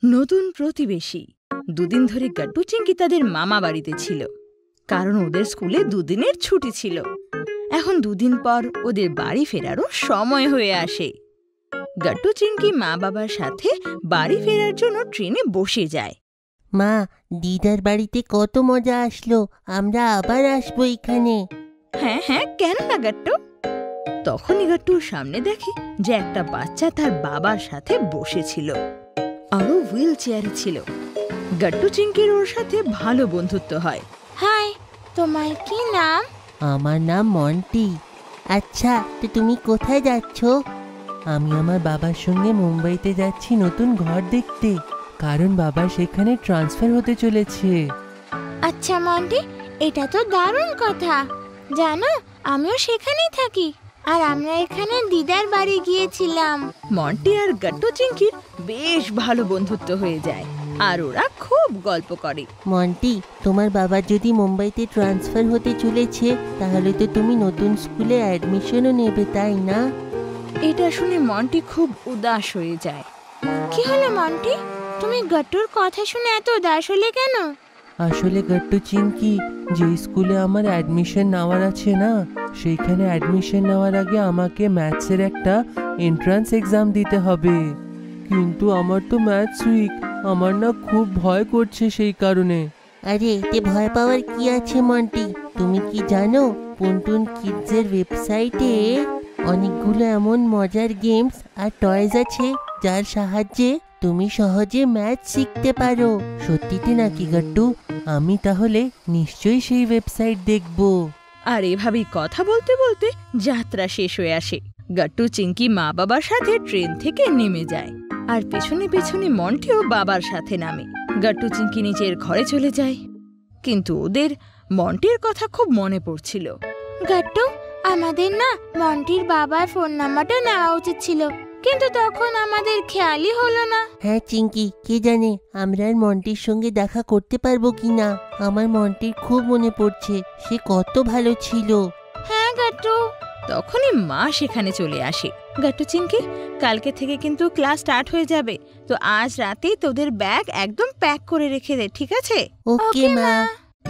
নতুন প্রতিবেশী। দুদিন ধরে গাট্টু চিংকি তাদের মামা বাড়িতে ছিল, কারণ ওদের স্কুলে দুদিনের ছুটি ছিল। এখন দুদিন পর ওদের বাড়ি ফেরারও সময় হয়ে আসে। গাট্টু চিংকি মা বাবার সাথে বাড়ি ফেরার জন্য ট্রেনে বসে যায়। মা, দিদার বাড়িতে কত মজা আসলো, আমরা আবার আসবো এখানে। হ্যাঁ হ্যাঁ, কেন না গাট্টু? তখনই গাট্টুর সামনে দেখে যে একটা বাচ্চা তার বাবার সাথে বসেছিল, আরো হুইল চেয়ারে ছিল। গাট্টু চিংকির ওর সাথে ভালো বন্ধুত্ব হয়। হাই, তোমার কি নাম? আমার নাম মন্টি। আচ্ছা, তো তুমি কোথায় যাচ্ছ? আমি আমার বাবার সঙ্গে মুম্বাইতে যাচ্ছি নতুন ঘর দেখতে, কারণ বাবা সেখানে ট্রান্সফার হতে চলেছে। আচ্ছা মন্টি, এটা তো দারুণ কথা। জানো, আমিও সেখানেই থাকি, আর আমরা এখানে দিদার বাড়ি গিয়েছিলাম। মন্টি আর গাট্টু চিংকির বেশ ভালো বন্ধুত্ব হয়ে যায়, আর ওরা খুব গল্প করে। মন্টি, তোমার বাবা যদি মুম্বাইতে ট্রান্সফার হতে চলেছে, তাহলে তো তুমি নতুন স্কুলে অ্যাডমিশনও নেবে, তাই না? এটা শুনে মন্টি খুব উদাস হয়ে যায়। কি হলো মন্টি, তুমি গাট্টুর কথা শুনে এত উদাস হলে কেন? আসলে গাট্টু চিংকি, যে স্কুলে আমার অ্যাডমিশন নেওয়ার আছে না, সেইখানে অ্যাডমিশন নেওয়ার আগে আমাকে ম্যাথসের একটা এন্ট্রান্স এক্সাম দিতে হবে। কিন্তু আমার তো ম্যাথস উইক, আমার না খুব ভয় করছে সেই কারণে। আরে এতে ভয় পাওয়ার কি আছে মন্টি? তুমি কি জানো, পুনটুন কিডসের ওয়েবসাইটে অনেকগুলো এমন মজার গেমস আর টয়েস আছে যার সাহায্যে তুমি সহজে ম্যাথ শিখতে পারো। সত্যিতে নাকি গাট্টু? আমি তাহলে নিশ্চয়ই সেই ওয়েবসাইট দেখব। আর এভাবেই কথা বলতে বলতে যাত্রা শেষ হয়ে আসে। গাট্টু চিংকি মা বাবার সাথে ট্রেন থেকে নেমে যায়, আর পেছনে পেছনে মন্টিও বাবার সাথে নামে। গাট্টু চিংকি নিজের ঘরে চলে যায়, কিন্তু ওদের মন্টির কথা খুব মনে পড়ছিল। গাট্টু, আমাদের না মন্টির বাবার ফোন নাম্বারটা নেওয়া উচিত ছিল, কিন্তু তখন আমাদের খেয়ালই হলো না। হ্যাঁ চিংকি, কে জানে আমরা আর মন্টির সঙ্গে দেখা করতে পারবো কিনা। আমার মন্টির খুব মনে পড়ছে, সে কত ভালো ছিল। হ্যাঁ গাট্টু। তখনই মা সেখানে চলে আসে। গাট্টু চিংকি, কালকে থেকে কিন্তু ক্লাস স্টার্ট হয়ে যাবে, তো আজ রাতেই তোদের ব্যাগ একদম প্যাক করে রেখে দে, ঠিক আছে? ওকে মা।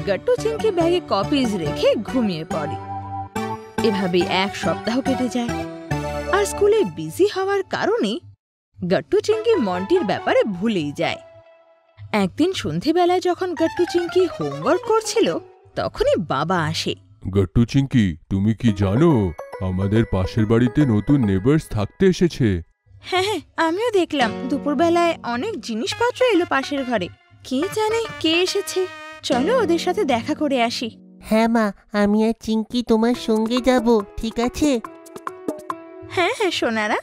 গাট্টু চিংকি ব্যাগে কপিজ রেখে ঘুমিয়ে পড়ে। এভাবে এক সপ্তাহ কেটে যায়, আর স্কুলে বিজি হওয়ার কারণে গাট্টু চিংকি মন্টির ব্যাপারে ভুলেই যায়। একদিন সন্ধেবেলায় যখন গাট্টু চিংকি হোমওয়ার্ক করছিল, তখনই বাবা আসে। গাট্টু চিংকি, তুমি কি জানো আমাদের পাশের বাড়িতে নতুন নেবার্স থাকতে এসেছে? হ্যাঁ হ্যাঁ, আমিও দেখলাম দুপুরবেলায় অনেক জিনিসপত্র এলো পাশের ঘরে। কে জানে কে এসেছে, চলো ওদের সাথে দেখা করে আসি। হ্যাঁ মা, আমি আর চিংকি তোমার সঙ্গে যাব, ঠিক আছে? হ্যাঁ হ্যাঁ সোনারা।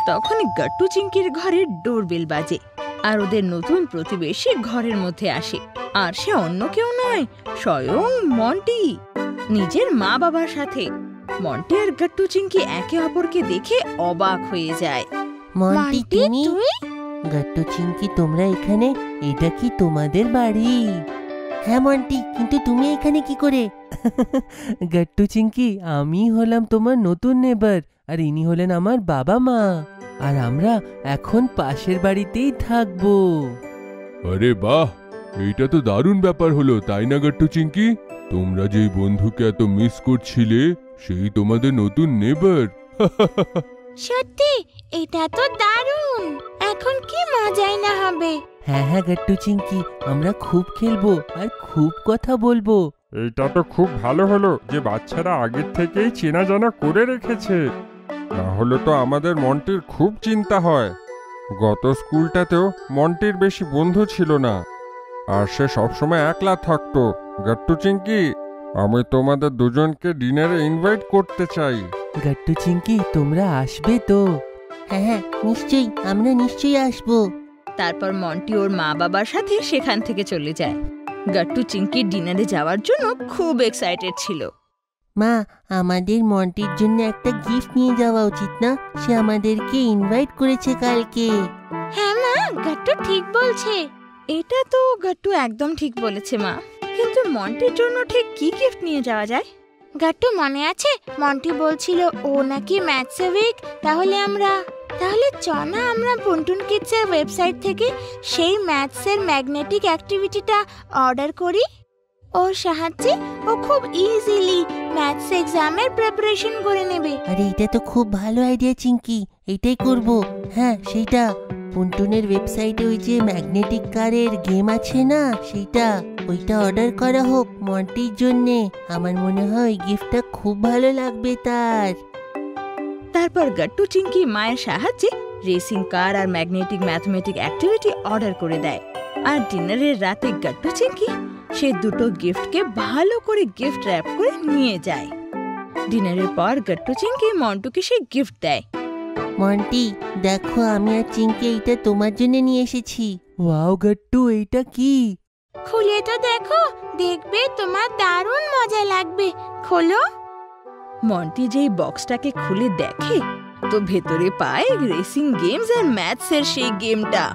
তখনই গাট্টু চিংকির ঘরের ডোরবেল বাজে, আর ওদের নতুন প্রতিবেশী ঘরের মধ্যে আসে। আর সে অন্য কেউ নয়, স্বয়ং মন্টি, নিজের মা বাবার সাথে। মন্টি আর গাট্টু চিংকি একে অপরকে দেখে অবাক হয়ে যায়। মন্টি তুমি? গাট্টু চিংকি তোমরা এখানে? এটা কি তোমাদের বাড়ি? হ্যাঁ মন্টি, কিন্তু তুমি এখানে কি করে? গাট্টু চিংকি, আমি হলাম তোমার নতুন নেবার, আর ইনি হলেন আমার বাবা মা, আর আমরা এখন পাশের বাড়িতেই থাকবো। আরে বাহ, এইটা তো দারুণ ব্যাপার হলো, তাই না গাট্টু চিংকি? তোমরা যেই বন্ধুকে এত মিস করছিলে, সেই তোমাদের নতুন নেবার। সত্যি, এটা তো দারুণ। এখন কি মজাই না হবে। হ্যাঁ হ্যাঁ গাট্টু চিংকি, আমরা খুব খেলবো আর খুব কথা বলবো। এইটা তো খুব ভালো হলো যে বাচ্চারা আগের থেকেই চেনা জানা করে রেখেছে, না হলে তো আমাদের মন্টির খুব চিন্তা হয়। গত স্কুলটাতেও মন্টির বেশি বন্ধু ছিল না, আর সে সবসময় একলা থাকতো। গাট্টু চিংকি, আমি তোমাদের দুজনকে ডিনারে ইনভাইট করতে চাই। গাট্টু চিংকি, তোমরা আসবে তো? হ্যাঁ হ্যাঁ নিশ্চয়ই, আমরা নিশ্চয়ই আসবো। তারপর মন্টি ওর মা বাবার সাথে সেখান থেকে চলে যায়। গাট্টু চিংকি ডিনারে যাওয়ার জন্য খুব এক্সাইটেড ছিল। মা, আমাদের মন্টির জন্য একটা গিফট নিয়ে যাওয়া উচিত না? সে আমাদেরকে ইনভাইট করেছে কালকে। হ্যাঁ মা, গাট্টু ঠিক বলছে। এটা তো গাট্টু একদম ঠিক বলেছে মা, কিন্তু মন্টির জন্য ঠিক কি গিফট নিয়ে যাওয়া যায়? গাট্টু মনে আছে, মন্টি বলছিল ও নাকি ম্যাথসে উইক, তাহলে আমরা তাহলে চ না আমরা পন্টুন কিডসের ওয়েবসাইট থেকে সেই ম্যাথসের ম্যাগনেটিক অ্যাক্টিভিটিটা অর্ডার করি। ওর সাহায্যে ও খুব ইজিলি ম্যাথস এক্সামের প্রিপারেশন করে নেবে। আরে এটা তো খুব ভালো আইডিয়া চিঙ্কি, এটাই করব। হ্যাঁ সেইটা পন্টুনের ওয়েবসাইটে ওই যে ম্যাগনেটিক কারের গেম আছে না, ওইটা অর্ডার করা হোক মন্টির জন্যে। আমার মনে হয় ওই গিফটটা খুব ভালো লাগবে তার। তারপর গাট্টু চিঙ্কি মায়ের সাহায্যে রেসিং কার আর ম্যাগনেটিক ম্যাথমেটিক অ্যাক্টিভিটি অর্ডার করে দেয়। আর ডিনারের রাতে গাট্টু চিঙ্কি সে দুটো গিফটকে ভালো করে গিফট র্যাপ করে নিয়ে যায়। ডিনারের পর গাট্টু চিঙ্কি মন্টুকে সে গিফট দেয়। মন্টি দেখো, আমি আর চিঙ্কি এইটা তোমার জন্য নিয়ে এসেছি। ওয়াও গাট্টু, এইটা কি? খুলে তো দেখো, দেখবে তোমার দারুণ মজা লাগবে। খোলো। মন্টি যেই বক্সটাকে খুলে দেখে তো ভেতরে পায় রেসিং গেমস আর ম্যাথসের সেই গেমটা।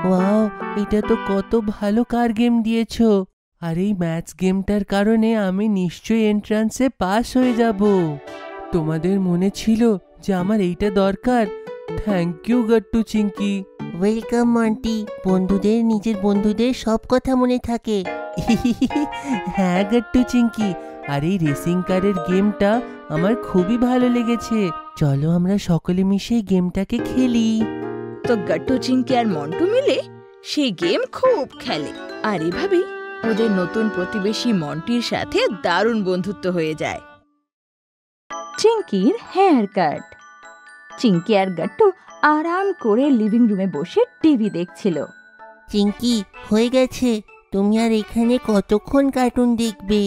ওয়াও, এটা তো কত ভালো কার গেম দিয়েছো। আর এই ম্যাথস গেমটার কারণে আমি নিশ্চয়ই এন্ট্রান্সে পাস হয়ে যাব। তোমাদের মনে ছিল যে আমার এইটা দরকার। Thank you Gattu Chinki. Welcome Monti. বন্ধুদের নিজের বন্ধুদের সব কথা মনে থাকে। হ্যাঁ গাট্টু চিঙ্কি, আর এই রেসিং কারের গেমটা আমার খুবই ভালো লেগেছে। চলো আমরা সকলে মিশে গেমটাকে খেলি। তো গাট্টু চিঙ্কি আর মন্টু মিলে সেই গেম খুব খেলে। আর এভাবেই ওদের নতুন প্রতিবেশী মন্টির সাথে দারুণ বন্ধুত্ব হয়ে যায়। চিঙ্কির হেয়ার কাট। চিঙ্কি আর গাট্টু আরাম করে লিভিং রুমে বসে টিভি দেখছিল। চিঙ্কি হয়ে গেছে, তুমি আর এখানে কতক্ষণ কার্টুন দেখবে?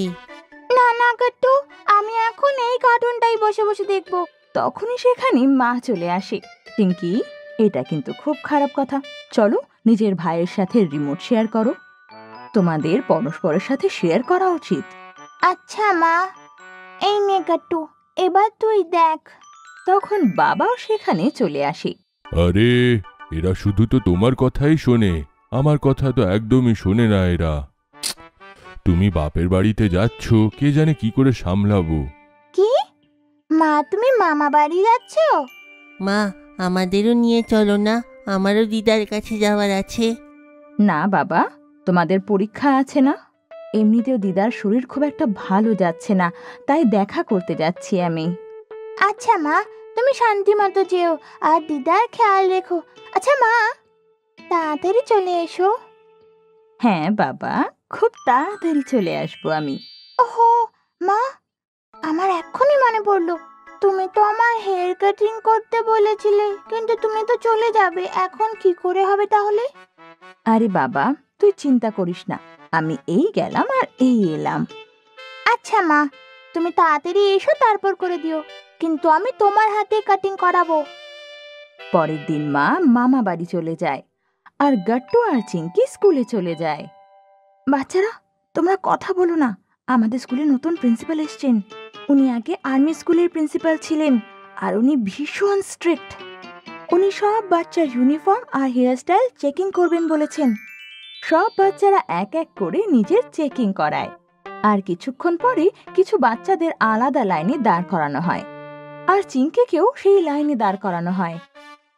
না না গাট্টু, আমি এখন এই কার্টুনটাই বসে বসে দেখব। তখনই সেখানে মা চলে আসে। চিঙ্কি, এটা কিন্তু খুব খারাপ কথা। চলো নিজের ভাইয়ের সাথে রিমোট শেয়ার করো। তোমাদের পরস্পরের সাথে শেয়ার করা উচিত। আচ্ছা মা, এই নে গাট্টু, এবার তুই দেখ। তখন বাবাও সেখানে চলে আসে। আরে এরা শুধু তো তোমার কথাই শোনে, আমার কথা তো একদমই শোনে না এরা। তুমি বাপের বাড়িতে যাচ্ছ, কে জানে কি করে সামলাবো। কি মা, তুমি মামা বাড়ি যাচ্ছ? মা আমাদেরও নিয়ে চলো না, আমারও দিদার কাছে যাওয়ার আছে। না বাবা, তোমাদের পরীক্ষা আছে না? এমনিতেও দিদার শরীর খুব একটা ভালো যাচ্ছে না, তাই দেখা করতে যাচ্ছি আমি। আচ্ছা মা, তুমি শান্তি মতো যেও আর দিদার খেয়াল রেখো। আচ্ছা মা, তাড়াতাড়ি চলে এসো। হ্যাঁ বাবা, খুব তাড়াতাড়ি চলে আসবো আমি। ওহো মা, আমার এক্ষুনি মনে পড়লো, তুমি তো আমার হেয়ার কাটিং করতে বলেছিলে, কিন্তু তুমি তো চলে যাবে। এখন কি করে হবে তাহলে? আরে বাবা, তুই চিন্তা করিস না, আমি এই গেলাম আর এই এলাম। আচ্ছা মা, তুমি তাড়াতাড়ি এসো, তারপর করে দিও, কিন্তু আমি তোমার হাতে কাটিং করাবো। পরের দিন মা মামা বাড়ি চলে যায় আর গাট্টু আর চিঙ্কি স্কুলে চলে যায়। বাচ্চারা, তোমরা কথা বলো না, আমাদের স্কুলে নতুন প্রিন্সিপাল এসেছেন। উনি আগে আর্মি স্কুলের প্রিন্সিপাল ছিলেন আর উনি ভীষণ স্ট্রিক্ট। উনি সব বাচ্চার ইউনিফর্ম আর হেয়ারস্টাইল চেকিং করবেন বলেছেন। সব বাচ্চারা এক এক করে নিজের চেকিং করায় আর কিছুক্ষণ পরে কিছু বাচ্চাদের আলাদা লাইনে দাঁড় করানো হয় আর চিঙ্কিকেও সেই লাইনে দাঁড় করানো হয়।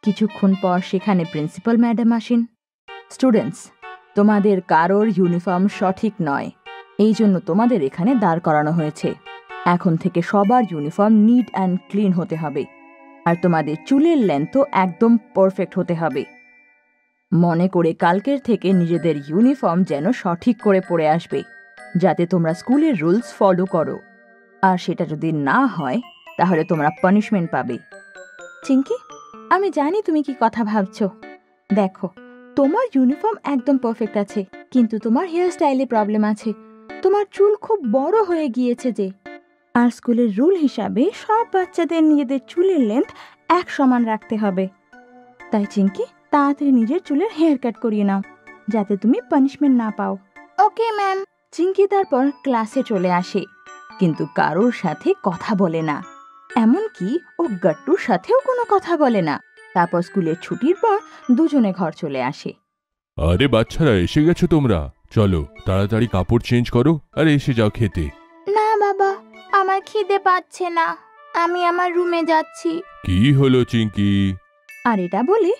কিছুক্ষণ পর সেখানে প্রিন্সিপাল ম্যাডাম আসেন। স্টুডেন্টস, তোমাদের কারোর ইউনিফর্ম সঠিক নয়, এই জন্য তোমাদের এখানে দাঁড় করানো হয়েছে। এখন থেকে সবার ইউনিফর্ম নিট অ্যান্ড ক্লিন হতে হবে আর তোমাদের চুলের লেন্থও একদম পারফেক্ট হতে হবে। মনে করে কালকের থেকে নিজেদের ইউনিফর্ম যেন সঠিক করে পরে আসবে, যাতে তোমরা স্কুলের রুলস ফলো করো। আর সেটা যদি না হয় তাহলে তোমরা পানিশমেন্ট পাবে। চিঙ্কি, আমি জানি তুমি কি কথা ভাবছো। দেখো, তোমার ইউনিফর্ম একদম পারফেক্ট আছে, কিন্তু তোমার হেয়ার স্টাইলে প্রবলেম আছে। তোমার চুল খুব বড় হয়ে গিয়েছে যে। আর স্কুলের রুল হিসাবে সব বাচ্চাদের নিজেদের চুলের লেন্থ এক সমান রাখতে হবে। তাই চিঙ্কি, তাড়াতাড়ি নিজের চুলের হেয়ার কাট করিয়ে নাও, যাতে তুমি পানিশমেন্ট না পাও। Okay ma'am. চিঙ্কি তারপর ক্লাসে চলে আসে, কিন্তু কারোর সাথে কথা বলে না, এমনকি ও গাট্টুর সাথেও কোনো কথা বলে না। তারপর স্কুলের ছুটির পর দুজনে ঘর চলে আসে। আরে বাচ্চারা, এসে গেছো তোমরা? চলো তাড়াতাড়ি কাপড় চেঞ্জ করো আর এসে যাও খেতে। না বাবা, আমার খিদে পাচ্ছে না, আমি আমার রুমে যাচ্ছি। কি হলো চিঙ্কি? আর এটা বলে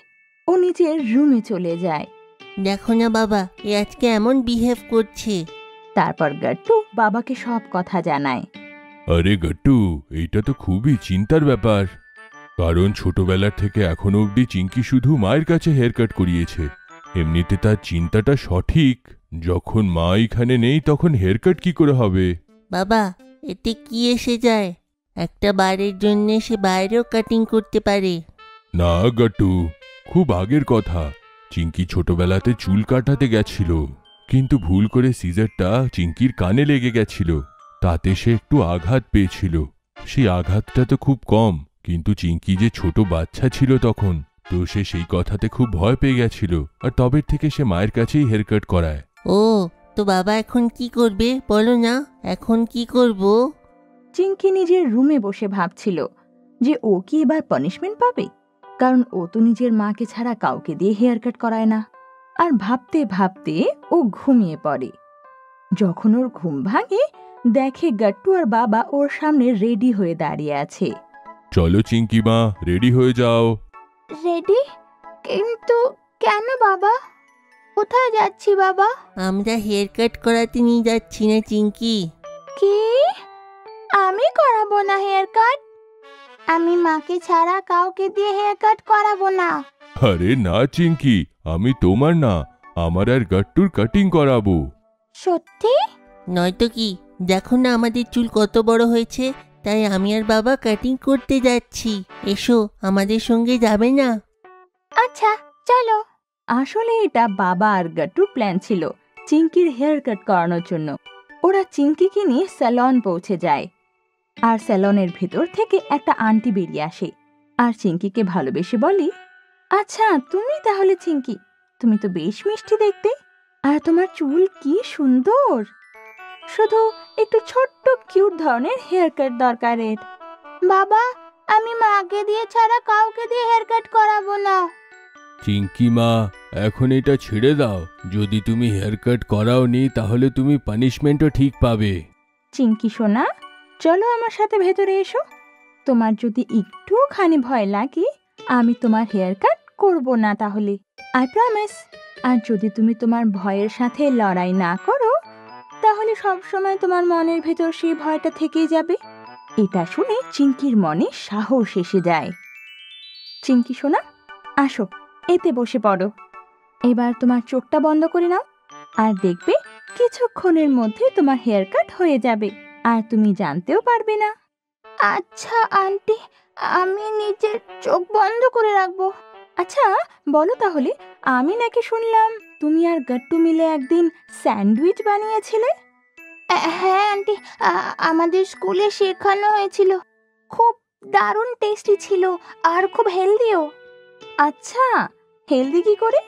ও নিজের রুমে চলে যায়। দেখো না বাবা, এ আজকে এমন বিহেভ করছে। তারপর গাট্টু বাবাকে সব কথা জানায়। আরে গট্টু, এইটা তো খুবই চিন্তার ব্যাপার। কারণ ছোটবেলার থেকে এখনো অবধি চিঙ্কি শুধু মায়ের কাছে হেয়ার কাট করিয়েছে। এমনিতে তার চিন্তাটা সঠিক, যখন মা এখানে নেই তখন হেয়ার কাট কি করে হবে? বাবা, এতে কি এসে যায়? একটা বারের জন্য সে বাইরেও কাটিং করতে পারে। না গট্টু, খুব আগের কথা। চিঙ্কি ছোটবেলাতে চুল কাটাতে গেছিল, কিন্তু ভুল করে সিজারটা চিঙ্কির কানে লেগে গেছিল। তাতে সে একটু আঘাত পেয়েছিল। সেই আঘাতটা তো খুব কম, কিন্তু চিঙ্কি যে ছোট বাচ্চা ছিল তখন, তো সে সেই কথাতে খুব ভয় পেয়ে গেছিল, আর তবের থেকে সে মায়ের কাছেই হেয়ার কাট করায়। ও, তো বাবা এখন কি করবে বলো না, এখন কি করব? চিঙ্কি নিজের রুমে বসে ভাবছিল যে ও কি এবার পানিশমেন্ট পাবে, কারণ ও তো নিজের মাকে ছাড়া কাউকে দিয়ে হেয়ার কাট করায় না। আর ভাবতে ভাবতে ও ঘুমিয়ে পড়ে। যখন ওর ঘুম ভাঙে, দেখে গাট্টু আর বাবা ওর সামনে রেডি হয়ে দাঁড়িয়ে আছে। চলো চিঙ্কি মা, রেডি হয়ে যাও। রেডি? কিন্তু কেন বাবা? কোথায় যাচ্ছি বাবা? আমরা হেয়ার কাট করাতে নিয়ে যাচ্ছি না চিঙ্কি। কি? আমি করাবো না হেয়ার কাট? আমি মাকে ছাড়া কাউকে দিয়ে হেয়ার কাট করাবো না। আরে না চিঙ্কি, আমি তোমার না, আমার আর গাট্টুর কাটিং করাবো। সত্যি? নয়তো কি, দেখো না আমাদের চুল কত বড় হয়েছে, তাই আমি আর বাবা কাটিং করতে যাচ্ছি। এসো, আমাদের সঙ্গে যাবে না? আচ্ছা, চলো। আসলে এটা বাবা আর গাট্টুর প্ল্যান ছিল চিঙ্কির হেয়ার কাট করানোর জন্য। ওরা চিঙ্কিকে নিয়ে স্যালন পৌঁছে যায়, আর স্যালনের ভেতর থেকে একটা আন্টি বেরিয়ে আসে আর চিঙ্কিকে ভালোবেসে বলে, আচ্ছা তুমি তাহলে চিঙ্কি, তুমি তো বেশ মিষ্টি দেখতে, আর তোমার চুল কি সুন্দর। শুধু একটু ছোট্ট কিউট ধরনের হেয়ার কাট দরকারের। বাবা, আমি মাকে দিয়ে ছাড়া কাউকে দিয়ে হেয়ার কাট করাবো না। চিঙ্কি মা, এখন এটা ছেড়ে দাও। যদি তুমি হেয়ার কাট করাওনি তাহলে তুমি পানিশমেন্টও ঠিক পাবে। চিঙ্কি সোনা, চলো আমার সাথে ভেতরে এসো। তোমার যদি একটুখানি ভয় লাগে, আমি তোমার হেয়ার কাট করবো না তাহলে, আই প্রমিস। আর যদি তুমি তোমার ভয়ের সাথে লড়াই না করো, তাহলে সবসময় তোমার মনের ভেতর সেই ভয়টা থেকেই যাবে। এটা শুনে চিঙ্কির মনে সাহস এসে যায়। চিঙ্কি সোনা, আসো, এতে বসে পড়ো। এবার তোমার চোখটা বন্ধ করে নাও, আর দেখবে কিছুক্ষণের মধ্যে তোমার হেয়ার কাট হয়ে যাবে, আর তুমি জানতেও পারবে না। আচ্ছা আন্টি, আমি নিজের চোখ বন্ধ করে রাখবো। আচ্ছা বলো তাহলে, আমি নাকি শুনলাম তুমি আর গাট্টু মিলে একদিন স্যান্ডউইচ বানিয়েছিলে? হ্যাঁ আন্টি, আমাদের স্কুলে শেখানো হয়েছিল। খুব দারুণ টেস্টি ছিল, আর খুব হেলদিও। আচ্ছা, হেলদি কি করে?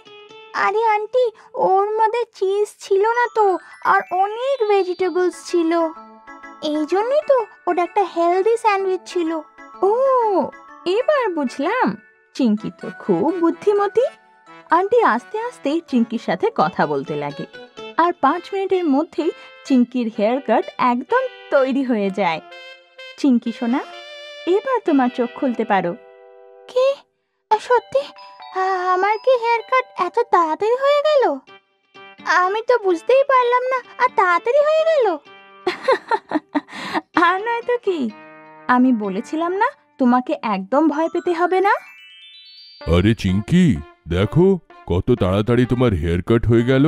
আরে আন্টি, ওর মধ্যে চিজ ছিল না তো, আর অনেক ভেজিটেবলস ছিল। এই জন্যই তো ওটা একটা হেলদি স্যান্ডউইচ ছিল। ও, এবার বুঝলাম। চিঙ্কি তো খুব বুদ্ধিমতী। আন্টি আস্তে আস্তে চিঙ্কির সাথে কথা বলতে লাগে, আর 5 মিনিটের মধ্যেই চিঙ্কির হেয়ার কাট একদম তৈরি হয়ে যায়। চিঙ্কি সোনা, এবার তোমার চোখ খুলতে পারো। কি? সত্যি? আমার কি হেয়ার কাট এত তাড়াতাড়ি হয়ে গেল? আমি তো বুঝতেই পারলাম না, আর তাড়াতাড়ি হয়ে গেল। আর নয় তো কি, আমি বলেছিলাম না তোমাকে একদম ভয় পেতে হবে না। আরে চিঙ্কি, দেখো কত তাড়াতাড়ি তোমার হেয়ার কাট হয়ে গেল,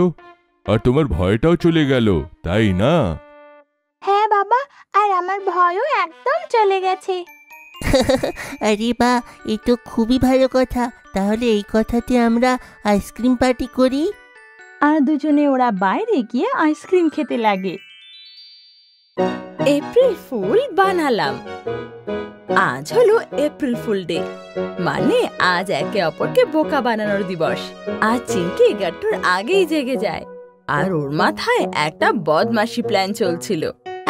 আর তোমার ভয়টাও চলে গেল, তাই না? হ্যাঁ বাবা, আর আমার ভয়ও একদম চলে গেছে। আরে বা, এ তো খুবই ভালো কথা। তাহলে এই কথাতে আমরা আইসক্রিম পার্টি করি। আর দুজনে ওরা বাইরে গিয়ে আইসক্রিম খেতে লাগে। এপ্রিল ফুল বানালাম। আজ হলো এপ্রিল ফুল ডে, মানে আজ একে অপরকে বোকা বানানোর দিবস। আজ চিঙ্কি গাট্টুর আগেই জেগে যায়, আর ওর মাথায় একটা বদমাশি প্ল্যান চলছিল।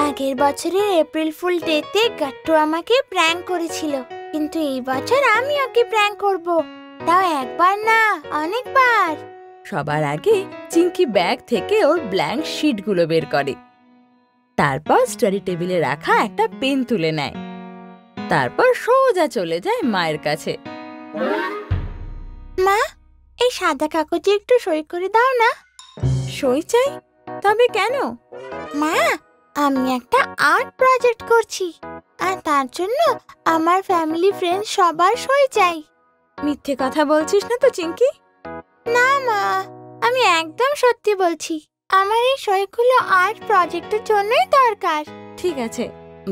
আগের বছরের এপ্রিল ফুল ডেতে গাট্টু আমাকে প্র্যাঙ্ক করেছিল, কিন্তু এই বছর আমি ওকে প্র্যাঙ্ক করব। তাও একবার না, অনেকবার। সবার আগে চিঙ্কি ব্যাগ থেকে ওর ব্ল্যাঙ্ক শিটগুলো বের করে, তারপর স্টাডি টেবিলে রাখা একটা পেন তুলে নেয়, তারপর সোজা চলে যায় মায়ের কাছে। সাদা কাগজে একটু সই করে দাও না। সই চাই? তবে কেন? মা, আমি একটা আর্ট প্রজেক্ট করছি, আর তার জন্য আমার ফ্যামিলি ফ্রেন্ড সবার সই চাই। মিথ্যে কথা বলছিস না তো চিঙ্কি? না মা, আমি একদম সত্যি বলছি। আমার এই সইগুলো আর্ট প্রজেক্টের জন্যই দরকার। ঠিক আছে।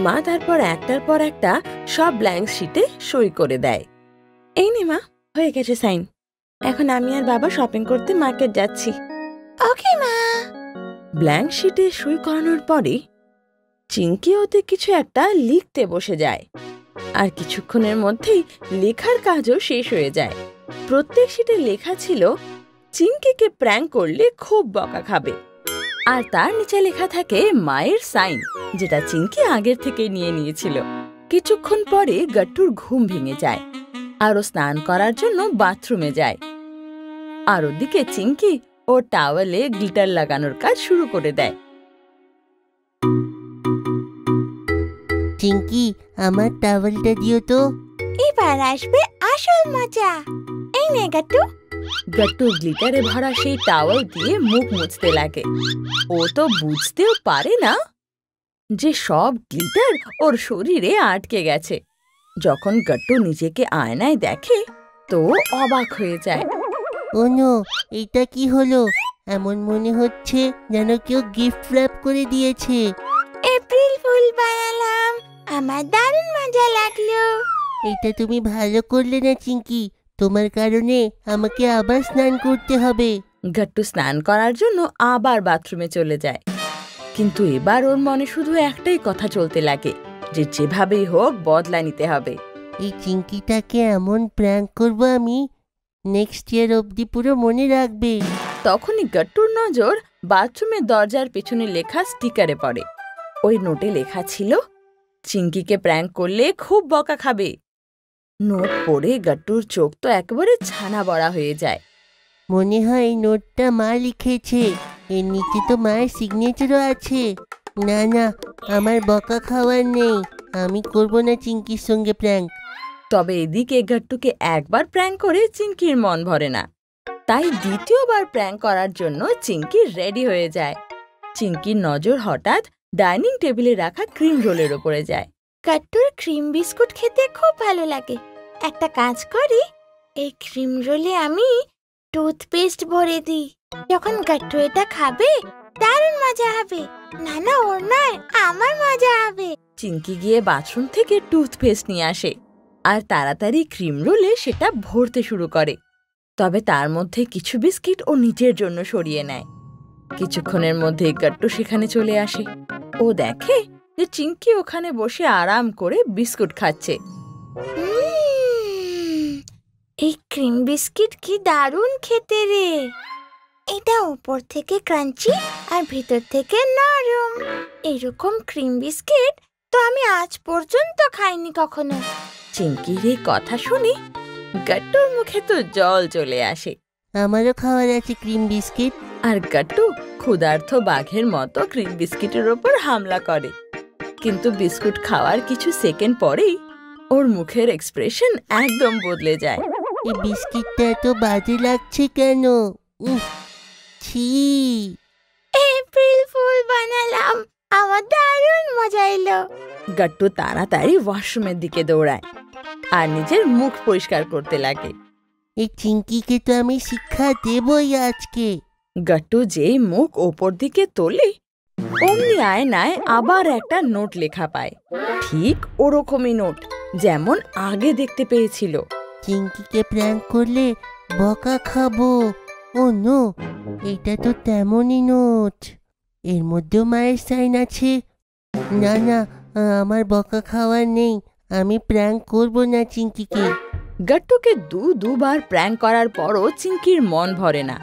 মা তারপর একটার পর একটা সব ব্ল্যাঙ্ক শিটে সই করে দেয়। এই নে মা, হয়ে গেছে সাইন। এখন আমি আর বাবা শপিং করতে মার্কেট যাচ্ছি। ওকে মা। ব্ল্যাঙ্ক শিটে সই করানোর পরে চিঙ্কি ওতে কিছু একটা লিখতে বসে যায়, আর কিছুক্ষণের মধ্যেই লেখার কাজও শেষ হয়ে যায়। প্রত্যেক শিটে লেখা ছিল চিঙ্কিকে প্র্যাঙ্ক করলে খুব বকা খাবে, আর তার নিচে লেখা থাকে মায়ের সাইন, যেটা চিঙ্কি আগের থেকে নিয়ে নিয়েছিল। কিছুক্ষণ পরে গাট্টুর ঘুম ভেঙে যায়, আর ও স্নান করার জন্য বাথরুমে যায়। আর ওদিকে চিঙ্কি ও টাওয়েলে গ্লিটার লাগানোর কাজ শুরু করে দেয়। চিঙ্কি, আমার টাওয়েলটা দিও তো। এবার আসবে আসল মজা। এই নে গাট্টু। গাট্টু গ্লিটারে ভরা সেই টাওয়েল দিয়ে মুখ মুছতে লাগে। ও তো বুঝতেও পারে না যে সব গ্লিটার ওর শরীরে আটকে গেছে। যখন গাট্টু নিজেকে আয়নায় দেখে তো অবাক হয়ে যায়। ও নো, এটা কি হলো? এমন মনে হচ্ছে যেন কেউ গিফট র্যাপ করে দিয়েছে। এপ্রিল ফুল বানালাম, আমার দারুণ মজা লাগলো। এটা তুমি ভালো করলে না চিঙ্কি, তোমার কারণে আমাকে আবার স্নান করতে হবে। গাট্টু স্নান করার জন্য আবার বাথরুমে চলে যায়, কিন্তু এবার ওর মনে শুধু একটাই কথা চলতে লাগে যে যেভাবেই হোক বদলা নিতে হবে। এই চিঙ্কিটাকে এমন প্র্যাঙ্ক করবো আমি, নেক্সট ইয়ার অবধি পুরো মনে রাখবে। তখনই গাট্টুর নজর বাথরুমের দরজার পেছনে লেখা স্টিকারে পড়ে। ওই নোটে লেখা ছিল চিঙ্কিকে প্র্যাঙ্ক করলে খুব বকা খাবে। নোট পড়ে গাট্টুর চোখ তো একেবারে ছানা বড়া হয়ে যায়। মনে হয় এই নোটটা মা লিখেছে, এর নিচে তো মায়ের সিগনেচারও আছে। না না, আমার বকা খাওয়ার নেই, আমি করব না চিঙ্কির সঙ্গে প্র্যাঙ্ক। তবে এদিকে গাট্টুকে একবার প্র্যাঙ্ক করে চিঙ্কির মন ভরে না, তাই দ্বিতীয়বার প্র্যাঙ্ক করার জন্য চিঙ্কি রেডি হয়ে যায়। চিঙ্কির নজর হঠাৎ ডাইনিং টেবিলে রাখা ক্রিম রোলের ওপরে যায়। গাট্টুর ক্রিম বিস্কুট খেতে খুব ভালো লাগে। একটা কাজ করি, এই ক্রিম রোলে আমি টুথপেস্ট ভরে দিই। যখন গাট্টু এটা খাবে দারুণ মজা হবে। না না, ওর নয়, আমার মজা হবে। চিঙ্কি গিয়ে বাথরুম থেকে টুথপেস্ট নিয়ে আসে, আর তাড়াতাড়ি ক্রিম রোলে সেটা ভরতে শুরু করে। তবে তার মধ্যে কিছু বিস্কিট ও নিজের জন্য সরিয়ে নেয়। কিছুক্ষণের মধ্যে গাট্টু সেখানে চলে আসে। ও দেখে যে চিঙ্কি ওখানে বসে আরাম করে বিস্কুট খাচ্ছে। এই ক্রিম বিস্কিট কি দারুণ খেতে রে। এটা উপর থেকে ক্রাঞ্চি আর ভিতর থেকে নরম। এরকম ক্রিম বিস্কিট তো আমি আজ পর্যন্ত খাইনি কখনো। চিঙ্কির এই কথা শুনে গাট্টুর মুখে তো জল চলে আসে। আমারও খাওয়ার আছে ক্রিম বিস্কিট। আর গাট্টু ক্ষুধার্ত বাঘের মতো ক্রিম বিস্কিটের ওপর হামলা করে। কিন্তু বিস্কুট খাওয়ার কিছু সেকেন্ড পরেই ওর মুখের এক্সপ্রেশন একদম বদলে যায়। এই বিস্কিটটা এত বাজে লাগছে কেন? ছি। এপ্রিল ফুল বানালাম, আমার দারুণ মজা এলো। গাট্টু তাড়াতাড়ি ওয়াশরুমের দিকে দৌড়ায় আর নিজের মুখ পরিষ্কার করতে লাগে। এই চিঙ্কিকে তো আমি শিক্ষা দেবই আজকে। গাট্টু যেই মুখ ওপর দিকে তোলে অমনি আয়নায় আবার একটা নোট লেখা পায়। ঠিক ওরকমই নোট যেমন আগে দেখতে পেয়েছিল। চিঙ্কিকে প্র্যাঙ্ক করলে বকা খাবো। ও নো, এটা তো তেমনই নোট। এর মধ্যেও মায়ের সাইন আছে। না না, আমার বকা খাওয়ার নেই, আমি প্র্যাঙ্ক করব না চিঙ্কিকে। গাট্টুকে দুবার প্র্যাঙ্ক করার পরও চিঙ্কির মন ভরে না,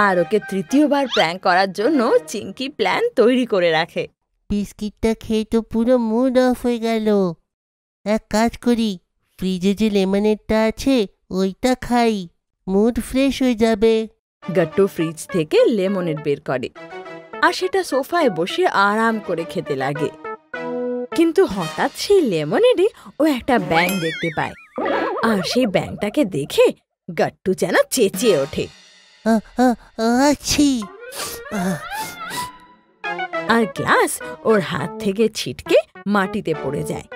আর ওকে তৃতীয়বার প্র্যাঙ্ক করার জন্য চিঙ্কি প্ল্যান তৈরি করে রাখে। বিস্কিটটা খেয়ে তো পুরো মুড অফ হয়ে গেল। এক কাজ করি, ফ্রিজে যে লেমনেডটা আছে ওইটা খাই, মুড ফ্রেশ হয়ে যাবে। গাট্টু ফ্রিজ থেকে লেমনেড বের করে আর সেটা সোফায় বসে আরাম করে খেতে লাগে। কিন্তু হঠাৎ সেই লেমনেডে ও একটা ব্যাঙ দেখতে পায়, আর সেই ব্যাঙটাকে দেখে গাট্টু যেন চেঁচিয়ে ওঠে আছি আর গ্লাস ওর হাত থেকে ছিটকে মাটিতে পড়ে যায়।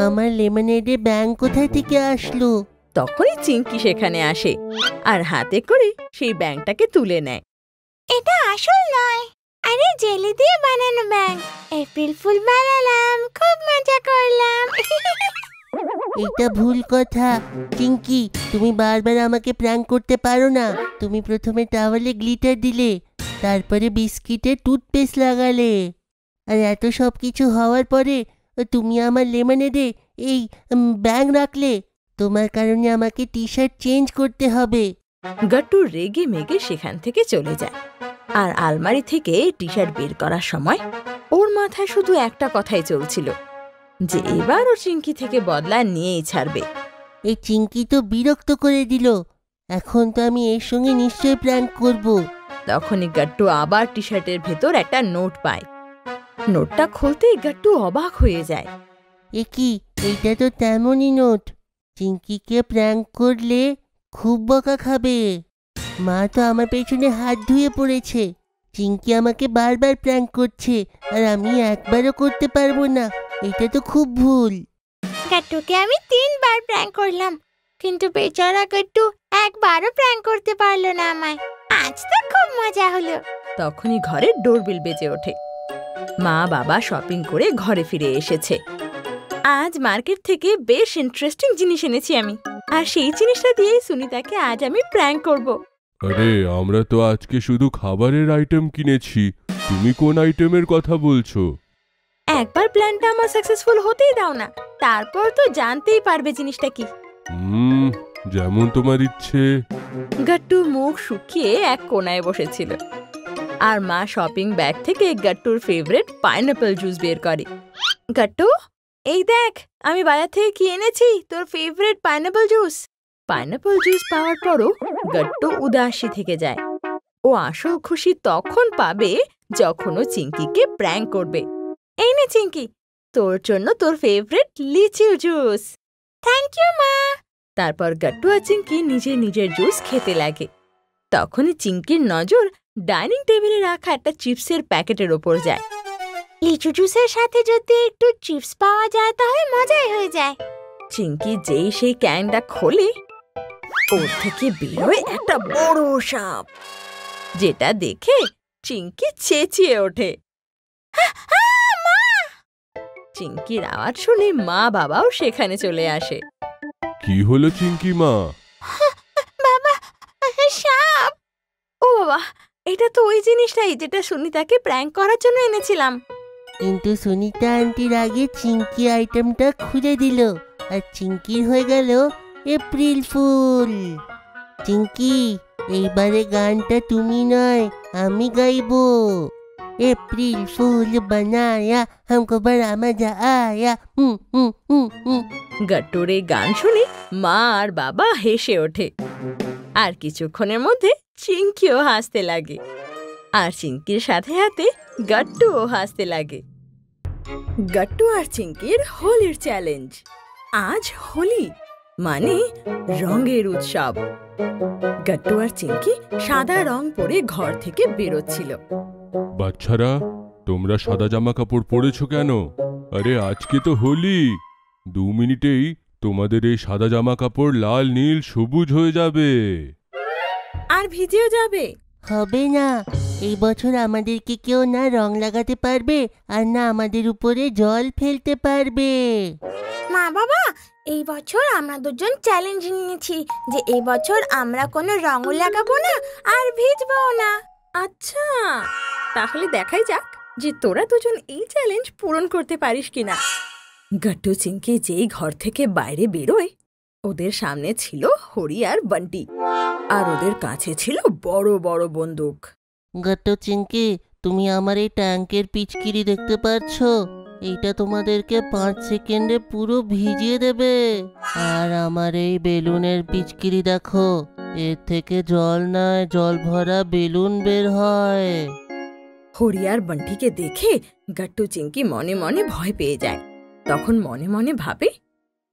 আমার লেমনেডে ব্যাং কোথায় থেকে আসলো? তখনই চিংকি সেখানে আসে আর হাতে করে সেই ব্যাংকটাকে তুলে নেয়। এটা আসল নয়, আরে জেলি দিয়ে বানানো ব্যাং। এপ্রিল ফুল বানালাম, খুব মজা করলাম। এটা ভুল কথা চিঙ্কি, তুমি বারবার আমাকে প্র্যাঙ্ক করতে পারো না। তুমি প্রথমে টাওয়ালে গ্লিটার দিলে, তারপরে বিস্কিটে টুথপেস্ট লাগালে, আর এত সব কিছু হওয়ার পরে তুমি আমার লেমনেডে এই ব্যাং রাখলে। তোমার কারণে আমাকে টি শার্ট চেঞ্জ করতে হবে। গাট্টু রেগে মেগে সেখান থেকে চলে যায়। আর আলমারি থেকে টি শার্ট বের করার সময় ওর মাথায় শুধু একটা কথাই চলছিল, যে এবার ও চিংকি থেকে বদলা নিয়েই ছাড়বে। এই চিঙ্কি তো বিরক্ত করে দিল, এখন তো আমি এর সঙ্গে নিশ্চয়ই প্র্যাঙ্ক করব। তখনই গাট্টু আবার টি শার্টের ভেতর একটা নোট পায়। নোটটা খুলতেই গাট্টু অবাক হয়ে যায়। এ কি, এইটা তো তেমনই নোট। চিঙ্কিকে প্র্যাঙ্ক করলে খুব বকা খাবে। মা তো আমার পেছনে হাত ধুয়ে পড়েছে। চিঙ্কি আমাকে বারবার প্র্যাঙ্ক করছে, আর আমি একবারও করতে পারবো না। এটা তো খুব ভুল। গাট্টুকে আমি 3 বার প্র্যাঙ্ক করলাম, কিন্তু বেচারা গাট্টু একবারও প্র্যাঙ্ক করতে পারলো না আমায়। আজ তো খুব মজা হলো। তখনই ঘরে ডোরবেল বেজে ওঠে। মা বাবা শপিং করে ঘরে ফিরে এসেছে। আজ মার্কেট থেকে বেশ ইন্টারেস্টিং জিনিস এনেছি আমি, আর সেই জিনিসটা দিয়েই সুনিতাকে আজ আমি প্র্যাঙ্ক করব। আরে আমরা তো আজকে শুধু খাবারের আইটেম কিনেছি, তুমি কোন আইটেমের কথা বলছো? একবার প্ল্যানটা আমার সাকসেসফুল হতেই দাও না, তারপর তো জানতেই পারবে জিনিসটা কি। যেমন তোমার ইচ্ছে। গাট্টু মুখ শুকিয়ে এক কোনায় বসেছিল, আর মা শপিং ব্যাগ থেকে গাট্টুর ফেভারিট পাইনাপল জুস বের করে। গাট্টু, এই দেখ আমি বাজার থেকে কি এনেছি, তোর favourite pineapple juice. Pineapple juice পাওয়ার পরও গাট্টু উদাসী থেকে যায়। ও আসল খুশি তখন পাবে যখন ও চিংকিকে প্র্যাঙ্ক করবে। এই নে চিংকি, তোর জন্য তোর ফেভারিট লিচু জুস। থ্যাংক ইউ মা। তারপর গাট্টু আর চিংকি নিজের জুস খেতে লাগে। তখনই চিংকির নজর ডাইনিং টেবিলে রাখা একটা চিপসের প্যাকেটের ওপর যায়। লিচু জুসের সাথে যদি একটু চিপস পাওয়া যায় তাহলে মজাই হয়ে যায়। চিংকি যেই সেই ক্যানটা খোলে, ওর থেকে বেরোয় একটা বড় সাপ, যেটা দেখে চিংকি চেঁচিয়ে ওঠে। চিংকির আওয়াজ শুনে মা বাবাও সেখানে চলে আসে। কি হলো চিংকি মা? বাবা, সাপ। ও বাবা, এটা তো ওই জিনিসটাই যেটা সুনিতাকে প্র্যাঙ্ক করার জন্য এনেছিলাম। কিন্তু সুনিতা আন্টির আগে চিঙ্কি আইটেমটা খুলে দিল, আর চিঙ্কির হয়ে গেল এপ্রিল ফুল। চিঙ্কি, এইবারে গানটা তুমি নয় আমি গাইবো। এপ্রিল ফুল বানায়া হামকো বড়া মজা আয়া। গাট্টুর এই গান শুনে মা আর বাবা হেসে ওঠে, আর কিছুক্ষণের মধ্যে চিংকিও হাসতে লাগে, আর চিংকির সাথে সাথে গাট্টুও হাসতে লাগে। গাট্টু আর চিংকির হোলির চ্যালেঞ্জ। আজ হোলি মানে রঙের উৎসব। গাট্টু আর চিংকি সাদা রং পরে ঘর থেকে বেরোচ্ছিল। বাচ্চারা, তোমরা সাদা জামা কাপড় পরেছো কেন? আরে আজকে তো হোলি। 2 মিনিটেই তোমাদের এই সাদা জামা কাপড় লাল নীল সবুজ হয়ে যাবে। আর ভিজেও যাবে। হবে না, এই বছর আমাদেরকে কেউ না রং লাগাতে পারবে আর না আমাদের উপরে জল ফেলতে পারবে। মা বাবা, এই বছর আমরা দুজন চ্যালেঞ্জ নিয়েছি যে এই বছর আমরা কোনো রঙও লাগাবো না আর ভিজবও না। আচ্ছা, তাহলে দেখাই যাক যে তোরা দুজন এই চ্যালেঞ্জ পূরণ করতে পারিস কিনা। গাট্টু চিংকি যেই ঘর থেকে বাইরে বেরোয়, ওদের সামনে ছিল হরি আর বান্টি, আর ওদের কাছে ছিল বড় বড় বন্দুক। গাট্টু চিংকি, তুমি আমার এই ট্যাঙ্কের পিচকিরি দেখতে পাচ্ছো? এইটা তোমাদেরকে 5 সেকেন্ডে পুরো ভিজিয়ে দেবে। আর আমার এই বেলুনের পিচকিরি দেখো, এর থেকে জল নয় জল ভরা বেলুন বের হয়। হরি আর বান্টিকে দেখে গাট্টু চিংকি মনে মনে ভয় পেয়ে যায়। তখন মনে মনে ভাবে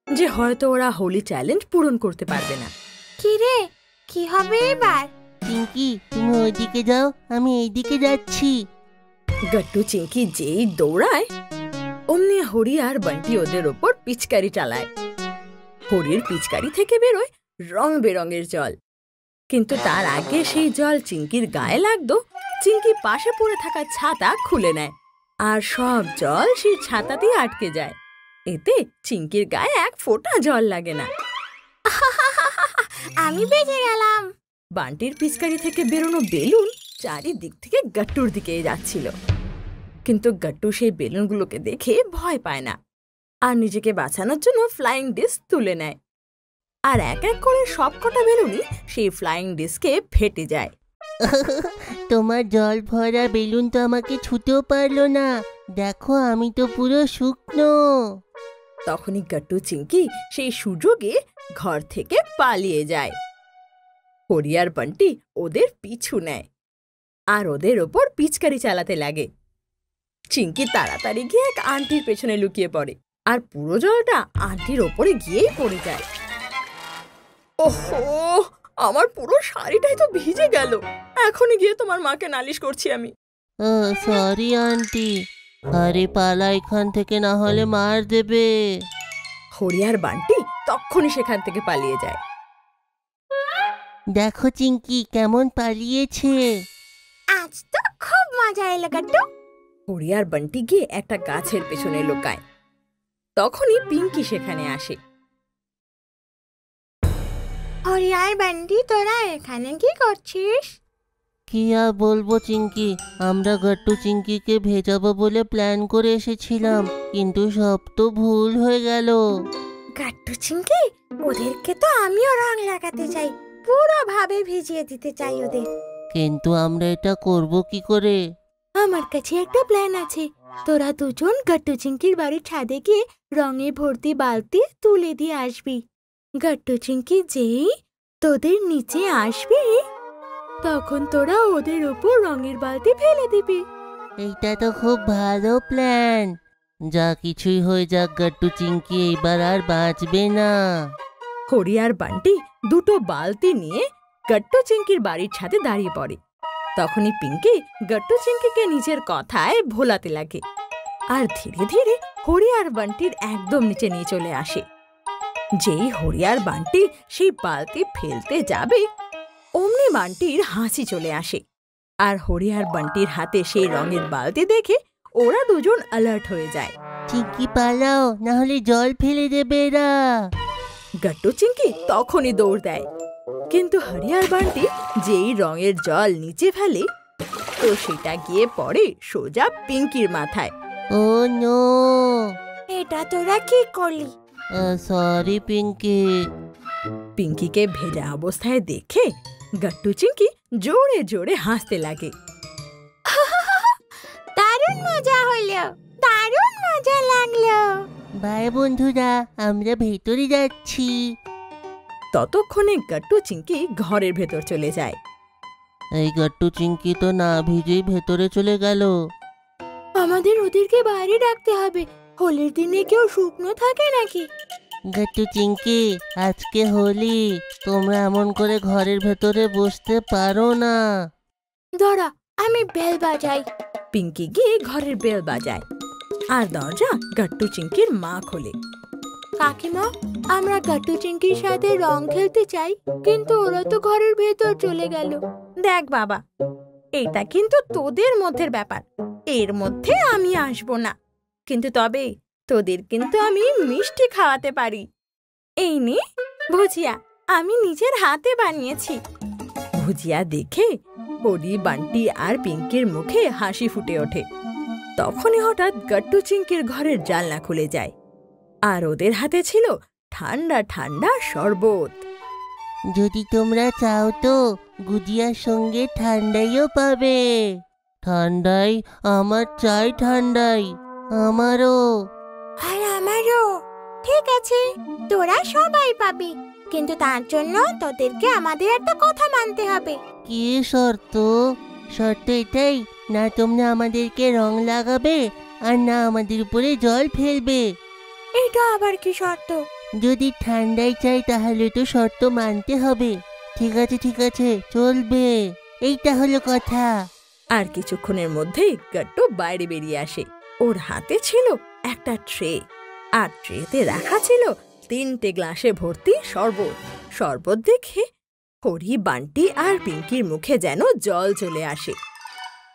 যে হয়তো ওরা হোলি চ্যালেঞ্জ পূরণ করতে পারবে না। কি রে, কি হবে এবার? চিঙ্কি তুমি ওইদিকে যাও, আমি এইদিকে যাচ্ছি। গট্টু চিংকি যেই দৌড়ায় অমনি হরি আর বান্টি ওদের ওপর পিচকারি চালায়। হরির পিচকারি থেকে বেরোয় রং বেরঙের জল, কিন্তু তার আগে সেই জল চিংকির গায়ে লাগতো, চিংকি পাশে পড়ে থাকা ছাতা খুলে নেয় আর সব জল সেই ছাতাতেই আটকে যায়। এতে চিংকির গায়ে এক ফোঁটা জল লাগে না। আমি বেঁচে গেলাম। বান্টির পিচকারি থেকে বেরোনো বেলুন চারিদিক থেকে গট্টুর দিকে যাচ্ছিল, কিন্তু গট্টু সেই বেলুনগুলোকে দেখে ভয় পায় না আর নিজেকে বাঁচানোর জন্য ফ্লাইং ডিস্ক তুলে নেয়। আর এক এক করে সবকটা বেলুনই সেই ফ্লাইং ডিস্কে ফেটে যায়। তোমার জল ভরা বেলুন তো আমাকে ছুতেও পারলো না, দেখো আমি তো পুরো শুকনো। তখনই গট্টু চিংকি সেই সুযোগে ঘর থেকে পালিয়ে যায়। হরি আর বান্টি ওদের পিছু নেয় আর ওদের ওপর পিচকারি চালাতে লাগে। চিংকি তাড়াতাড়ি গিয়ে এক আন্টির পেছনে লুকিয়ে পড়ে আর পুরো জলটা আন্টির ওপরে গিয়েই পড়ে যায়। ওহো, আমার পুরো শাড়িটাই তো ভিজে গেল। এখনই গিয়ে তোমার মাকে নালিশ করছি আমি। ও সরি আন্টি, আরে পালা এখান থেকে, না হলে মার দেবে। হরি আর বান্টি তখনই সেখান থেকে পালিয়ে যায়। দেখো চিঙ্কি কেমন পালিয়েছে। আজ তো খুব মজা এলো গট্টু। হরি আর বান্টি গিয়ে একটা গাছের পেছনে লুকায়। তখনই পিঙ্কি সেখানে আসে। হরি আর বান্টি, তোরা এখানে কি করছিস? কি আর বলবো চিঙ্কি, আমরা গট্টু চিঙ্কিকে ভেজাবো বলে প্ল্যান করে এসেছিলাম, কিন্তু সব তো ভুল হয়ে গেল। গট্টু চিংকি, ওদেরকে তো আমিও রং লাগাতে চাই, পুরো ভাবে ভিজিয়ে দিতে চাই ওদের। কিন্তু আমরা এটা করব কি করে? আমার কাছে একটা প্ল্যান আছে। তোরা দুজন গট্টু চিংকির বাড়ির ছাদে গিয়ে রঙে ভর্তি বালতি তুলে দিয়ে আসবি। গট্টু চিংকি যেই তোদের নিচে আসবে, তখন তোরা ওদের উপর রঙের বালতি ফেলে দিবি। এইটা তো খুব ভালো প্ল্যান। যা কিছুই হয়ে যাক, গট্টু চিঙ্কি এইবার আর বাঁচবে না। হরি আর বান্টি দুটো বালতি নিয়ে গট্টু চিংকির বাড়ির ছাদে দাঁড়িয়ে পড়ে। তখনই পিঙ্কি গট্টু চিংকিকে নিজের কথায় ভোলাতে লাগে আর ধীরে ধীরে হরি আর বান্টির একদম নিচে নিয়ে চলে আসে। যেই হরি আর বান্টি সেই বালতি ফেলতে যাবে, অমনি বান্টির হাসি চলে আসে আর হরি আর বান্টির হাতে সেই রঙের বালতি দেখে ওরা দুজন অ্যালার্ট হয়ে যায়। চিঙ্কি পালাও, না হলে জল ফেলে দেবে এরা। গট্টু চিংকি তখনই দৌড় দেয়, কিন্তু হরি আর বান্টি যেই রঙের জল নিচে ফেলে তো সেটা গিয়ে পড়ে সোজা পিঙ্কির মাথায়। ও নো, এটা তোরা কি করলি? সরি পিঙ্কি। পিঙ্কিকে ভেজা অবস্থায় দেখে গট্টু চিংকি জোরে জোরে হাসতে লাগে। দারুণ মজা হলো, দারুণ মজা লাগলো। বাই বন্ধুরা, আমরা ভেতরে যাচ্ছি। ততক্ষণে গট্টু চিংকি ঘরের ভেতর চলে যায়। এই গট্টু চিঙ্কি তো না ভিজেই ভেতরে চলে গেল। আমাদের ওদেরকে বাইরে রাখতে হবে, হোলির দিনে কেউ শুকনো থাকে নাকি? গট্টু চিঙ্কি, আজকে হোলি, তোমরা এমন করে ঘরের ভেতরে বসতে পারো না। দাঁড়া, আমি বেল বাজাই। পিঙ্কি গিয়ে ঘরের বেল বাজায় আর দরজা গট্টু চিংকির মা খোলে। কাকিমা, আমরা গট্টু চিংকির সাথে রং খেলতে চাই, কিন্তু ওরা তো ঘরের ভেতর চলে গেল। দেখ বাবা, এটা কিন্তু তোদের মধ্যের ব্যাপার, এর মধ্যে আমি আসবো না, কিন্তু তবে তোদের কিন্তু আমি মিষ্টি খাওয়াতে পারি। এই নে ভুজিয়া, আমি নিজের হাতে বানিয়েছি। ভুজিয়া দেখে হরি, বান্টি আর পিঙ্কির মুখে হাসি ফুটে ওঠে। তখনই হঠাৎ গট্টু চিংকির ঘরের জানলা খুলে যায় আর ওদের হাতে ছিল ঠান্ডা ঠান্ডা শরবত। যদি তোমরা চাও তো গুজিয়ার সঙ্গে ঠান্ডাইও পাবে। ঠান্ডাই, আমার চাই ঠান্ডাই, আমারও। আর আমারও। ঠিক আছে, তোরা সবাই পাবি, কিন্তু তার জন্য তোদেরকে আমাদের একটা কথা মানতে হবে। কি শর্ত? শর্ত এটাই, না তোমরা আমাদেরকে রং লাগাবে আর না আমাদের উপরে জল ফেলবে। এটা আবার কি শর্ত? যদি ঠান্ডায় চাই তাহলে তো শর্ত মানতে হবে। ঠিক আছে চলবে, এইটা হলো কথা। আর কিছুক্ষণের মধ্যেই গাট্টু বাইরে বেরিয়ে আসে। ওর হাতে ছিল একটা ট্রে, আর ট্রেতে রাখা ছিল 3টে গ্লাসে ভর্তি শরবত। শরবত দেখে হরি, বান্টি আর পিঙ্কির মুখে যেন জল চলে আসে।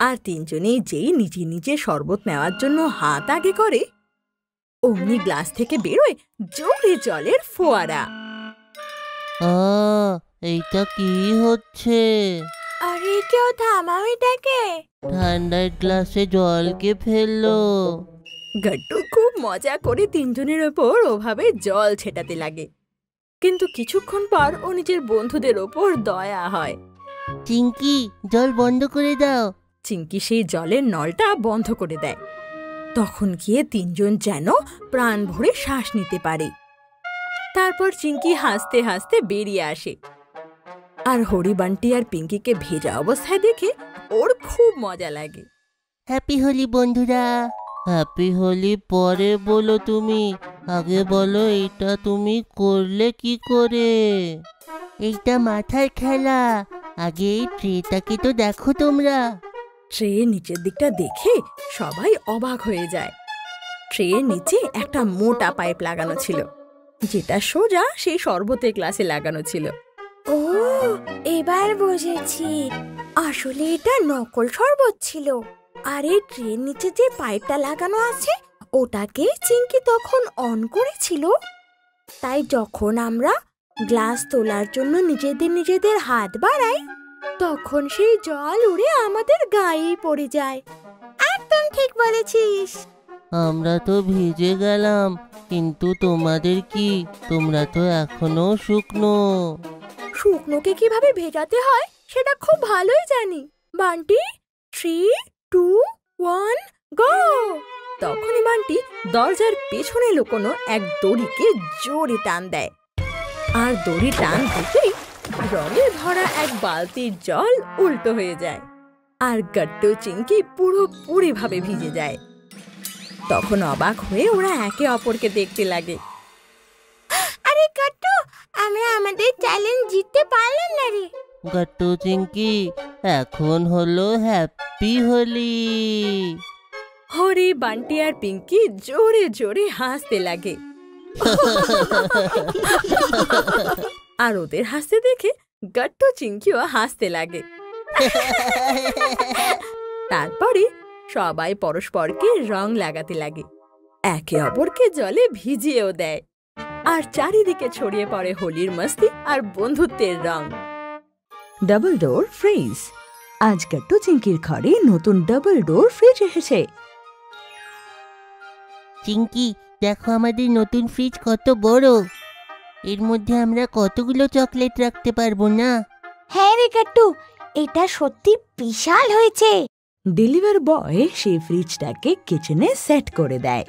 আর তিনজনেই যেই নিজে নিজে শরবত নেওয়ার জন্য হাত আগে করে, অমনি গ্লাস থেকে বেরোয় জোরে জলের ফোয়ারা। এইটা কি হচ্ছে? আরে কেউ থামাও এটাকে। ঠান্ডার গ্লাসে জলকে ফেললো। গাট্টু খুব মজা করে তিনজনের ওপর ওভাবে জল ছেটাতে লাগে, কিন্তু কিছুক্ষণ পর ও নিজের বন্ধুদের ওপর দয়া হয়। চিঙ্কি, জল বন্ধ করে দাও। চিঙ্কি সেই জলের নলটা বন্ধ করে দেয়। তখন গিয়ে তিনজন যেন প্রাণ ভরে শ্বাস নিতে পারে। তারপর চিঙ্কি হাসতে হাসতে বেরিয়ে আসে। আর হরি, বান্টি আর পিঙ্কিকে ভেজা অবস্থায় দেখে ওর খুব মজা লাগে। হ্যাপি হোলি বন্ধুরা। হ্যাপি হোলি পরে বলো তুমি, আগে বলো এটা তুমি করলে কি করে? এইটা মাথার খেলা, আগে এই ট্রেটাকে তো দেখো তোমরা। ট্রে নিচের দিকটা দেখে সবাই অবাক হয়ে যায়। ট্রের নিচে একটা মোটা পাইপ লাগানো ছিল, যেটা সোজা সেই শরবতের গ্লাসে লাগানো ছিল। ও, এবার বুঝেছি, আসলে এটা নকল শরবত ছিল। আর এই ট্রেন নিচে যে পাইপটা লাগানো আছে ওটাকে চিঙ্কি তখন অন করেছিল। তাই যখন আমরা গ্লাস তোলার জন্য নিজেদের হাত বাড়াই, তখন সেই জল উড়ে আমাদের গায়ে পড়ে যায়। একদম ঠিক বলেছিস। আমরা তো ভিজে গেলাম, কিন্তু তোমাদের কি? তোমরা তো এখনো শুকনো। শুকনোকে কিভাবে ভেজাতে হয় সেটা খুব ভালোই জানি। বান্টি, 3, 2, 1 গো! তখনই বান্টি দরজার পেছনে লুকোনো এক দড়িকে জোরে টান দেয়। আর দড়ি টান দিতেই রঙে ভরা এক বালতির জল উল্টো হয়ে যায়, আর গাট্টু, চিঙ্কি পুরোপুরি ভাবে ভিজে যায়। তখন অবাক হয়ে ওরা একে অপরকে দেখতে লাগে। আরে গাট্টু, আমি আমাদের চ্যালেঞ্জ জিততে পারলাম না রে। গাট্টু, চিঙ্কি, এখন হলো হ্যাপি হোলি। হরি, বান্টি আর পিঙ্কি জোরে জোরে হাসতে লাগে। আর ওদের হাসতে দেখে গাট্টু, চিঙ্কিও হাসতে লাগে। তারপরে সবাই পরস্পরকে রং লাগাতে লাগে, একে অপরকে জলে ভিজিয়েও দেয়। আর চারিদিকে ছড়িয়ে পড়ে হোলির মস্তি আর বন্ধুত্বের রং। Double door fridge. আজ গাট্টু চিঙ্কির ঘরে নতুন ডাবল ডোর ফ্রিজ এসেছে। চিঙ্কি, দেখো আমাদের নতুন ফ্রিজ কত বড়। এর মধ্যে আমরা কতগুলো চকলেট রাখতে পারবো না? হ্যাঁ রে গাট্টু, এটা সত্যি বিশাল হয়েছে। ডেলিভার বয় সেই ফ্রিজটাকে কিচেনে সেট করে দেয়,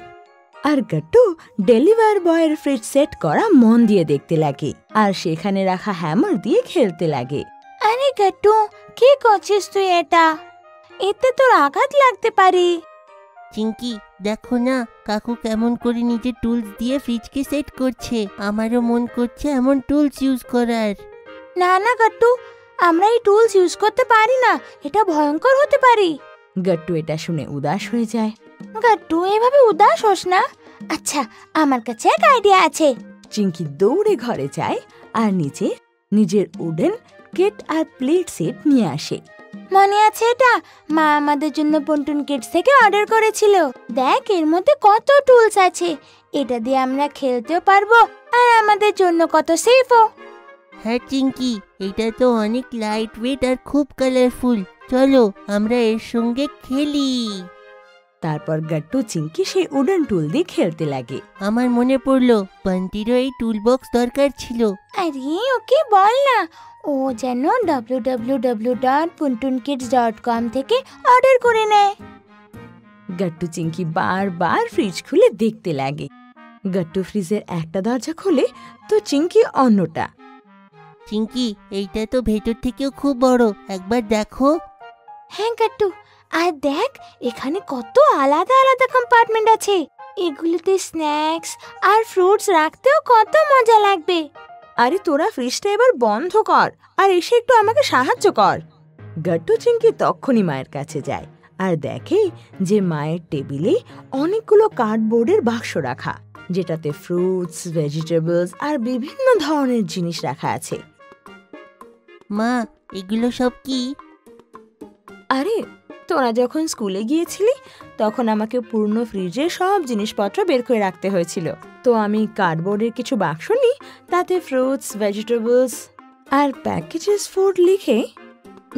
আর গাট্টু ডেলিভার বয়ের ফ্রিজ সেট করা মন দিয়ে দেখতে লাগে, আর সেখানে রাখা হ্যামার দিয়ে খেলতে লাগে। আরে গাট্টু, কি করছিস তুই এটা? এতে তোর আঘাত লাগতে পারে। চিঙ্কি, দেখো না কাকু কেমন করে নিজের টুলস দিয়ে ফ্রিজকে সেট করছে। আমারও মন করছে এমন টুলস ইউজ করার। না না গাট্টু, আমরা এই টুলস ইউজ করতে পারি না, এটা ভয়ঙ্কর হতে পারে। গাট্টু এটা শুনে উদাস হয়ে যায়। গাট্টু, এভাবে উদাস হোস না। আচ্ছা, আমার কাছে এক আইডিয়া আছে। চিঙ্কি দৌড়ে ঘরে যায় আর নিজের উডেন কেট আর প্লেট সেট নিয়ে আসে। মনে আছে এটা? মা আমাদের জন্য পন্টুন কিডস থেকে অর্ডার করেছিল। দেখ, এর মধ্যে কত টুলস আছে। এটা দিয়ে আমরা খেলতেও পারবো, আর আমাদের জন্য কত সেফও। হ্যাঁ চিঙ্কি, এটা তো অনেক লাইট ওয়েট আর খুব কালারফুল। চলো আমরা এর সঙ্গে খেলি। তারপর গাট্টু চিঙ্কি সেই উডেন টুল দিয়ে খেলতে লাগে। আমার মনে পড়লো বান্টিরও এই টুল বক্স দরকার ছিল। আরে ওকে বল না, ও যেন www.puntunkids.com থেকে অর্ডার করে নেয়। গাট্টু চিঙ্কি বারবার ফ্রিজ খুলে দেখতে লাগে। গাট্টু ফ্রিজের একটা দরজা খোলে তো চিঙ্কি অন্যটা। চিঙ্কি, এইটা তো ভেতর থেকেও খুব বড়, একবার দেখো। হ্যাঁ গাট্টু, আর দেখ এখানে কত আলাদা আলাদা কম্পার্টমেন্ট আছে। এগুলোতে স্ন্যাক্স আর ফ্রুটস রাখতেও কত মজা লাগবে। আরে তোরা ফ্রিজটা এবার বন্ধ কর আর এসে একটু আমাকে সাহায্য কর। গাট্টু চিংকি তখনই মায়ের কাছে যায় আর দেখে যে মায়ের টেবিলে অনেকগুলো কার্ডবোর্ডের বাক্স রাখা, যেটাতে ফ্রুটস, ভেজিটেবলস আর বিভিন্ন ধরনের জিনিস রাখা আছে। মা, এগুলো সব কি? আরে তোরা যখন স্কুলে গিয়েছিলি তখন আমাকে পূর্ণ ফ্রিজে সব জিনিসপত্র বের করে রাখতে হয়েছিল, তো আমি কার্ডবোর্ডের কিছু বাক্স নিই, তাতে ফ্রুটস, ভেজিটেবলস আর প্যাকেজেস ফুড লিখে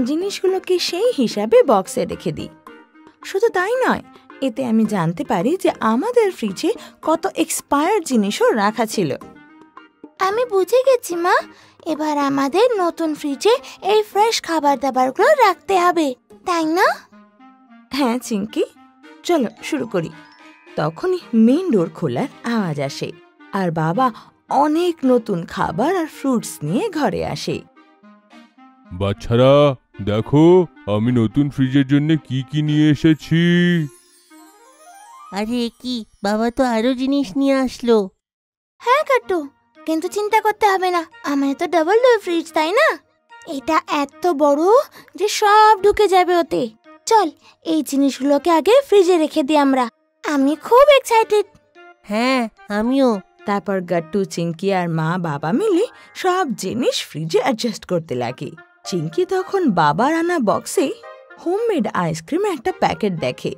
জিনিসগুলোকে সেই হিসাবে বক্সে রেখে দিই। শুধু তাই নয়, এতে আমি জানতে পারি যে আমাদের ফ্রিজে কত এক্সপায়ার্ড জিনিসও রাখা ছিল। আমি বুঝে গেছি মা, এবার আমাদের নতুন ফ্রিজে এই ফ্রেশ খাবার দাবারগুলো রাখতে হবে, তাই না? হ্যাঁ চিঙ্কি, চলো শুরু করি। তখনই মেইন ডোর খোলার আওয়াজ আসে আর বাবা অনেক নতুন খাবার আর ফ্রুটস নিয়ে ঘরে আসে। বাচ্চারা দেখো, আমি নতুন ফ্রিজের জন্য কি কি নিয়ে এসেছি। আরে কি, বাবা তো আরো জিনিস নিয়ে আসলো। হ্যাঁ কাট্টু, কিন্তু চিন্তা করতে হবে না, আমাদের তো ডাবল ডোর ফ্রিজ, তাই না? এটা এত বড় যে সব ঢুকে যাবে ওতে। চল এই জিনিসগুলোকে আগে ফ্রিজে রেখে দিই আমরা। আমি খুব এক্সাইটেড। হ্যাঁ, আমিও। তারপর গাট্টু, চিঙ্কি আর মা বাবা মিলে সব জিনিস ফ্রিজে অ্যাডজাস্ট করতে লাগে। চিঙ্কি তখন বাবার আনা বক্সে হোমমেড আইসক্রিম একটা প্যাকেট দেখে।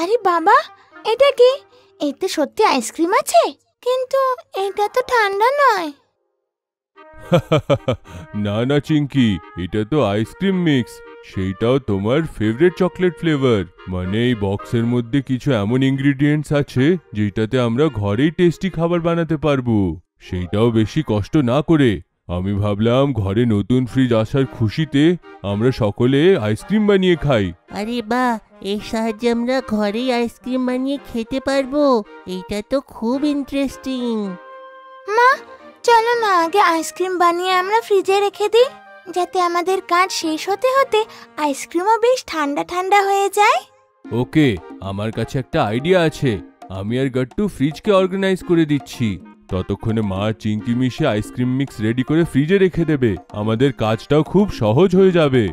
আরে বাবা, এটা কি? এতে সত্যি আইসক্রিম আছে, কিন্তু এটা তো ঠান্ডা নয়। না না চিঙ্কি, এটা তো আইসক্রিম মিক্স, সেইটাও তোমার ফেভারিট চকলেট ফ্লেভার। মানে এই বক্সের মধ্যে কিছু এমন ইনগ্রিডিয়েন্টস আছে যেটাতে আমরা ঘরেই টেস্টি খাবার বানাতে পারবো, সেইটাও বেশি কষ্ট না করে। আমি ভাবলাম ঘরে নতুন ফ্রিজ আসার খুশিতে আমরা সকলে আইসক্রিম বানিয়ে খাই। আরে বাহ, এর সাহায্যে আমরা ঘরেই আইসক্রিম বানিয়ে খেতে পারবো। এইটা তো খুব ইন্টারেস্টিং। মা, চলো না আগে আইসক্রিম বানিয়ে আমরা ফ্রিজে রেখে দিই, যাতে আমাদের কাজ শেষ হতে হতে আইসক্রিমও বেশ ঠান্ডা ঠান্ডা হয়ে যায়। ওকে, আমার কাছে একটা আইডিয়া আছে। আমি আর গাট্টু ফ্রিজকে অর্গানাইজ করে দিচ্ছি, ততক্ষণে মা চিঙ্কি মিশে আইসক্রিম মিক্স রেডি করে ফ্রিজে রেখে দেবে। আমাদের কাজটাও খুব সহজ হয়ে যাবে।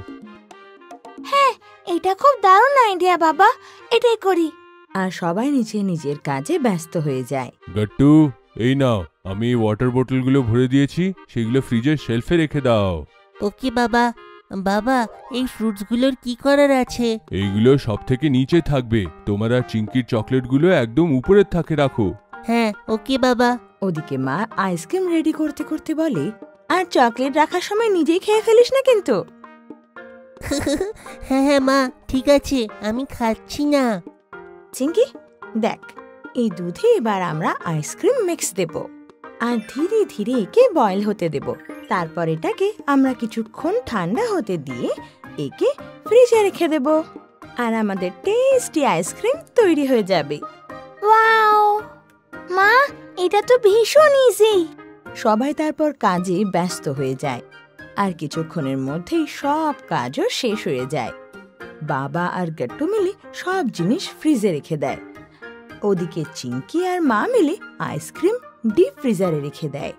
হ্যাঁ, এটা খুব দারুণ আইডিয়া বাবা, এটাই করি। আর সবাই নিজের কাজে ব্যস্ত হয়ে যায়। গাট্টু, এই নাও, আমি এই ওয়াটার বোতলগুলো ভরে দিয়েছি, সেগুলো ফ্রিজের শেলফে রেখে দাও। ওকে বাবা। বাবা, এই ফ্রুটসগুলোর কি করার আছে? এইগুলো সব থেকে নিচে থাকবে, তোমার আর চিঙ্কির চকলেটগুলো একদম উপরের থাকে রাখো। হ্যাঁ, ওকে বাবা। ওদিকে মা আইসক্রিম রেডি করতে করতে বলে, আর চকলেট রাখার সময় নিজেই খেয়ে ফেলিস না কিন্তু। হ্যাঁ হ্যাঁ মা, ঠিক আছে, আমি খাচ্ছি না। চিঙ্কি দেখ, এই দুধে এবার আমরা আইসক্রিম মিক্স দেব আর ধীরে ধীরে একে বয়েল হতে দেব। তারপর এটাকে আমরা কিছুক্ষণ ঠান্ডা হতে দিয়ে একে ফ্রিজে রেখে দেব আর আমাদের টেস্টি আইসক্রিম তৈরি হয়ে যাবে। ওয়াও মা, এটা তো ভীষণ ইজি। সবাই তারপর কাজে ব্যস্ত হয়ে যায় আর কিছুক্ষণের মধ্যেই সব কাজও শেষ হয়ে যায়। বাবা আর গাট্টু মিলে সব জিনিস ফ্রিজে রেখে দেয়। ওদিকে চিঙ্কি আর মা মিলে আইসক্রিম ডিপ ফ্রিজারে রেখে দেয়।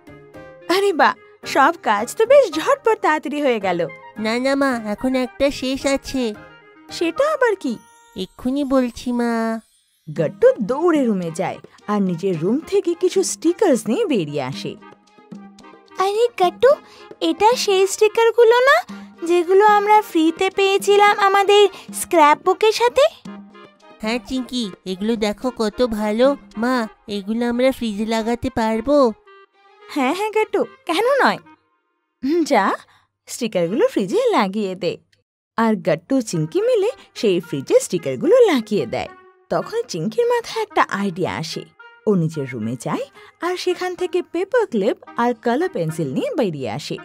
আরে বা, সব কাজ তো বেশ ঝটপট তাড়াতাড়ি হয়ে গেল। না না মা, এখন একটা শেষ আছে। সেটা আবার কি? এক্ষুনি বলছি মা। গাট্টু দৌড়ে রুমে যায় আর নিজের রুম থেকে কিছু স্টিকার্স নিয়ে বেরিয়ে আসে। আরে গাট্টু, এটা সেই স্টিকারগুলো না যেগুলো আমরা ফ্রিতে পেয়েছিলাম আমাদের স্ক্র্যাপ বুকের সাথে? হ্যাঁ চিঙ্কি, এগুলো দেখো কত ভালো। মা, এগুলো আমরা ফ্রিজে লাগাতে পারবো? হ্যাঁ হ্যাঁ গাট্টু, কেন নয়। যা, স্টিকারগুলো ফ্রিজে লাগিয়ে দে। আর গাট্টু চিঙ্কি মিলে সেই ফ্রিজে স্টিকারগুলো লাগিয়ে দেয়। তখন চিঙ্কির মাথায় একটা আইডিয়া আসে। ও নিজের রুমে যায় আর সেখান থেকে পেপার ক্লিপ আর কালার পেন্সিল নিয়ে বেরিয়ে আসে।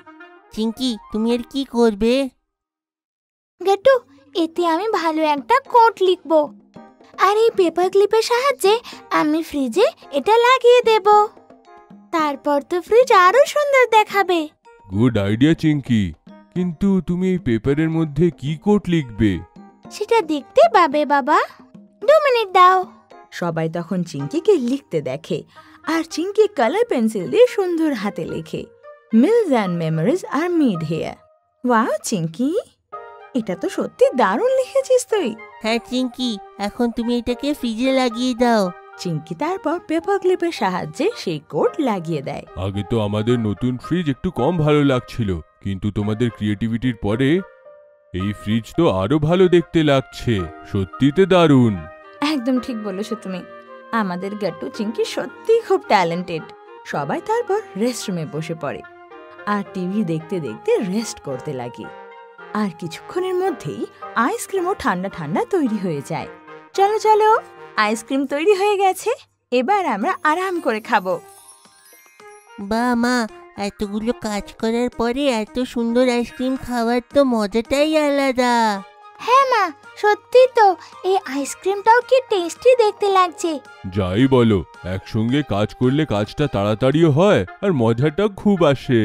চিঙ্কি, তুমি আর কি করবে? গাট্টু, এতে আমি ভালো একটা কোট লিখবো আর এই পেপার ক্লিপের সাহায্যে আমি ফ্রিজে এটা লাগিয়ে দেব। তারপর তো ফ্রিজ আরো সুন্দর দেখাবে। গুড আইডিয়া চিঙ্কি, কিন্তু তুমি এই পেপারের মধ্যে কি কোট লিখবে? সেটা দেখতে পাবে বাবা। 2 মিনিট দাও। সবাই তখন চিঙ্কিকে লিখতে দেখে, আর চিঙ্কি কালার পেন্সিল দিয়ে সুন্দর হাতে লেখে, meals and memories are made here. Wow Chinki, এটা তো সত্যি দারুণ লিখেছিস তুই। হ্যাঁ চিঙ্কি, এখন তুমি এটাকে ফ্রিজে লাগিয়ে দাও। চিঙ্কি তারপর পেপার ক্লিপের সাহায্যে সেই কোড লাগিয়ে দেয়। আগে তো আমাদের নতুন ফ্রিজ একটু কম ভালো লাগছিল, কিন্তু তোমাদের ক্রিয়েটিভিটির পরে এই ফ্রিজ তো আরো ভালো দেখতে লাগছে। সত্যিতে দারুণ। একদম ঠিক বলেছো তুমি। আমাদের গাট্টু চিঙ্কি সত্যিই খুব ট্যালেন্টেড। সবাই তারপর রেস্টরুমে বসে পড়ে আর টিভি দেখতে দেখতে রেস্ট করতে লাগে। আর কিছুক্ষণের মধ্যেই আইসক্রিমও ঠান্ডা ঠান্ডা তৈরি হয়ে যায়। চলো চলো, আইসক্রিম তৈরি হয়ে গেছে, এবার আমরা আরাম করে খাবো। বা মা, এতগুলো কাজ করার পরে এত সুন্দর আইসক্রিম খাওয়ার তো মজাটাই আলাদা। হ্যাঁ মা, সত্যি তো, এই আইসক্রিমটাও কি টেস্টি দেখতে লাগছে। যাই বলো, একসঙ্গে কাজ করলে কাজটা তাড়াতাড়িও হয় আর মজাটা খুব আসে।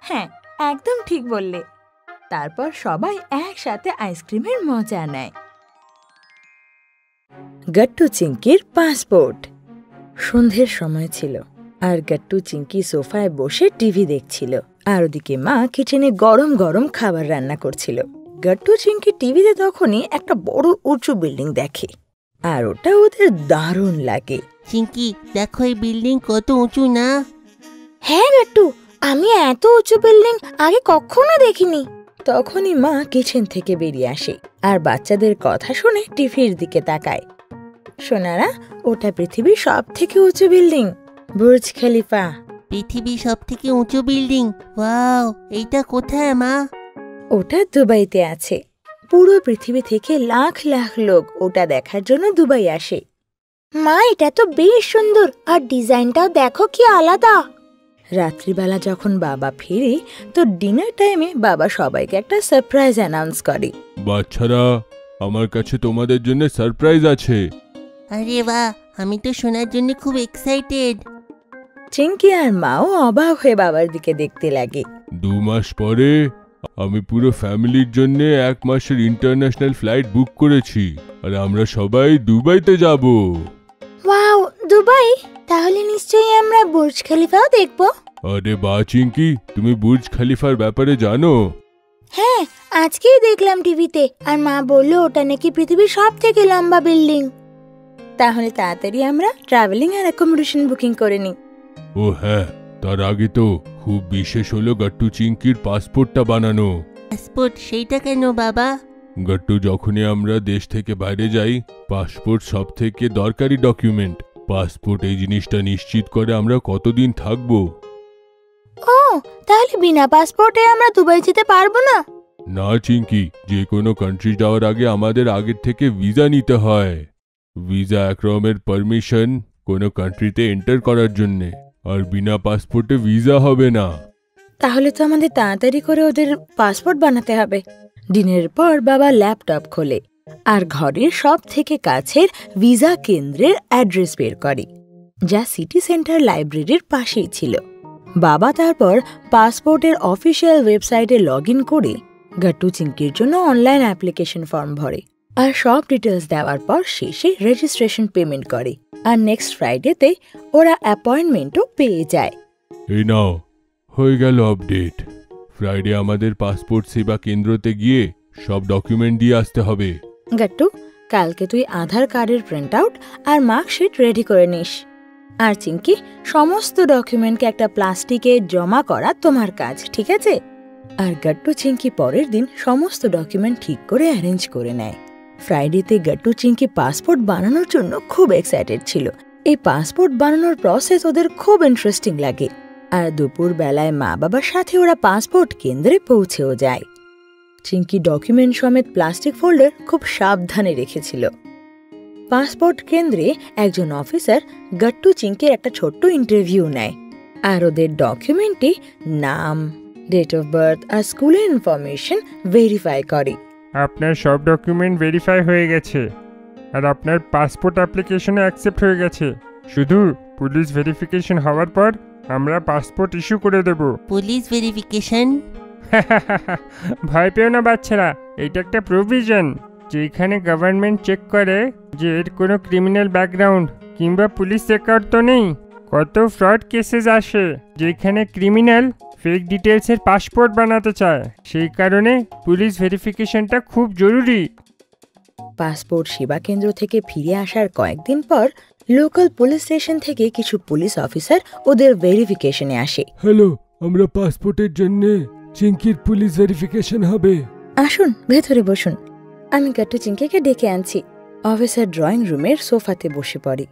হ্যাঁ, একদম ঠিক বললে। তারপর সবাই একসাথে আইসক্রিমের মজা নেয়। গাট্টু চিঙ্কির পাসপোর্ট। সন্ধ্যের সময় ছিল আর গাট্টু চিঙ্কি সোফায় বসে টিভি দেখছিল, আর ওদিকে মা কিচেনে গরম গরম খাবার রান্না করছিল। গাট্টু চিঙ্কি টিভিতে তখনই একটা বড় উঁচু বিল্ডিং দেখে, আর ওটা ওদের দারুণ লাগে। চিঙ্কি, দেখো এই বিল্ডিং কত উঁচু না? হ্যাঁ গাট্টু, আমি এত উঁচু বিল্ডিং আগে কখনো দেখিনি। তখনই মা কিচেন থেকে বেরিয়ে আসে আর বাচ্চাদের কথা শুনে টিভির দিকে তাকায়। সোনারা, ওটা পৃথিবীর সব থেকে উঁচু বিল্ডিং, বুর্জ খলিফা। পৃথিবীর সব থেকে উঁচু বিল্ডিং? ওয়াও, এইটা কোথায় মা? ওটা দুবাইতে আছে। পুরো পৃথিবী থেকে লাখ লাখ লোক ওটা দেখার জন্য দুবাই আসে। মা, এটা তো বেশ সুন্দর, আর ডিজাইনটাও দেখো কি আলাদা। রাত্রিবেলা যখন বাবা ফিরে, তো ডিনার টাইমে বাবা সবাইকে একটা সারপ্রাইজ অ্যানাউন্স করে। বাচ্চারা, আমার কাছে তোমাদের জন্য সারপ্রাইজ আছে। আরে বাহ, আমি তো শোনার জন্য খুব এক্সাইটেড। চিঙ্কি আর মাও অবাক হয়ে বাবার দিকে দেখতে লাগে। 2 মাস পরে আমি পুরো ফ্যামিলির জন্য 1 মাসের ইন্টারন্যাশনাল ফ্লাইট বুক করেছি, আর আমরা সবাই দুবাইতে যাব। Wow, Dubai? তাহলে নিশ্চয়ই আমরা বুর্জ খলিফাও দেখবো। আরে বাহ চিঙ্কি, তুমি বুর্জ খলিফার ব্যাপারে জানো? হ্যাঁ, আজকেই দেখলাম টিভিতে, আর মা বললো ওটা নাকি পৃথিবীর সব থেকে লম্বা বিল্ডিং। তাহলে তাড়াতাড়ি আমরা ট্রাভেলিং আর অ্যাকোমোডেশন বুকিং করে নিই। ও হ্যাঁ, তার আগে তো খুব বিশেষ হলো গাট্টু চিঙ্কির পাসপোর্টটা বানানো। পাসপোর্ট? সেইটা কেন বাবা? গাট্টু, যখনই আমরা দেশ থেকে বাইরে যাই, পাসপোর্ট সব থেকে দরকারি ডকুমেন্ট। পাসপোর্ট এই জিনিসটা নিশ্চিত করে আমরা কতদিন থাকবো। ও, তাহলে বিনা পাসপোর্টে আমরা দুবাই যেতে পারবো না? না চিঙ্কি, যে কোনো কান্ট্রি যাওয়ার আগে আমাদের আগের থেকে ভিসা নিতে হয়। ভিসা এক রকমের পারমিশন কোনো কান্ট্রিতে এন্টার করার জন্যে, আর বিনা পাসপোর্টে ভিসা হবে না। তাহলে তো আমাদের তাড়াতাড়ি করে ওদের পাসপোর্ট বানাতে হবে। ডিনারের পর বাবা ল্যাপটপ খোলে আর ঘরের সব থেকে কাছের ভিসা কেন্দ্রের অ্যাড্রেস বের করে, যা সিটি সেন্টার লাইব্রেরির পাশেই ছিল। বাবা তারপর পাসপোর্টের অফিসিয়াল ওয়েবসাইটে লগ ইন করে গাট্টু চিঙ্কির জন্য অনলাইন অ্যাপ্লিকেশন ফর্ম ভরে, আর সব ডিটেলস দেওয়ার পর শেষে রেজিস্ট্রেশন পেমেন্ট করে। আর নেক্সট ফ্রাইডেতে ওরা অ্যাপয়েন্টমেন্টও পেয়ে যায়। এই নাও, হয়ে গেল আপডেট। ফ্রাইডে আমাদের পাসপোর্ট সেবা কেন্দ্রতে গিয়ে সব ডকুমেন্ট দিয়ে আসতে হবে। গাট্টু, কালকে তুই আধার কার্ডের প্রিন্ট আউট আর মার্কশিট রেডি করে নিস। আর চিঙ্কি, সমস্ত ডকুমেন্টকে একটা প্লাস্টিকে জমা করা তোমার কাজ, ঠিক আছে? আর গাট্টু চিঙ্কি পরের দিন সমস্ত ডকুমেন্ট ঠিক করে অ্যারেঞ্জ করে নেয়। ফ্রাইডেতে গাট্টু চিঙ্কি পাসপোর্ট বানানোর জন্য খুব এক্সাইটেড ছিল। এই পাসপোর্ট বানানোর প্রসেস ওদের খুব ইন্টারেস্টিং লাগে। আর দুপুর বেলায় মা বাবার সাথে ওরা পাসপোর্ট কেন্দ্রে পৌঁছেও যায়। চিঙ্কি ডকুমেন্ট সমেত প্লাস্টিক ফোল্ডার খুব সাবধানে রেখেছিল। পাসপোর্ট কেন্দ্রে একজন অফিসার গাট্টু চিঙ্কির একটা ছোট্ট ইন্টারভিউ নেয়, আর ওদের ডকুমেন্টে নাম, ডেট অফ বার্থ আর স্কুলের ইনফরমেশন ভেরিফাই করে। আপনার সব ডকুমেন্ট ভেরিফাই হয়ে গেছে, আর আপনার পাসপোর্ট অ্যাপ্লিকেশনও অ্যাকসেপ্ট হয়ে গেছে। শুধু পুলিশ ভেরিফিকেশন হওয়ার পর আমরা পাসপোর্ট ইস্যু করে দেব। Police verification? ভয় পেও না বাচ্চারা, এটা একটা প্রভিশন। যেখানে গভর্নমেন্ট চেক করে যে এর কোনো ক্রিমিনাল ব্যাকগ্রাউন্ড কিংবা পুলিশ রেকর্ড তো নেই। কত ফ্রড কেসেস আসে যেখানে ক্রিমিনাল ফেক ডিটেলসের পাসপোর্ট বানাতে চায়। সেই কারণে পুলিশ ভেরিফিকেশনটা খুব জরুরি। পাসপোর্ট সেবা কেন্দ্র থেকে ফিরে আসার কয়েকদিন পর লোকাল পুলিশ স্টেশন থেকে কিছু পুলিশ অফিসার ওদের ভেরিফিকেশনে আসে। হ্যালো, আমরা পাসপোর্টের জন্য চিঙ্কির পুলিশ ভেরিফিকেশন হবে। আসুন ভেতরে বসুন, আমি গাট্টু চিঙ্কিকে ডেকে আনছি। অফিসার ড্রয়িং রুমের সোফাতে বসে পড়ে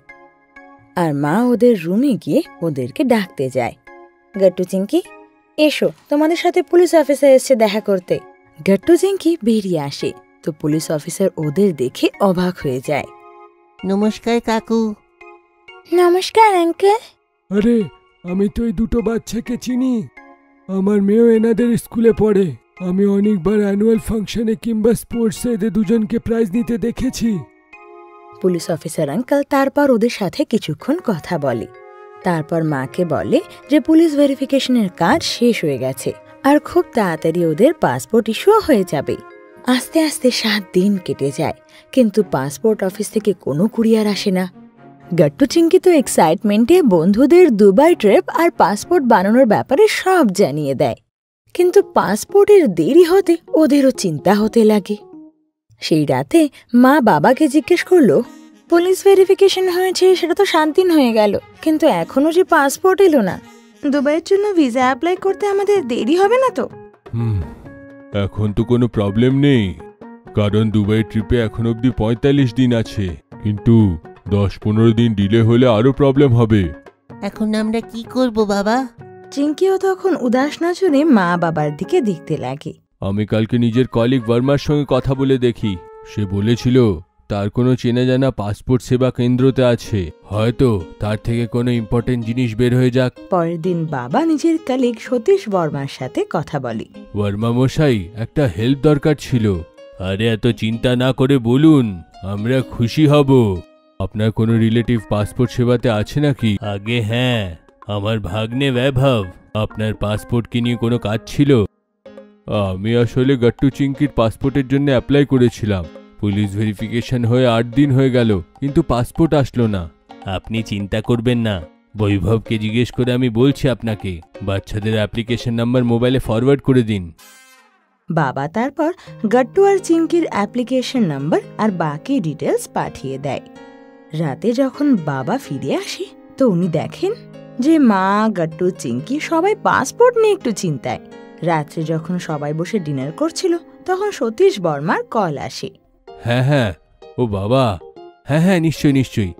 আর মা ওদের রুমে গিয়ে ওদেরকে ডাকতে যায়। গাট্টু চিঙ্কি, এসো, তোমাদের সাথে পুলিশ অফিসার এসছে দেখা করতে। গাট্টু চিঙ্কি বেরিয়ে আসে তো পুলিশ অফিসার ওদের দেখে অবাক হয়ে যায়। নমস্কার কাকু। নমস্কার আঙ্কেল। আরে, আমি তো এই দুটো বাচ্চাকে চিনি। আমার মেয়েও এনাদের স্কুলে পড়ে। আমি অনেকবার অ্যানুয়াল ফাংশনে কিংবা স্পোর্টসে এদের দুজনকে প্রাইজ নিতে দেখেছি। পুলিশ অফিসার আঙ্কেল তারপর ওদের সাথে কিছুক্ষণ কথা বলে। তারপর মাকে বলে যে পুলিশ ভেরিফিকেশনের কাজ শেষ হয়ে গেছে আর খুব তাড়াতাড়ি ওদের পাসপোর্ট ইস্যুও হয়ে যাবে। আস্তে আস্তে 7 দিন কেটে যায়, কিন্তু পাসপোর্ট অফিস থেকে কোনো কুরিয়ার আসে না। গাট্টু চিঙ্কি তো এক্সাইটমেন্টে বন্ধুদের দুবাই ট্রিপ আর পাসপোর্ট বানানোর ব্যাপারে সব জানিয়ে দেয়, কিন্তু পাসপোর্টের দেরি হতে ওদেরও চিন্তা হতে লাগে। সেই রাতে মা বাবাকে জিজ্ঞেস করলো, পুলিশ ভেরিফিকেশন হয়েছে সেটা তো 7 দিন হয়ে গেল, কিন্তু এখনো যে পাসপোর্ট এলো না। দুবাইয়ের জন্য ভিসা অ্যাপ্লাই করতে আমাদের দেরি হবে না তো? এখন তো কোনো প্রবলেম নেই, কারণ দুবাই ট্রিপে এখন অবধি 45 দিন আছে, কিন্তু 10-15 দিন ডিলে হলে আরো প্রবলেম হবে। এখন আমরা কি করব বাবা? চিঙ্কিও তখন উদাস নজরে মা বাবার দিকে দেখতে লাগে। আমি কালকে নিজের কলিগ ভার্মার সঙ্গে কথা বলে দেখি। সে বলেছিল তার কোনো চেনা জানা পাসপোর্ট সেবা কেন্দ্রতে আছে, হয়তো তার থেকে কোনো ইম্পর্টেন্ট জিনিস বের হয়ে যাক। পরের দিন বাবা নিজের কলিগ সতীশ বর্মার সাথে কথা বলে। ভার্মা মশাই, একটা হেল্প দরকার ছিল। আরে এত চিন্তা না করে বলুন, আমরা খুশি হব। আপনার কোনো রিলেটিভ পাসপোর্ট সেবাতে আছে নাকি? আগে হ্যাঁ, আমার ভাগ্নে বৈভব। আপনার পাসপোর্ট কি নিয়ে কোনো কাজ ছিল? আমি আসলে গাট্টু চিঙ্কির পাসপোর্টের জন্য অ্যাপ্লাই করেছিলাম। পুলিশ ভেরিফিকেশন হয়ে 8 দিন হয়ে গেল, কিন্তু পাসপোর্ট আসলো না। আপনি চিন্তা করবেন না, বৈভবকে জিজ্ঞেস করে আমি বলছি আপনাকে। বাচ্চাদের অ্যাপ্লিকেশন নাম্বার মোবাইলে ফরওয়ার্ড করে দিন। বাবা তারপর গাট্টু আর চিঙ্কির অ্যাপ্লিকেশন নাম্বার আর বাকি ডিটেলস পাঠিয়ে দেয়। রাতে যখন বাবা ফিরে আসে তো উনি দেখেন যে মা, গাট্টু, চিঙ্কি সবাই পাসপোর্ট নিয়ে একটু চিন্তায়। রাত্রে যখন সবাই বসে ডিনার করছিল তখন সতীশ বর্মার কল আসে। হ্যাঁ, ও বাবা, হ্যাঁ নিশ্চয়ই নিশ্চয়ই।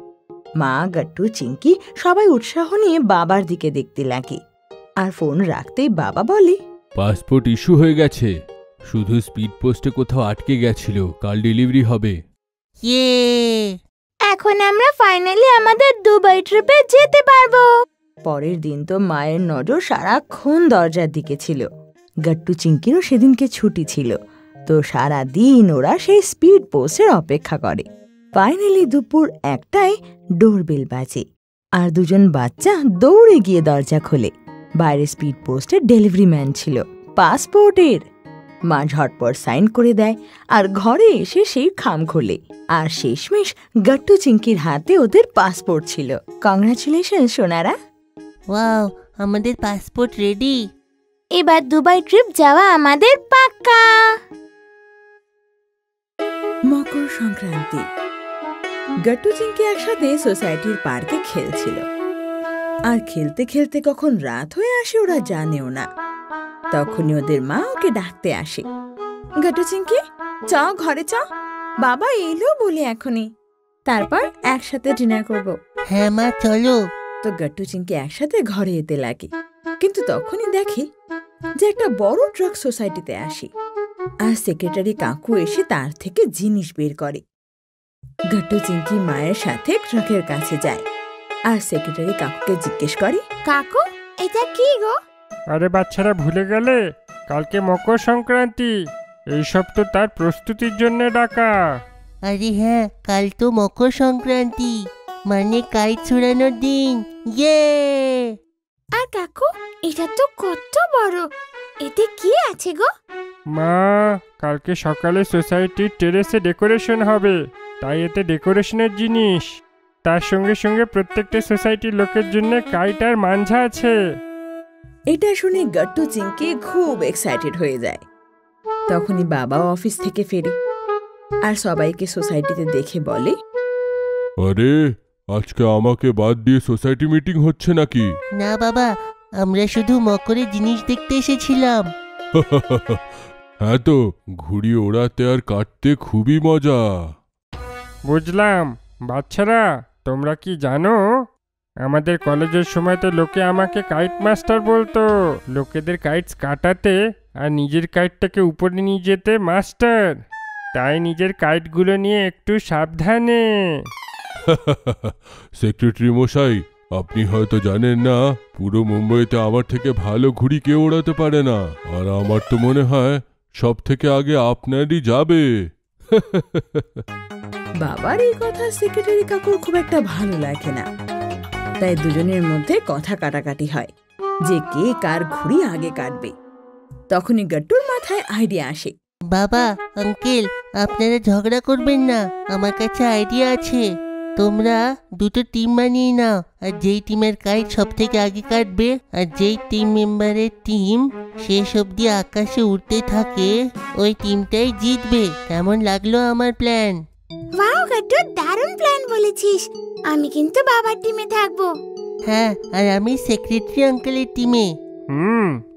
মা, গাট্টু, চিঙ্কি সবাই উৎসাহ নিয়ে বাবার দিকে দেখতে লাগে। আর ফোন রাখতেই বাবা বলে, পাসপোর্ট ইস্যু হয়ে গেছে, শুধু স্পিড পোস্টে কোথাও আটকে গেছিল, কাল ডেলিভারি হবে। ইয়ে! এখন আমরা ফাইনালি আমাদের দুবাই ট্রিপে যেতে পারবো। পরের দিন তো মায়ের নজর সারাক্ষণ দরজার দিকে ছিল। গাট্টু চিঙ্কিরও সেদিনকে ছুটি ছিল, তো সারা দিন ওরা সেই স্পিড পোস্টের অপেক্ষা করে। ফাইনালি দুপুর 1টায় ডোরবেল বাজে আর দুজন বাচ্চা দৌড়ে গিয়ে দরজা খোলে। বাইরে স্পিড পোস্টের ডেলিভারি ম্যান ছিল পাসপোর্টের। মা ঝটপট সাইন করে দেয় আর ঘরে এসে সেই খাম খোলে, আর শেষমেশ গাট্টু চিঙ্কির হাতে ওদের পাসপোর্ট ছিল। কংগ্রাচুলেশন সোনারা। ওয়াও, আমাদের পাসপোর্ট রেডি। এবার দুবাই ট্রিপ যাওয়া আমাদের পাক্কা। মকর সংক্রান্তি। গাট্টু চিঙ্কি একসাথে সোসাইটির পার্কে খেলছিল, আর খেলতে খেলতে কখন রাত হয়ে আসে ওরা জানেও না। তখনই ওদের মা ওকে ডাকতে আসে, গাট্টু চিঙ্কি চ, ঘরে চ, বাবা এলো বলি এখনই, তারপর একসাথে ডিনার করব। হ্যাঁ মা, চলো। তো গাট্টু চিঙ্কি একসাথে ঘরে যেতে লাগে, কিন্তু তখনই দেখে যে একটা বড় ট্রাক সোসাইটিতে আসে, আর সেক্রেটারি কাকু এসে তার থেকে জিনিস বের করে। গাট্টু চিঙ্কি মায়ের সাথে ট্রাকের কাছে যায় আর সেক্রেটারি কাকুকে জিজ্ঞেস করে, কাকু এটা কি গো? আরে বাচ্চারা ভুলে গেলে, কালকে মকর সংক্রান্তি। এইসব তো তার প্রস্তুতির জন্য ডাকা। আরে হ্যাঁ, কাল তো মকর সংক্রান্তি, মানে কাইট ছুড়ানোর দিন। ইয়ে! আর কাকু এটা তো কত বড়, এতে কি আছে গো? মা, কালকে সকালে সোসাইটির টেরেসে ডেকোরেশন হবে, তাই এতে ডেকোরেশনের জিনিস, তার সঙ্গে সঙ্গে প্রত্যেকটা সোসাইটির লোকের জন্য কাইট আর মাঞ্ঝা আছে। এটা শুনে গাট্টু চিংকি খুব এক্সাইটেড হয়ে যায়। তখনই বাবাও অফিস থেকে ফেরে আর সবাইকে সোসাইটিতে দেখে বলে, আরে আজকে আমাকে বাদ দিয়ে সোসাইটি মিটিং হচ্ছে নাকি? না বাবা, আমরা শুধু মকরের জিনিস দেখতে এসেছিলাম। হ্যাঁ তো, ঘুড়ি ওড়াতে আর কাটতে খুবই মজা। বুঝলাম। বাচ্চারা, তোমরা কি জানো আমাদের কলেজের সময় তো লোকে আমাকে কাইট মাস্টার বলতো। লোকেদের কাইটস কাটাতে আর নিজের কাইটটাকে উপরে নিয়ে যেতে মাস্টার। তাই নিজের কাইটগুলো নিয়ে একটু সাবধানে। সেক্রেটারি মশাই, আপনি হয়তো জানেন না, পুরো মুম্বাইতে আমার থেকে ভালো ঘুড়ি কেউ ওড়াতে পারে না। আর আমার তো মনে হয় সব থেকে আগে আপনারই যাবে। বাবার এই কথা সেক্রেটারি কাকুর খুব একটা ভালো লাগে না। তাই দুজনের মধ্যে কথা কাটাকাটি হয় যে কে কার ঘুড়ি আগে কাটবে। তখনই গাট্টুর মাথায় আইডিয়া আসে। বাবা, আঙ্কেল, আপনারা ঝগড়া করবেন না, আমার কাছে আইডিয়া আছে। তোমরা দুটো টিম বানিয়ে নাও, আর যেই টিমের কাইট সব থেকে আগে কাটবে আর যেই টিম মেম্বারের টিম শেষ অবধি আকাশে উড়তে থাকে, ওই টিমটাই জিতবে। কেমন লাগলো আমার প্ল্যান? ওয়াও গাট্টু, দারুণ প্ল্যান বলেছিস। আমি কিন্তু বাবার টিমে থাকবো। হ্যাঁ, আর আমি সেক্রেটারি আঙ্কেলের টিমে।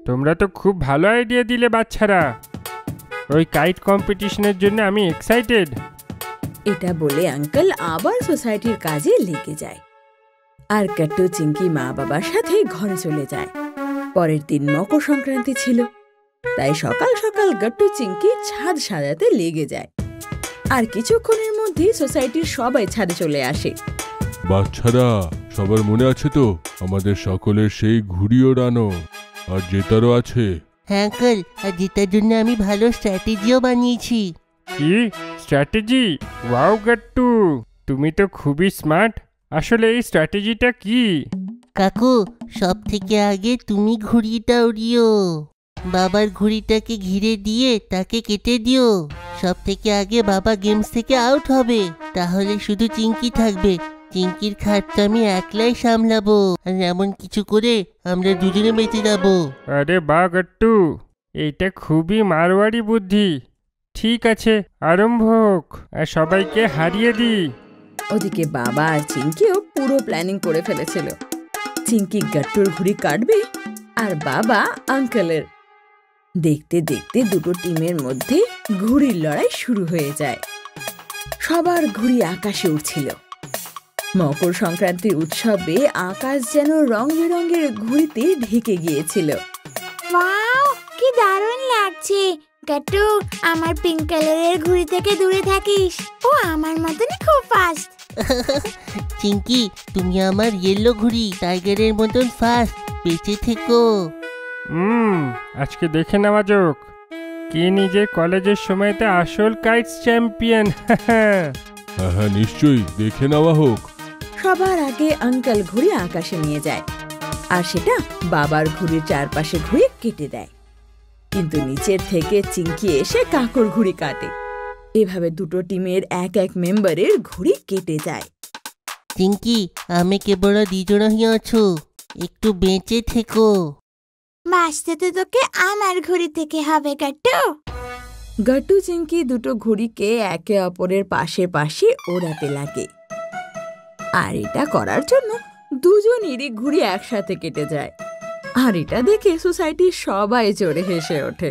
তোমরা তো খুব ভালো আইডিয়া দিলে বাচ্চারা। ওই কাইট কম্পিটিশনের জন্য আমি এক্সাইটেড। এটা বলে আঙ্কেল আবার সোসাইটির কাজে লেগে যায় আর গাট্টু চিংকি মা বাবার সাথে ঘরে চলে যায়। পরের দিন মকর সংক্রান্তি ছিল, তাই সকাল সকাল গাট্টু চিংকি ছাদ সাজাতে লেগে যায়। আর কিছুক্ষণের মধ্যেই সোসাইটির সবাই ছাদে চলে আসে। বাচ্চারা, সবার মনে আছে তো আমাদের সকলের সেই ঘুড়ি ওড়ানো? আর জেতারও আছে। হ্যাঁ আঙ্কেল, আর জেতার জন্য আমি ভালো স্ট্র্যাটেজিও বানিয়েছি। কি স্ট্র্যাটেজি? ওয়াও গাট্টু, তুমি তো খুবই স্মার্ট। আসলে এই স্ট্র্যাটেজিটা কি? কাকু, সব থেকে আগে তুমি ঘুড়িটা উড়িও। বাবার ঘুড়িটাকে ঘিরে দিয়ে তাকে কেটে দিও। সব থেকে আগে বাবা গেমস থেকে আউট হবে, তাহলে শুধু চিংকি থাকবে। চিংকির খাটটা আমি একলাই সামলাবো, আর এমন কিছু করে আমরা দুজনে বেঁচে যাবো। আরে বাহ গাট্টু, এইটা খুবই মারোয়াড়ি বুদ্ধি। ঠিক আছে, আরম্ভ হোক আর সবাইকে হারিয়ে দিই। ওদিকে বাবা আর চিংকিও পুরো প্ল্যানিং করে ফেলেছিল। চিংকি গাট্টুর ঘুড়ি কাটবে আর বাবা আঙ্কেলের। দেখতে দেখতে দুটো টিমের মধ্যে ঘুড়ির লড়াই শুরু হয়ে যায়। সবার ঘুড়ি আকাশে উঠছিল। মকর সংক্রান্তির উৎসবে আকাশ যেন রং বেরঙের ঘুড়িতে ঢেকে গিয়েছিল। ওয়াও, কি দারুণ লাগছে। গাট্টু, আমার পিঙ্ক কালারের ঘুড়ি থেকে দূরে থাকিস। ও আমার মতনই খুব ফাস্ট। চিংকি, তুমি আমার ইয়েলো ঘুড়ি, টাইগারের মতন ফাস্ট। বেঁচে থেকো। আজকে দেখে নেওয়া যাক কে নিজের কলেজের সময়তে আসল কাইটস চ্যাম্পিয়ন। হ্যাঁ হ্যাঁ, নিশ্চয়ই দেখে নেওয়া হোক। সবার আগে আঙ্কেল ঘুড়ি আকাশে নিয়ে যায় আর সেটা বাবার ঘুড়ির চারপাশে ঘুরে কেটে দেয়। কিন্তু নিচের থেকে চিংকি এসে কাকুর ঘুড়ি কাটে। এভাবে দুটো টিমের এক এক মেম্বারের ঘুড়ি কেটে যায়। চিংকি, আমি কেবল দ্বিজনই আছো, একটু বেঁচে থেকো। বাঁচতে তো তোকে আমার ঘুড়ি থেকে হবে গাট্টু। গাট্টু চিংকি দুটো ঘুড়িকে একে অপরের পাশে পাশে ওড়াতে লাগে। আর এটা করার জন্য দুজনেরই ঘুড়ি একসাথে কেটে যায়। আর এটা দেখে সোসাইটির সবাই জোরে হেসে ওঠে।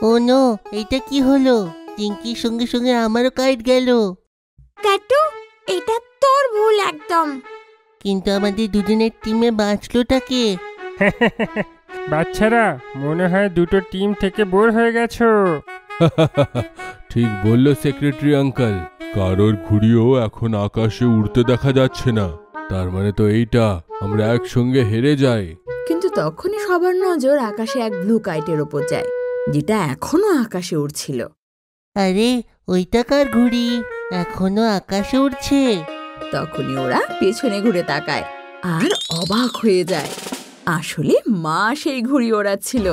ও নো, এটা কি হলো? চিংকির সঙ্গে সঙ্গে আমারও কাইট গেল। গাট্টু, এটা তোর ভুল একদম। কিন্তু আমাদের দুজনের টিমে বাঁচলোটাকে। বাচ্চারা, মনে হয় দুটো টিম থেকে বোর হয়ে গেছো। ঠিক বললো সেক্রেটারি আঙ্কেল, কারোর ঘুড়িও এখন আকাশে উড়তে দেখা যাচ্ছে না। তার মানে তো এইটা আমরা একসঙ্গে হেরে যাই। কিন্তু তখনই সবার নজর আকাশে এক ব্লু কাইটের ওপর যায়, যেটা এখনো আকাশে উড়ছিল। আরে, ওইটা কার ঘুড়ি? এখনো আকাশে উড়ছে। তখনই ওরা পেছনে ঘুরে তাকায় আর অবাক হয়ে যায়। আসলে মা সেই ঘুড়ি ওড়াচ্ছিল,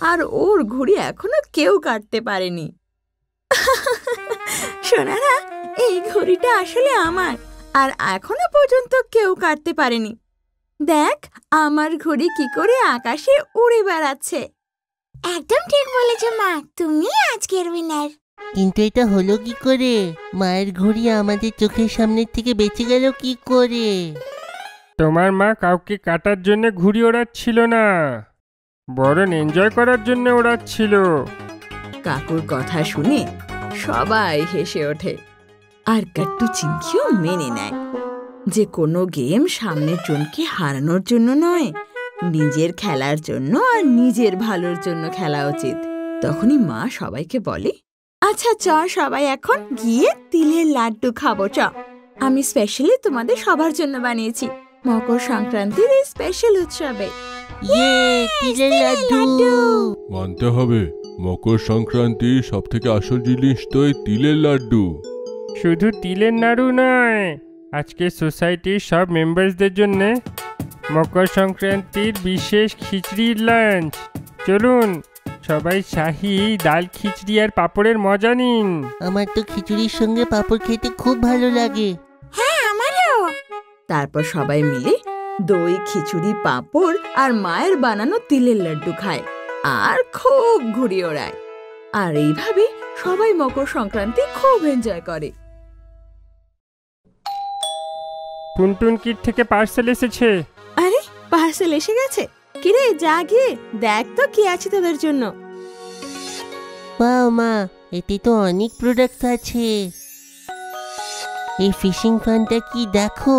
আর ওর ঘুড়ি এখনো কেউ কাটতে পারেনি। সোনারা, এই ঘড়িটা আসলে আমার, আর এখনো পর্যন্ত কেউ কাটতে পারেনি। দেখ আমার ঘড়ি কি করে আকাশে উড়ে বেড়াচ্ছে। একদম ঠিক বলেছ মা, তুমি আজকের উইনার। কিন্তু এটা হলো কি করে? মায়ের ঘড়ি আমাদের চোখের সামনের থেকে বেঁচে গেল কি করে? তোমার মা কাউকে কাটার জন্য ঘুড়ি ওড়াচ্ছিল না, বরং এনজয় করার জন্য ওড়াচ্ছিল। কাকুর কথা শুনে সবাই হেসে ওঠে, আর গাট্টু চিংকিও মেনে নেয় যে কোনো গেম সামনের জনকে হারানোর জন্য নয়, নিজের খেলার জন্য আর নিজের ভালোর জন্য খেলা উচিত। তখনই মা সবাইকে বলে, আচ্ছা চ সবাই এখন গিয়ে তিলের লাড্ডু খাবো। চ, আমি স্পেশালি তোমাদের সবার জন্য বানিয়েছি মকর সংক্রান্তির এই স্পেশাল উৎসবে। ইয়ে, তিলের লাড্ডু! মানতে হবে, মকর সংক্রান্তি সব থেকে আসল জিনিস তো এই তিলের লাড্ডু। শুধু তিলের নাড়ু নয়, আজকে সোসাইটির সব মেম্বারসদের জন্য মকর সংক্রান্তির বিশেষ খিচড়ির লাঞ্চ। চলুন সবাই শাহী ডাল খিচড়ি আর পাঁপড়ের মজা নিন। আমার তো খিচুড়ির সঙ্গে পাঁপড় খেতে খুব ভালো লাগে। হ্যাঁ, আমারও। তারপর সবাই মিলে দই, খিচুড়ি, পাঁপড় আর মায়ের বানানো তিলের লাড্ডু খায় আর খুব ঘুড়ি ওড়ায়। আর এইভাবে সবাই মকর সংক্রান্তি খুব এনজয় করে। টুনটুন কিট থেকে পার্সেল এসেছে। আরে, পার্সেল এসে গেছে? কিরে, যা গিয়ে দেখ তো কি আছে তোদের জন্য। বাহ মা, এতে তো অনেক প্রোডাক্টস আছে। এই ফিশিং ফানটা কি দেখো।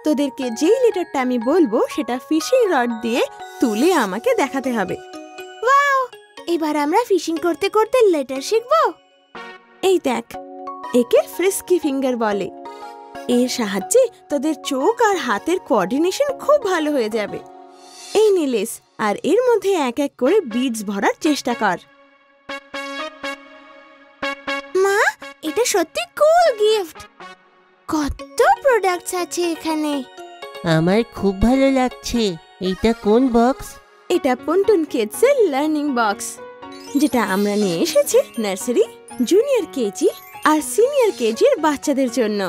তোদেরকে যেই লেটারটা আমি বলবো সেটা ফিশিং রড দিয়ে তুলে আমাকে দেখাতে হবে। ওয়াও, এবার আমরা ফিশিং করতে করতে লেটার শিখবো। এই দেখ, একে ফ্রিস্কি ফিঙ্গার বলে। এর সাহায্যে তোদের চোখ আর হাতের কোঅর্ডিনেশন খুব ভালো হয়ে যাবে। এই নিলেস, আর এর মধ্যে এক এক করে বিডস ভরার চেষ্টা কর। মা, এটা সত্যি কুল গিফট। কত প্রোডাক্টস আছে এখানে। আমার খুব ভালো লাগছে। এইটা কোন বক্স? এটা পন্টুন কিডসের লার্নিং বক্স, যেটা আমরা নিয়ে এসেছি নার্সারি, জুনিয়র কেজি আর সিনিয়র কেজির বাচ্চাদের জন্য।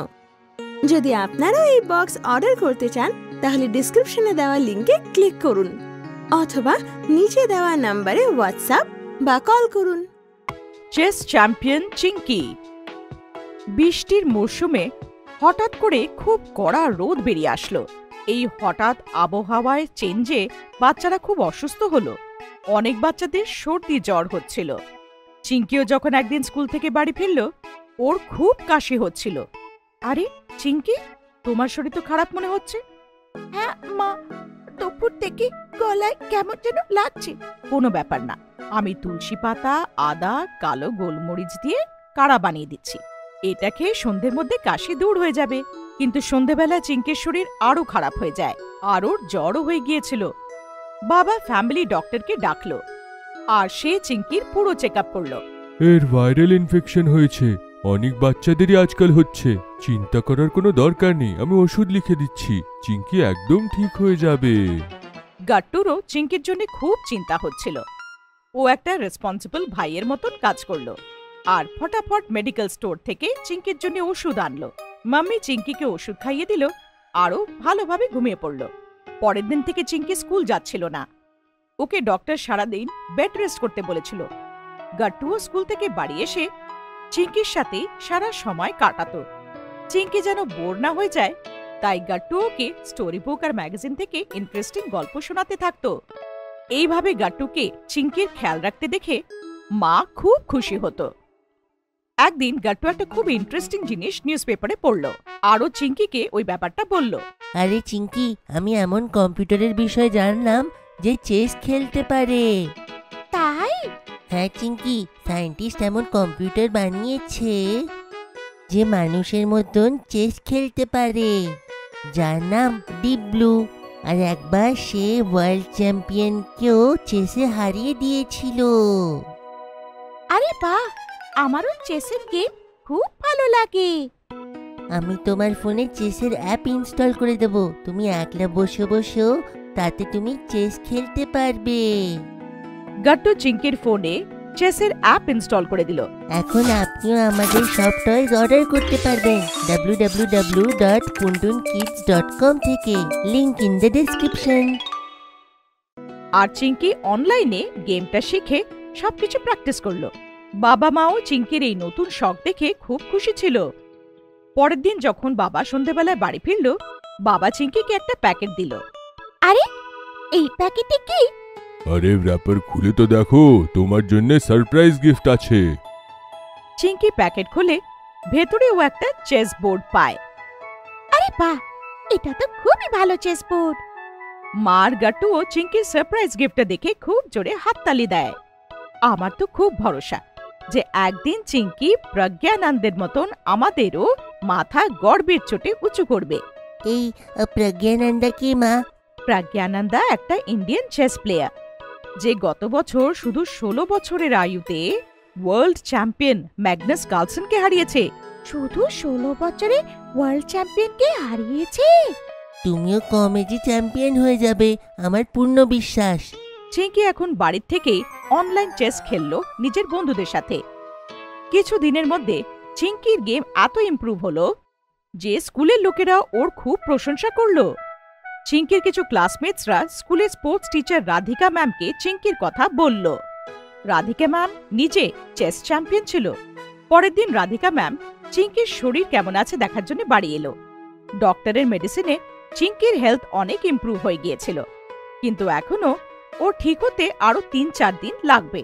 যদি আপনারাও এই বক্স অর্ডার করতে চান তাহলে ডেসক্রিপশনে দেওয়া লিংকে ক্লিক করুন, অথবা নিচে দেওয়া নম্বরে হোয়াটসঅ্যাপ বা কল করুন। Chess champion Chinki. বৃষ্টির মরশুমে হঠাৎ করে খুব কড়া রোদ বেরিয়ে আসলো। এই হঠাৎ আবহাওয়ায় চেঞ্জে বাচ্চারা খুব অসুস্থ হলো। অনেক বাচ্চাদের সর্দি জ্বর হচ্ছিল। চিঙ্কিও যখন একদিন স্কুল থেকে বাড়ি ফিরল, ওর খুব কাশি হচ্ছিল। আরে চিঙ্কি, তোমার শরীর তো খারাপ মনে হচ্ছে। হ্যাঁ মা, দুপুর থেকে গলায় কেমন যেন লাগছে। কোনো ব্যাপার না, আমি তুলসী পাতা, আদা, কালো গোলমরিচ দিয়ে কাড়া বানিয়ে দিচ্ছি। এটা খেয়ে সন্ধ্যের মধ্যে কাশি দূর হয়ে যাবে। কিন্তু সন্ধ্যেবেলা চিঙ্কির শরীর আরো খারাপ হয়ে যায়, আর ওর জ্বরও হয়ে গিয়েছিল। বাবা ফ্যামিলি ডক্টরকে ডাকলো, আর সে চিঙ্কির পুরো চেক আপ করলো। এর ভাইরাল ইনফেকশন হয়েছে, অনেক বাচ্চাদেরই আজকাল হচ্ছে। চিন্তা করার কোনো দরকার নেই, আমি ওষুধ লিখে দিচ্ছি, চিঙ্কি একদম ঠিক হয়ে যাবে। গাট্টুরও চিঙ্কির জন্য খুব চিন্তা হচ্ছিল। ও একটা রেসপন্সিবল ভাইয়ের মতন কাজ করলো, আর ফটাফট মেডিকেল স্টোর থেকে চিঙ্কির জন্য ওষুধ আনলো। মাম্মি চিঙ্কিকে ওষুধ খাইয়ে দিল, আরও ভালোভাবে ঘুমিয়ে পড়ল। পরের দিন থেকে চিঙ্কি স্কুল যাচ্ছিল না। ওকে ডক্টর সারাদিন বেড রেস্ট করতে বলেছিল। গাট্টুও স্কুল থেকে বাড়ি এসে চিঙ্কির সাথে সারা সময় কাটাতো। চিঙ্কি যেন বোর না হয়ে যায়, তাই গাট্টু ওকে স্টোরি বুক আর ম্যাগাজিন থেকে ইন্টারেস্টিং গল্প শোনাতে থাকতো। এইভাবে গাট্টুকে চিঙ্কির খেয়াল রাখতে দেখে মা খুব খুশি হতো। একদিন গাট্টু একটা খুব ইন্টারেস্টিং জিনিস নিউজ পেপারে পড়লো, আরও চিঙ্কিকে ওই ব্যাপারটা বলল। আরে চিঙ্কি, আমি এমন কম্পিউটারের বিষয়ে জানলাম যে চেস খেলতে পারে। তাই? হ্যাঁ চিঙ্কি, সায়েন্টিস্ট এমন কম্পিউটার বানিয়েছে যে মানুষের মতন চেস খেলতে পারে, যার নাম ডিপ ব্লু। আর একবার সে ওয়ার্ল্ড চ্যাম্পিয়নকেও চেসে হারিয়ে দিয়েছিল। আরে বাহ, আমারও চেসের গেম খুব ভালো লাগে। আমি তোমার ফোনে চেসের অ্যাপ ইনস্টল করে দেব। তুমি একলা বসে বসেও তাতে তুমি চেস খেলতে পারবে। গাট্টু চিঙ্কির ফোনে চেসের অ্যাপ ইনস্টল করে দিল। এখন আপনিও আমাদের সব টয়স অর্ডার করতে পারবেন www.puntunkids.com থেকে, লিংক ইন দ্য ডেসক্রিপশন। আর চিঙ্কি অনলাইনে গেমটা শিখে সবকিছু প্র্যাকটিস করলো। বাবা মাও চিঙ্কির এই নতুন শখ দেখে খুব খুশি ছিল। পরের দিন যখন বাবা সন্ধ্যেবেলায় বাড়ি ফিরল, বাবা চিঙ্কিকে একটা প্যাকেট দিল। আরে এই প্যাকেটে কি? আরে র‍্যাপার খুলে তো দেখো, তোমার জন্য সারপ্রাইজ গিফট আছে। চিঙ্কি প্যাকেট খুলে ভেতরে ও একটা চেস বোর্ড পায়। আরে বাহ, এটা তো খুবই ভালো চেস বোর্ড। মার গাট্টু ও চিঙ্কির সারপ্রাইজ গিফটটা দেখে খুব জোরে হাততালি দেয়। আমার তো খুব ভরসা যে একদিন চিঙ্কি প্রজ্ঞানন্দের মতন আমাদেরও মাথা গর্বের চোটে উঁচু করবে। এই প্রজ্ঞানন্দা কি মা? প্রজ্ঞানন্দা একটা ইন্ডিয়ান চেস প্লেয়ার, যে গত বছর শুধু 16 বছরের আয়ুতে ওয়ার্ল্ড চ্যাম্পিয়ন ম্যাগনাস কার্লসেনকে হারিয়েছে। শুধু 16 বছরে ওয়ার্ল্ড চ্যাম্পিয়নকে হারিয়েছে? তুমিও কমেডি চ্যাম্পিয়ন হয়ে যাবে, আমার পূর্ণ বিশ্বাস। চিঙ্কি এখন বাড়ির থেকেই অনলাইন চেস খেললো নিজের বন্ধুদের সাথে। কিছু দিনের মধ্যে চিঙ্কির গেম এত ইমপ্রুভ হলো যে স্কুলের লোকেরা ওর খুব প্রশংসা করলো। চিঙ্কির কিছু ক্লাসমেটসরা স্কুলের স্পোর্টস টিচার রাধিকা ম্যামকে চিঙ্কির কথা বলল। রাধিকা ম্যাম নিজে চেস চ্যাম্পিয়ন ছিল। পরের দিন রাধিকা ম্যাম চিঙ্কির শরীর কেমন আছে দেখার জন্য বাড়ি এলো। ডক্টরের মেডিসিনে চিঙ্কির হেলথ অনেক ইমপ্রুভ হয়ে গিয়েছিল, কিন্তু এখনো ও ঠিক হতে আরো 3-4 দিন লাগবে।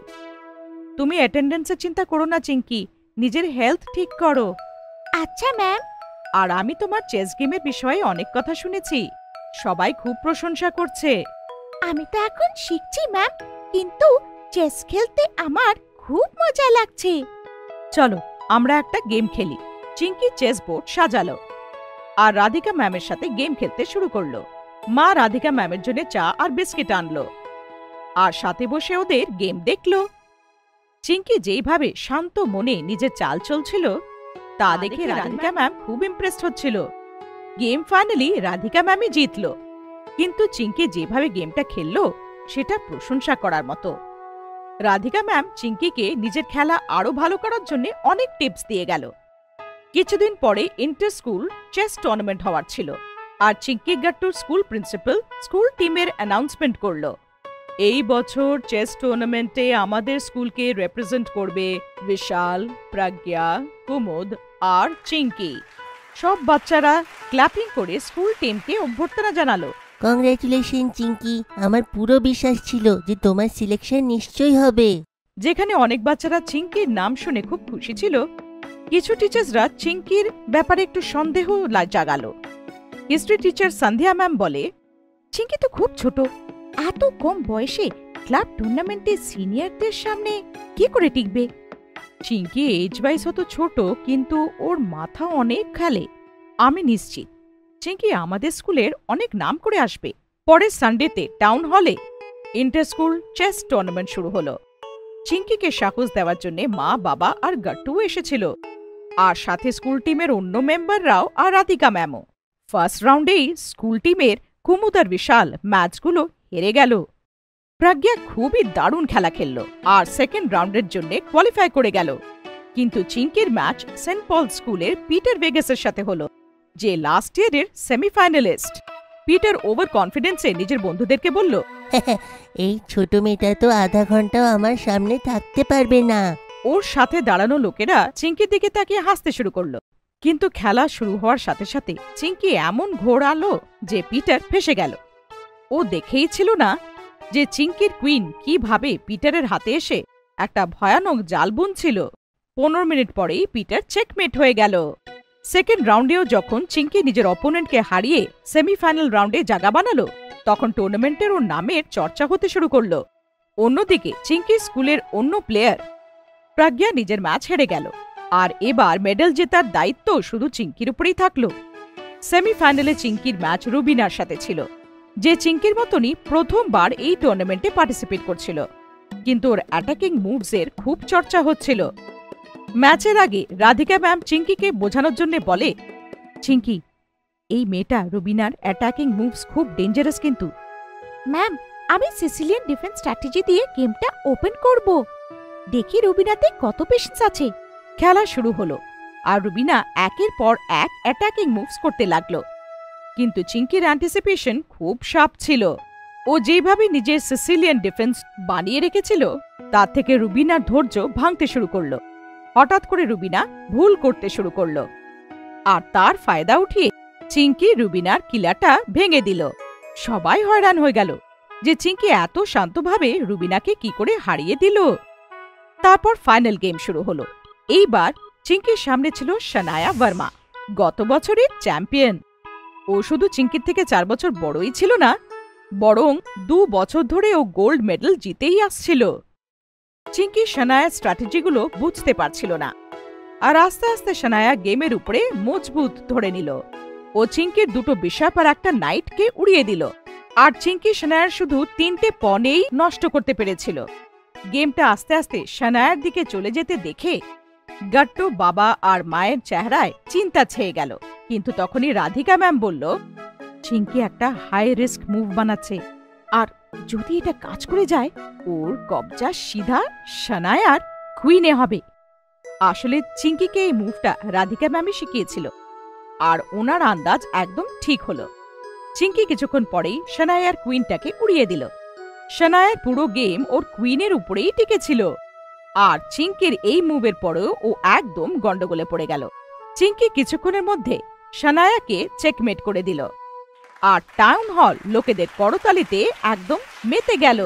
তুমি অ্যাটেন্ডেন্সের চিন্তা করো না চিঙ্কি, নিজের হেলথ ঠিক করো। আচ্ছা ম্যাম। আর আমি তোমার চেস গেমের বিষয়ে অনেক কথা শুনেছি, সবাই খুব প্রশংসা করছে। আমি তো এখন শিখছি ম্যাম, কিন্তু চেস খেলতে আমার খুব মজা লাগছে। চলো আমরা একটা গেম খেলি। চিঙ্কি চেস বোর্ড সাজালো আর রাধিকা ম্যামের সাথে গেম খেলতে শুরু করলো। মা রাধিকা ম্যামের জন্য চা আর বিস্কিট আনলো আর সাথে বসে ওদের গেম দেখলো। চিঙ্কি যেইভাবে শান্ত মনে নিজের চাল চলছিল তা দেখে রাধিকা ম্যাম খুব ইমপ্রেসড হচ্ছিল। গেম ফাইনালি রাধিকা ম্যামই জিতলো, কিন্তু চিঙ্কি যেভাবে গেমটা খেললো সেটা প্রশংসা করার মতো। রাধিকা ম্যাম চিঙ্কিকে নিজের খেলা আরো ভালো করার জন্য অনেক টিপস দিয়ে গেল। কিছুদিন পরে ইন্টার স্কুল চেস টুর্নামেন্ট হওয়ার ছিল আর চিঙ্কি গাট্টুর স্কুল প্রিন্সিপাল স্কুল টিমের অ্যানাউন্সমেন্ট করলো, এই বছর চেস টুর্নামেন্টে আমাদের স্কুলকে রিপ্রেজেন্ট করবে বিশাল, প্রজ্ঞা, কুমুদ আর চিঙ্কি। সব বাচ্চারা ক্ল্যাপিং করে স্কুল টিমকে অভ্যর্থনা জানালো। কংগ্রেচুলেশন চিঙ্কি, আমার পুরো বিশ্বাস ছিল যে তোমার সিলেকশন নিশ্চয়ই হবে। যেখানে অনেক বাচ্চারা চিঙ্কির নাম শুনে খুব খুশি ছিল, কিছু টিচার্সরা চিঙ্কির ব্যাপারে একটু সন্দেহ জাগালো। হিস্ট্রি টিচার সন্ধ্যা ম্যাম বলে, চিঙ্কি তো খুব ছোট, এত কম বয়সে ক্লাব টুর্নামেন্টে সিনিয়রদের সামনে কি করে টিকবে? চিঙ্কি এজ ওয়াইজ হতো ছোট, কিন্তু ওর মাথা অনেক খেলে। আমি নিশ্চিত চিঙ্কি আমাদের স্কুলের অনেক নাম করে আসবে। পরের সানডেতে টাউন হলে ইন্টার স্কুল চেস টুর্নামেন্ট শুরু হলো। চিঙ্কিকে সাহস দেওয়ার জন্য মা, বাবা আর গাট্টু এসেছিল, আর সাথে স্কুল টিমের অন্য মেম্বাররাও আর রাধিকা ম্যামও। ফার্স্ট রাউন্ডেই স্কুল টিমের কুমুদ আর বিশাল ম্যাচগুলো হেরে গেল। প্রজ্ঞা খুবই দারুণ খেলা খেলল আর সেকেন্ড রাউন্ডের জন্য কোয়ালিফাই করে গেল, কিন্তু চিঙ্কির ম্যাচ সেন্ট পল স্কুলের পিটার ভেগাসের সাথে হলো, যে লাস্ট ইয়ারের সেমিফাইনালিস্ট। পিটার ওভার কনফিডেন্সে নিজের বন্ধুদেরকে বলল, এই ছোট মেয়েটা তো আধা ঘন্টাও আমার সামনে থাকতে পারবে না। ওর সাথে দাঁড়ানো লোকেরা চিঙ্কির দিকে তাকিয়ে হাসতে শুরু করলো, কিন্তু খেলা শুরু হওয়ার সাথে সাথে চিঙ্কি এমন ঘোরালো যে পিটার ফেসে গেল। ও দেখেই ছিল না যে চিঙ্কির কুইন কিভাবে পিটারের হাতে এসে একটা ভয়ানক জাল বুনছিল। 15 মিনিট পরেই পিটার চেকমেট হয়ে গেল। সেকেন্ড রাউন্ডেও যখন চিঙ্কি নিজের অপোনেন্টকে হারিয়ে সেমিফাইনাল রাউন্ডে জায়গা বানালো, তখন টুর্নামেন্টের ওর নামের চর্চা হতে শুরু করলো। অন্যদিকে চিঙ্কি স্কুলের অন্য প্লেয়ার প্রজ্ঞা নিজের ম্যাচ হেরে গেল, আর এবার মেডেল জেতার দায়িত্ব শুধু চিঙ্কির উপরেই থাকলো। সেমিফাইনালে চিঙ্কির ম্যাচ রুবিনার সাথে ছিল, যে চিঙ্কির মতনই প্রথমবার এই টুর্নামেন্টে পার্টিসিপেট করছিল, কিন্তু ওর অ্যাটাকিং মুভসের খুব চর্চা হচ্ছিল। ম্যাচের আগে রাধিকা ম্যাম চিঙ্কিকে বোঝানোর জন্য বলে, চিঙ্কি, এই মেয়েটা রুবিনার অ্যাটাকিং মুভস খুব ডেঞ্জারাস, কিন্তু ম্যাম, আমি সিসিলিয়ান ডিফেন্স স্ট্র্যাটেজি দিয়ে গেমটা ওপেন করব। দেখি রুবিনাতে কত পেশেন্স আছে। খেলা শুরু হলো আর রুবিনা একের পর এক অ্যাটাকিং মুভস করতে লাগলো, কিন্তু চিঙ্কির অ্যান্টিসিপেশন খুব শার্প ছিল। ও যেভাবে নিজের সিসিলিয়ান ডিফেন্স বানিয়ে রেখেছিল তার থেকে রুবিনার ধৈর্য ভাঙতে শুরু করলো। হঠাৎ করে রুবিনা ভুল করতে শুরু করলো আর তার ফায়দা উঠিয়ে চিঙ্কি রুবিনার কিলাটা ভেঙে দিল। সবাই হয়রান হয়ে গেল যে চিঙ্কি এত শান্তভাবে রুবিনাকে কি করে হারিয়ে দিল। তারপর ফাইনাল গেম শুরু হলো। এইবার চিঙ্কির সামনে ছিল শানায়া ভার্মা, গত বছরের চ্যাম্পিয়ন। ও শুধু চিঙ্কির থেকে 4 বছর বড়ই ছিল না, বরং 2 বছর ধরে ও গোল্ড মেডেল জিতেই আসছিল। চিঙ্কি শানায়ার স্ট্র্যাটেজিগুলো বুঝতে পারছিল না, আর আস্তে আস্তে শানায়া গেমের উপরে মজবুত ধরে নিল। ও চিঙ্কির 2টো বিশপ আর একটা নাইটকে উড়িয়ে দিল, আর চিঙ্কি শানায়ার শুধু 3টে পনেই নষ্ট করতে পেরেছিল। গেমটা আস্তে আস্তে শানায়ার দিকে চলে যেতে দেখে গাট্টু বাবা আর মায়ের চেহারায় চিন্তা ছেয়ে গেল। কিন্তু তখনই রাধিকা ম্যাম বলল, চিঙ্কি একটা হাই রিস্ক মুভ বানাচ্ছে, আর যদি এটা কাজ করে যায় ওর কবজা সিধা শানায়ার কুইনে হবে। আসলে চিঙ্কিকে এই মুভটা রাধিকা ম্যামই শিখিয়েছিল, আর ওনার আন্দাজ একদম ঠিক হলো। চিঙ্কি কিছুক্ষণ পরেই শানায়ার কুইনটাকে উড়িয়ে দিল। শানায়ার পুরো গেম ওর কুইনের উপরেই টিকেছিল, আর চিঙ্কির এই মুভের পরেও ও একদম গন্ডগোলে পড়ে গেল। চিঙ্কি কিছুক্ষণের মধ্যে শানায়াকে চেকমেট করে দিল, আর টাউন হল লোকেদের করতালিতে একদম মেতে গেল।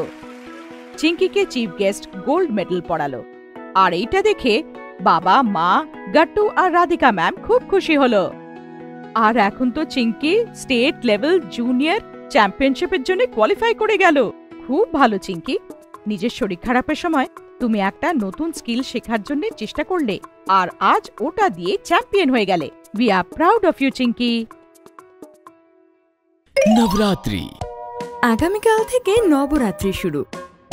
চিঙ্কিকে চিফ গেস্ট গোল্ড মেডেল পড়ালো, আর এইটা দেখে বাবা, মা, গাট্টু আর রাধিকা ম্যাম খুব খুশি হলো। আর এখন তো চিঙ্কি স্টেট লেভেল জুনিয়র চ্যাম্পিয়নশিপের জন্য কোয়ালিফাই করে গেল। খুব ভালো চিঙ্কি, নিজের শরীর খারাপের সময় তুমি একটা নতুন স্কিল শেখার জন্য চেষ্টা করলে, আর আজ ওটা দিয়ে চ্যাম্পিয়ন হয়ে গেলে। We are proud of you Chinki. Navratri. আগামীকাল থেকে নবরাত্রি শুরু,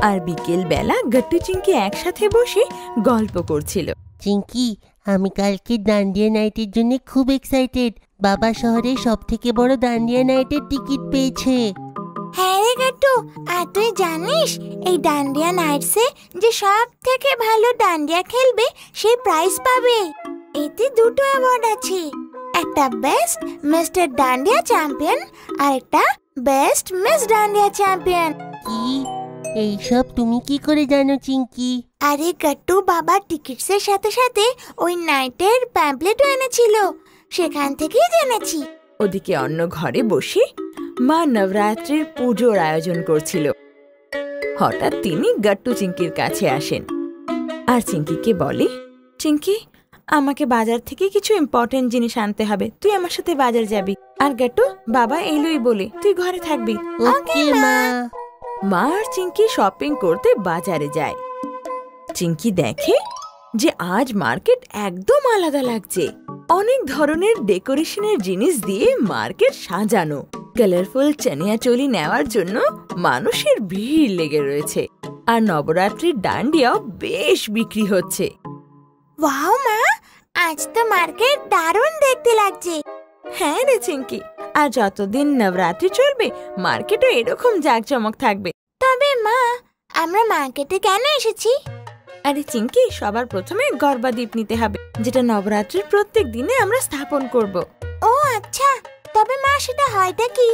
আর বিকেল বেলা গাট্টু চিঙ্কি একসাথে বসে গল্প করছিল। চিঙ্কি, আমি কালকে ডান্ডিয়া নাইটের জন্য খুব এক্সাইটেড। বাবা শহরের সবথেকে বড় ডান্ডিয়া নাইটের টিকিট পেয়েছে। হ্যাঁ রে গাট্টু, আর তুই জানিস এই ডান্ডিয়া নাইটসে যে সব থেকে ভালো ডান্ডিয়া খেলবে সে প্রাইজ পাবে। এতে 2টো অ্যাওয়ার্ড আছে, একটা বেস্ট মিস্টার ডান্ডিয়া চ্যাম্পিয়ন আর একটা বেস্ট মিস ডান্ডিয়া চ্যাম্পিয়ন। কি এইসব তুমি কি করে জানো চিঙ্কি? আরে গাট্টু, বাবা টিকিটসের সাথে সাথে ওই নাইটের প্যাম্পলেটও এনেছিল, সেখান থেকেই জেনেছি। ওদিকে অন্য ঘরে বসে মা নবরাত্রির পুজোর আয়োজন করছিল। হঠাৎ তিনি গাট্টু চিঙ্কির কাছে আসেন আর চিঙ্কিকে বলে, চিঙ্কি, আমাকে বাজার থেকে কিছু ইম্পর্টেন্ট জিনিস আনতে হবে, তুই আমার সাথে বাজার যাবি। আর গাট্টু, বাবা এলোই বলে তুই ঘরে থাকবি। ওকে মা। মা আর চিঙ্কি শপিং করতে বাজারে যায়। চিঙ্কি দেখে যে আজ মার্কেট একদম আলাদা লাগছে। অনেক ধরনের ডেকোরেশনের জিনিস দিয়ে মার্কেট সাজানো। কালারফুল চানিয়া চোলি নেওয়ার জন্য মানুষের ভিড় লেগে রয়েছে, আর নবরাত্রির ডান্ডিয়াও বেশ বিক্রি হচ্ছে। ওয়াও মা, আজ তো মার্কেট দারুণ দেখতে লাগছে। হ্যাঁ রে চিঙ্কি, আর যতদিন নবরাত্রি চলবে মার্কেটও এরকম জাঁকজমক থাকবে। তবে মা, আমরা মার্কেটে কেন এসেছি? আরে চিঙ্কি, সবার প্রথমে গরবা দ্বীপ নিতে হবে, যেটা নবরাত্রির প্রত্যেক দিনে আমরা স্থাপন করব। ও আচ্ছা, তবে মা সেটা হয়টা কি?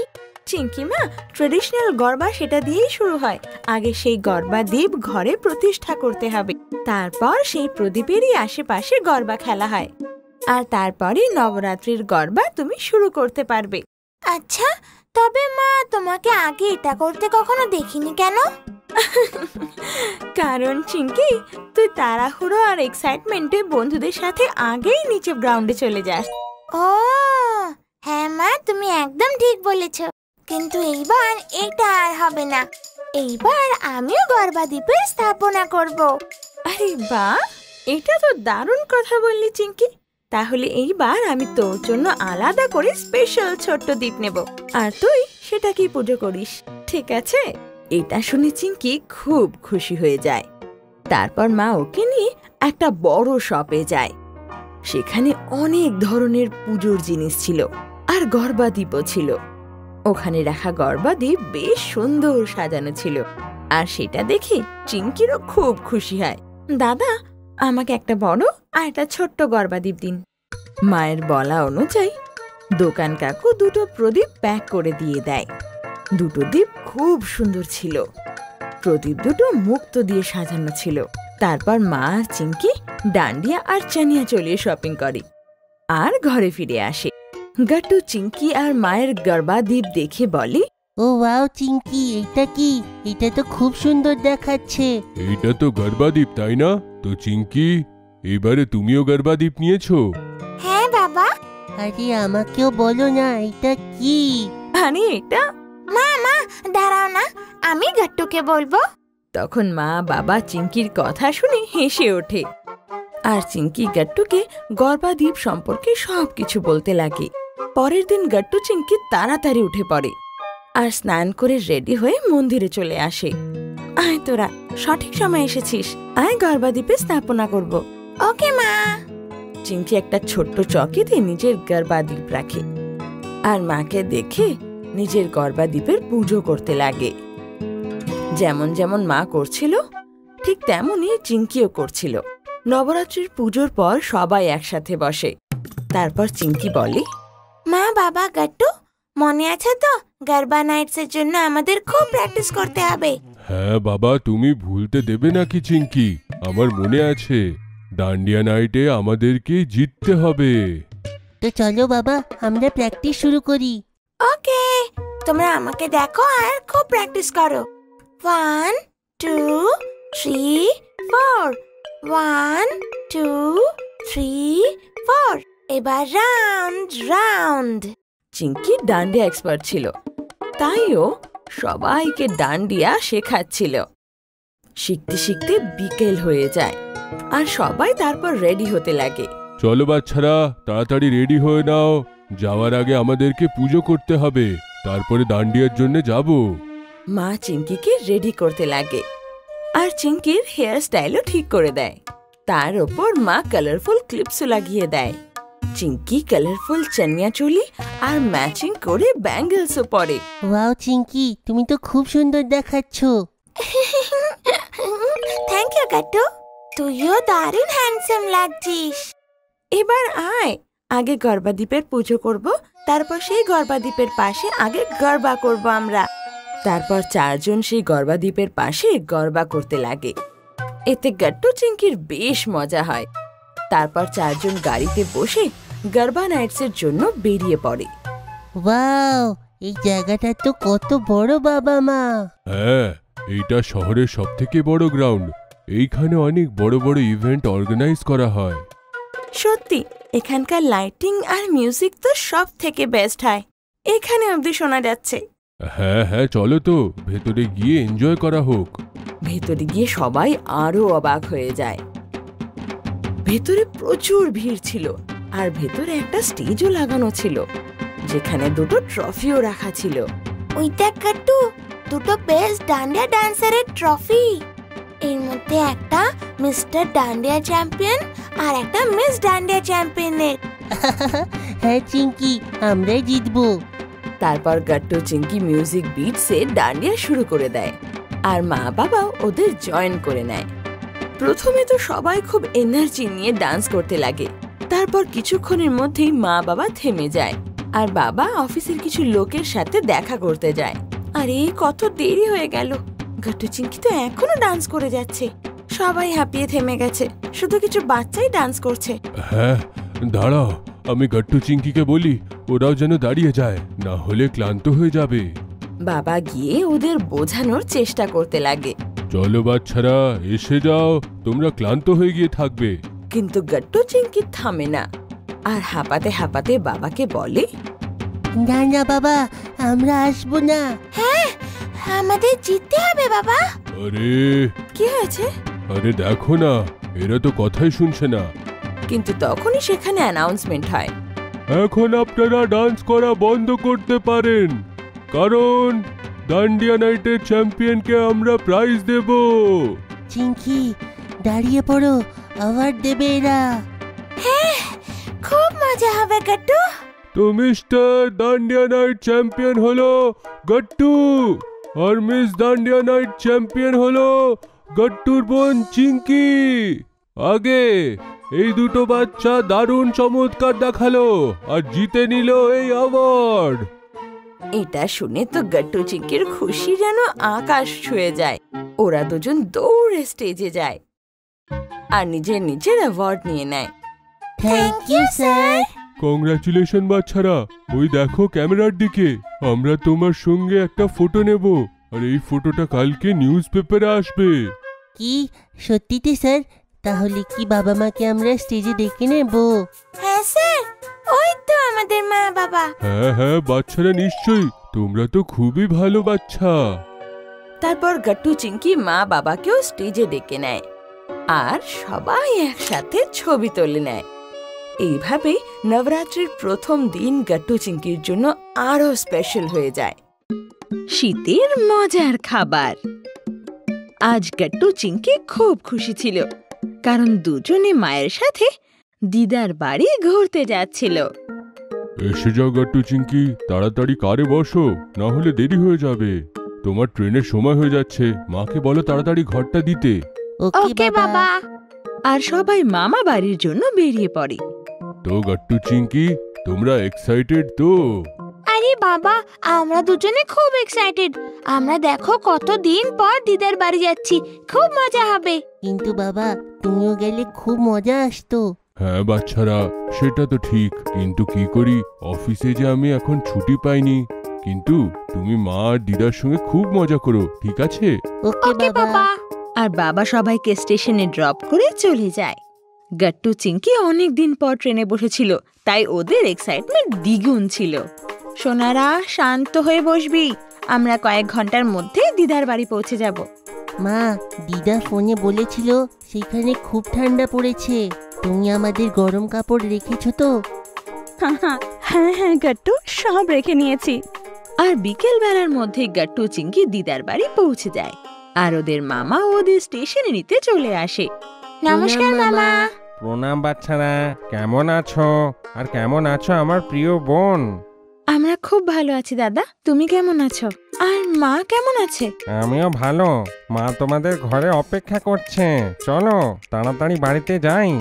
চিঙ্কি মা, ট্রেডিশনাল গরবা সেটা দিয়েই শুরু হয়। আগে সেই গরবা দ্বীপ ঘরে প্রতিষ্ঠা করতে হবে, তারপর সেই প্রদীপেরই আশেপাশে গরবা খেলা হয়, আর তারপরে নবরাত্রির গরবা তুমি শুরু করতে পারবে। আচ্ছা, তবে মা তোমাকে আগে এটা করতে কখনো দেখিনি কেন? কারণ চিঙ্কি, তুই তাড়াহুড়ো আর এক্সাইটমেন্টে বন্ধুদের সাথে আগেই নিচে গ্রাউন্ডে চলে যাস। ও হ্যাঁ মা, তুমি একদম ঠিক বলেছ। কিন্তু এইবার এটা আর হবে না, এইবার আমিও গরবা দ্বীপে স্থাপনা করব। আরে বাহ, এটা তো দারুণ কথা বললি চিঙ্কি। তাহলে এইবার আমি তোর জন্য আলাদা করে স্পেশাল ছোট্ট দ্বীপ নেব, আর তুই সেটাকেই পুজো করিস, ঠিক আছে? এটা শুনে চিঙ্কি খুব খুশি হয়ে যায়। তারপর মা ওকে নিয়ে একটা বড় শপে যায়। সেখানে অনেক ধরনের পুজোর জিনিস ছিল, আর গরবা দ্বীপও ছিল। ওখানে রাখা গর্বাদীপ বেশ সুন্দর সাজানো ছিল, আর সেটা দেখে চিঙ্কিরও খুব খুশি হয়। দাদা, আমাকে একটা বড় আর একটা ছোট্ট গর্বাদীপ দিন। মায়ের বলা অনুযায়ী দোকান কাকু দুটো প্রদীপ প্যাক করে দিয়ে দেয়। দুটো দ্বীপ খুব সুন্দর ছিল। প্রদীপ দুটো মুক্তো দিয়ে সাজানো ছিল। তারপর মা আর চিঙ্কি ডান্ডিয়া আর চানিয়া চলিয়ে শপিং করে আর ঘরে ফিরে আসে। গাট্টু চিঙ্কি আর মায়ের গর্বাদীপ দেখে বলে, ও ওয়াও চিঙ্কি, এটা কি? এটা তো খুব সুন্দর দেখাচ্ছে। এইটা তো গর্বাদীপ, তাই না? তো চিঙ্কি, এবারে তুমিও গর্বাদীপ নিয়েছো? হ্যাঁ বাবা। আরে আমাকেও বলো না, এটা কি? আরে এটা। মা দাঁড়াও না, আমি গাট্টুকে বলবো। তখন মা বাবা চিঙ্কির কথা শুনে হেসে ওঠে, আর চিঙ্কি গাট্টুকে গর্বাদীপ সম্পর্কে সবকিছু বলতে লাগে। পরের দিন গাট্টু চিঙ্কি তাড়াতাড়ি উঠে পড়ে আর স্নান করে রেডি হয়ে মন্দিরে চলে আসে। আয় তোরা, সঠিক সময় এসেছিস, আয় গর্বাদীপে স্থাপনা করব। ওকে মা। চিঙ্কি একটা ছোট্ট চকিতে নিজের গর্বাদীপ রাখে আর মাকে দেখে নিজের গর্বাদীপের পুজো করতে লাগে। যেমন যেমন মা করছিল ঠিক তেমনই চিঙ্কিও করছিল। নবরাত্রির পুজোর পর সবাই একসাথে বসে। তারপর চিঙ্কি বলে, মা বাবা গাট্টু, মনে আছে তো গরবা নাইটসের জন্য আমাদের খুব প্র্যাকটিস করতে হবে। হ্যাঁ বাবা, তুমি ভুলতে দেবে নাকি চিঙ্কি? আমার মনে আছে, ডান্ডিয়া নাইটে আমাদেরকে জিততে হবে। তো চলো বাবা, আমরা প্র্যাকটিস শুরু করি। ওকে, তোমরা আমাকে দেখো আর খুব প্র্যাকটিস করো। 1 2 3 4, 1 2 3 4। এবার round round. Chinki dandiya expert ছিল, তাইও সবাইকে ডান্ডিয়া শেখাচ্ছিল। শিখতে শিখতে বিকেল হয়ে যায় আর সবাই তারপর রেডি হতে লাগে। চলো বাচ্চারা, তাড়াতাড়ি রেডি হয়ে নাও, যাওয়ার আগে আমাদেরকে পুজো করতে হবে, তারপরে ডান্ডিয়ার জন্য যাব। মা চিঙ্কিকে রেডি করতে লাগে আর চিঙ্কির হেয়ার স্টাইলও ঠিক করে দেয়। তার ওপর মা কালারফুল ক্লিপসও লাগিয়ে দেয়। চিঙ্কি কালারফুল চানিয়া চুলি আর ম্যাচিং করে ব্যাঙ্গেলসও পরে। ওয়াও চিঙ্কি, তুমি তো খুব সুন্দর দেখাচ্ছ। থ্যাংক ইউ গাট্টু, তুইও দারুণ হ্যান্ডসাম লাগছিস। এবার আয়, আগে গর্বাদীপের পুজো করব, তারপর সেই গর্বাদীপের পাশে আগে গরবা করব আমরা। তারপর চারজন সেই গর্বাদীপের পাশে গরবা করতে লাগে। এতে গাট্টু চিঙ্কির বেশ মজা হয়। তারপর চারজন গাড়িতে বসে গরবা নাইটসের জন্য বেরিয়ে পড়ে। ওয়াও, এই জায়গাটা তো কত বড় বাবা মা। হ্যাঁ, এইটা শহরের সবথেকে বড় গ্রাউন্ড। এইখানে অনেক বড় বড় ইভেন্ট অর্গানাইজ করা হয়। সত্যি, এখানকার লাইটিং আর মিউজিক তো সব থেকে বেস্ট হয়। এখানে অবধি শোনা যাচ্ছে। হ্যাঁ হ্যাঁ, চলো তো ভেতরে গিয়ে এনজয় করা হোক। ভেতরে গিয়ে সবাই আরো অবাক হয়ে যায়। ভেতরে প্রচুর ভিড় ছিল আর ভেতরে একটা স্টেজও লাগানো ছিল, যেখানে দুটো ট্রফিও রাখা ছিল। ওই দেখ গাট্টু, দুটো বেস্ট ডান্ডিয়া ডান্সারের ট্রফি। এর মধ্যে একটা মিস্টার ডান্ডিয়া চ্যাম্পিয়ন আর একটা মিস ডান্ডিয়া চ্যাম্পিয়নের। হ্যাঁ চিঙ্কি, আমরাই জিতবো। তারপর গাট্টু চিঙ্কি মিউজিক বিটসে ডান্ডিয়া শুরু করে দেয় আর মা বাবাও ওদের জয়েন করে নেয়। প্রথমে তো সবাই খুব এনার্জি নিয়ে ডান্স করতে লাগে। তারপর কিছুক্ষণের মধ্যেই মা বাবা থেমে যায় আর বাবা অফিসের কিছু লোকের সাথে দেখা করতে যায়। আরে কত দেরি হয়ে গেল, গাট্টু চিঙ্কি তো এখনো ডান্স করে যাচ্ছে। সবাই হাঁপিয়ে থেমে গেছে, শুধু কিছু বাচ্চাই ডান্স করছে। হ্যাঁ, দাঁড়াও, আমি গাট্টু চিঙ্কিকে বলি ওরাও যেন দাঁড়িয়ে যায়, না হলে ক্লান্ত হয়ে যাবে। বাবা গিয়ে ওদের বোঝানোর চেষ্টা করতে লাগে। চলো বাচ্চারা, এসে যাও, তোমরা ক্লান্ত হয়ে গিয়ে থাকবে। কিন্তু গাট্টু চিঙ্কি থামে না আর হাঁপাতে হাঁপাতে বাবাকে বলে, না না বাবা, আমরা আসবো না। হ্যাঁ, আমাদের জিততে হবে বাবা। আরে কি হয়েছে? আরে দেখো না, এরা তো কথাই শুনছে না। কিন্তু তখনই সেখানে অ্যানাউন্সমেন্ট হয়, এখন আপনারা ডান্স করা বন্ধ করতে পারেন, কারণ ডান্ডিয়া নাইটের চ্যাম্পিয়নকে আমরা প্রাইজ দেব। চিঙ্কি, দাঁড়িয়ে পড়ো, অ্যাওয়ার্ড দেবে এরা। হ্যাঁ, খুব মজা হবে গাট্টু। তো মিস্টার দান্ডিয়া নাইট চ্যাম্পিয়ন হলো গট্টু, আর মিস দান্ডিয়া নাইট চ্যাম্পিয়ন হলো গট্টুর বোন চিঙ্কি। আগে এই দুটো বাচ্চা দারুণ চমৎকার দেখালো আর জিতে নিল এই অ্যাওয়ার্ড। এটা শুনে তো গট্টু চিঙ্কির খুশি যেন আকাশ ছুঁয়ে যায়। ওরা দুজন দৌড়ে স্টেজে যায় আর নিজের নিজের অ্যাওয়ার্ড নিয়ে নেয়। Thank you sir. কংগ্রাচুলেশন বাচ্চারা, ওই দেখো ক্যামেরার দিকে। আমরা তোমার সঙ্গে একটা ফটো নেব, আর এই ফটোটা কালকে নিউজ পেপারে আসবে। কি সত্যিতে স্যার? তাহলে কি বাবা মাকে আমরা স্টেজে ডেকে নেব? হ্যাঁ স্যার, ওই তো আমাদের মা বাবা। হ্যাঁ হ্যাঁ বাচ্চারা, নিশ্চয়ই। তোমরা তো খুবই ভালো বাচ্চা। তারপর গট্টু চিঙ্কি মা বাবাকেও স্টেজে ডেকে নেয় আর সবাই একসাথে ছবি তুলে নেয়। এইভাবে নবরাত্রির প্রথম দিন গট্টু চিঙ্কির জন্য আরো স্পেশাল হয়ে যায়। শীতের মজার খাবার। আজ গট্টু চিঙ্কি খুব খুশি ছিল, কারণ দুজনে মায়ের সাথে দিদার বাড়ি ঘুরতে যাচ্ছিল। এসে যাও গট্টু চিঙ্কি, তাড়াতাড়ি কারে বসো, না হলে দেরি হয়ে যাবে। তোমার ট্রেনের সময় হয়ে যাচ্ছে, মাকে বলো তাড়াতাড়ি ঘরটা দিতে। ওকে বাবা। আর সবাই মামা বাড়ির জন্য বেরিয়ে পড়ে। তো গট্টু চিঙ্কি, তোমরা এক্সাইটেড তো? আরে বাবা, আমরা দুজনে খুব এক্সাইটেড। আমরা দেখো কতদিন পর দিদার বাড়ি যাচ্ছি, খুব মজা হবে। কিন্তু বাবা, তুমিও গেলে খুব মজা আসতো। হ্যাঁ বাচ্চারা, সেটা তো ঠিক, কিন্তু কি করি, অফিসে যে আমি এখন ছুটি পাইনি। কিন্তু তুমি মা আর দিদার সঙ্গে খুব মজা করো, ঠিক আছে? ওকে বাবা। আর বাবা সবাইকে স্টেশনে ড্রপ করে চলে যায়। গট্টু চিঙ্কি অনেক দিন পর ট্রেনে বসেছিল, তাই ওদের এক্সাইটমেন্ট দ্বিগুণ ছিল। সোনারা, শান্ত হয়ে বসবি, আমরা কয়েক ঘন্টার মধ্যে দিদার বাড়ি পৌঁছে যাব। মা, দিদা ফোনে বলেছিল সেখানে খুব ঠান্ডা পড়েছে। তুমি আমাদের গরম কাপড় রেখেছো তো? হ্যাঁ হ্যাঁ গট্টু, সব রেখে নিয়েছি। আর বিকেল বেলার মধ্যে গট্টু চিঙ্কি দিদার বাড়ি পৌঁছে যায়, আর ওদের মামা ওদের স্টেশনে নিতে চলে আসে। নমস্কার মামা। প্রণাম বাচ্চারা, কেমন আছো? আর কেমন আছো আমার প্রিয় বোন? আমরা খুব ভালো আছি দাদা, তুমি কেমন আছো? আর মা কেমন আছে? আমিও ভালো। মা তোমাদের ঘরে অপেক্ষা করছে, চলো তাড়াতাড়ি বাড়িতে যাই।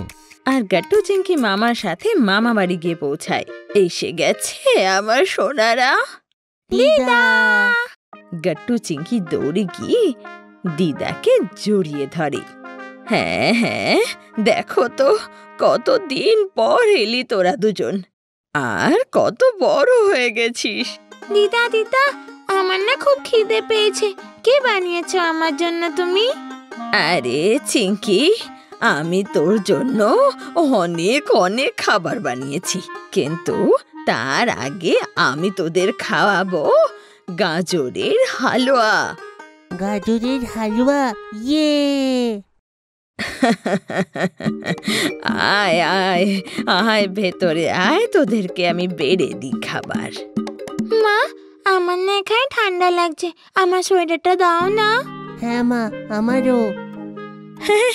আর গট্টু চিঙ্কি মামার সাথে মামা বাড়ি গিয়ে পৌঁছায়। এসে গেছে আমার সোনারা। দিদা। গট্টু চিঙ্কি দৌড়ে গিয়ে দিদাকে জড়িয়ে ধরে। হ্যাঁ হ্যাঁ, দেখো তো কতদিন পর এলি তোরা দুজন, আর কত বড় হয়ে গেছিস। দিদা দিদা, আমার না খুব খিদে পেয়েছে। কি বানিয়েছো আমার জন্য তুমি? আরে চিঙ্কি, আমি তোর জন্য অনেক অনেক খাবার বানিয়েছি, কিন্তু তার আগে আমি তোদের খাওয়াবো গাজরের হালুয়া। গাজরের হালুয়া, ইয়ে! আয় আয় আয়, ভেতরে আয়, তোদেরকে আমি বেড়ে দিই খাবার। মা, আমার না এখানে ঠান্ডা লাগছে, আমার সোয়েটারটা দাও না। হ্যাঁ মা, আমারও।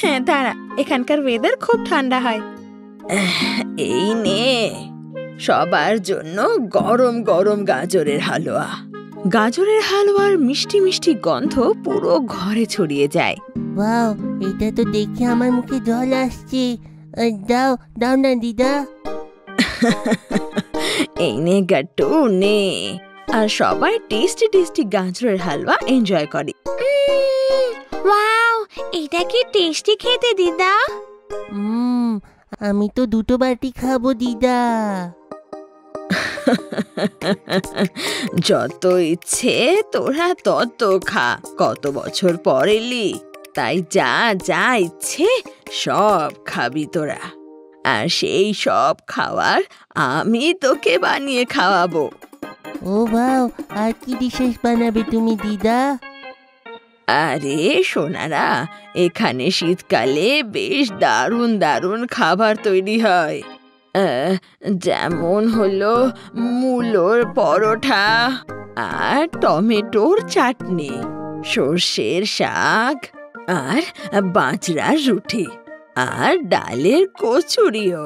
হ্যাঁ দাঁড়া, এখানকার ওয়েদার খুব ঠান্ডা হয়। এই নে সবার জন্য গরম গরম গাজরের হালুয়া। গাজরের হালুয়ার মিষ্টি মিষ্টি গন্ধ পুরো ঘরে ছড়িয়ে যায়। ওয়াও, এটা তো দেখে আমার মুখে জল আসছে। দাও দাও না দিদা। এই নে গট্টু, নে। আর সবাই টেস্টি টেস্টি গাজরের হালুয়া এনজয় করে। ওয়াও, এটা কি টেস্টি খেতে দিদা। আমি তো দুটো বাটি খাবো দিদা। যত ইচ্ছে তোরা তত খা, কত বছর পর এলি, তাই যা যা ইচ্ছে সব খাবি তোরা। আর সেই সব খাবার আমি তোকে বানিয়ে খাওয়াবো। ও বাও, আর কি ডিশেস বানাবে তুমি দিদা? আরে সোনারা, এখানে শীতকালে বেশ দারুণ দারুণ খাবার তৈরি হয়। যেমন হলো মূলোর পরোটা, আর টমেটোর চাটনি, সর্ষের শাক, আর বাজরার রুটি, আর ডালের কচুরিও।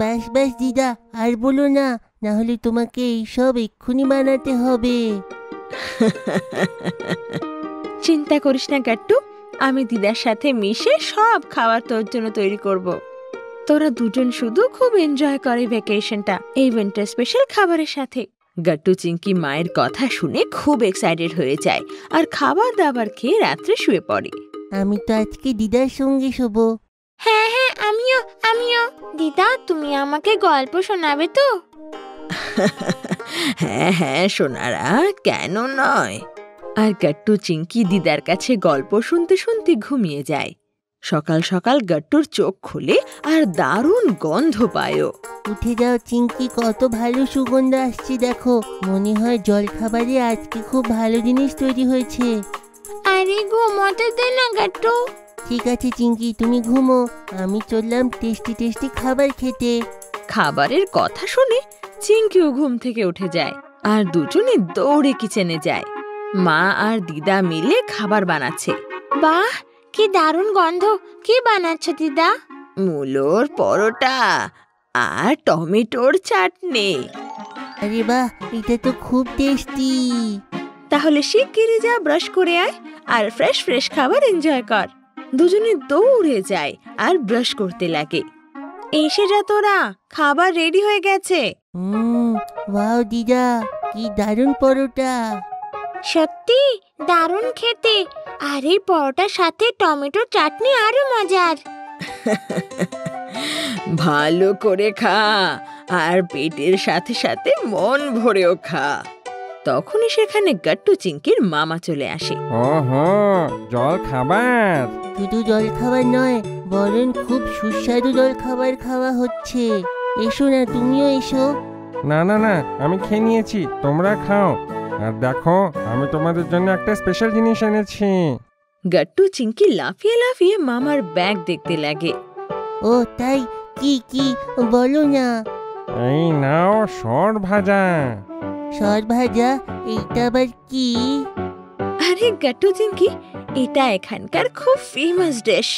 ব্যাস ব্যাস দিদা, আর বলো না, না হলে তোমাকে এইসব এক্ষুনি বানাতে হবে। চিন্তা করিস না গাট্টু, আমি দিদার সাথে মিশে সব খাবার তোর জন্য তৈরি করব। তোরা দুজন শুধু খুব এনজয় করে ভ্যাকেশনটা এই উইন্টার স্পেশাল খাবারের সাথে। গাট্টু চিংকি মায়ের কথা শুনে খুব এক্সাইটেড হয়ে যায় আর খাবার দাবার খেয়ে রাত্রে শুয়ে পড়ে। আমি তো আজকে দিদার সঙ্গে শোবো। হ্যাঁ হ্যাঁ, আমিও। দিদা, তুমি আমাকে গল্প শোনাবে তো? হ্যাঁ হ্যাঁ সোনারা, কেন নয়। আর গাট্টু চিংকি দিদার কাছে গল্প শুনতে শুনতে ঘুমিয়ে যায়। সকাল সকাল গাট্টুর চোখ খুলে আর দারুণ গন্ধ পায়ও। উঠে যাও চিংকি, কত ভালো সুগন্ধ আসছে দেখো। মনে হয় জল খাবারে আজকে খুব ভালো জিনিস তৈরি হয়েছে। আরে ঘুমোতে দে না গাট্টু। ঠিক আছে চিংকি, তুমি ঘুমো, আমি চললাম টেস্টি টেস্টি খাবার খেতে। খাবারের কথা শুনে চিংকিও ঘুম থেকে উঠে যায় আর দুজনে দৌড়ে কিচেনে যায়। মা আর দিদা মিলে খাবার বানাচ্ছে। বাহ, কি দারুণ গন্ধ! কি বানাচ্ছ দিদা? মূলোর পরোটা আর টমেটোর চাটনি। আরে বাহ, এটা তো খুব টেস্টি। তাহলে শিগগিরই যা, ব্রাশ করে আয় আর ফ্রেশ ফ্রেশ খাবার এনজয় কর। দুজনে দৌড়ে যায় আর ব্রাশ করতে লাগে। এসে যা তোরা, খাবার রেডি হয়ে গেছে। ওয়াও দিদা, কি দারুণ পরোটা। সত্যি দারুণ খেতে। আর এই পরোটার সাথে টমেটো চাটনি আরো মজার। ভালো করে খা আর পেটের সাথে সাথে মন ভরেও খা। তখনই সেখানে গাট্টু চিংকির মামা চলে আসে। ওহো, জল খাবার। শুধু জল খাবার নয়, বরং খুব সুস্বাদু জল খাবার খাওয়া হচ্ছে। এসো না, তুমিও এসো। না না না, আমি খেয়ে নিয়েছি, তোমরা খাও। আর দেখো, আমি তোমাদের জন্য একটা স্পেশাল জিনিস এনেছি। গাট্টু চিংকি লাফিয়ে লাফিয়ে মামার ব্যাগ দেখতে লাগে। ও তাই, কি বলো না। এই নাও সর ভাজা। সর ভাজা? এইটা আবার কি? আরে গাট্টু চিংকি, এটা এখানকার খুব ফেমাস ডিশ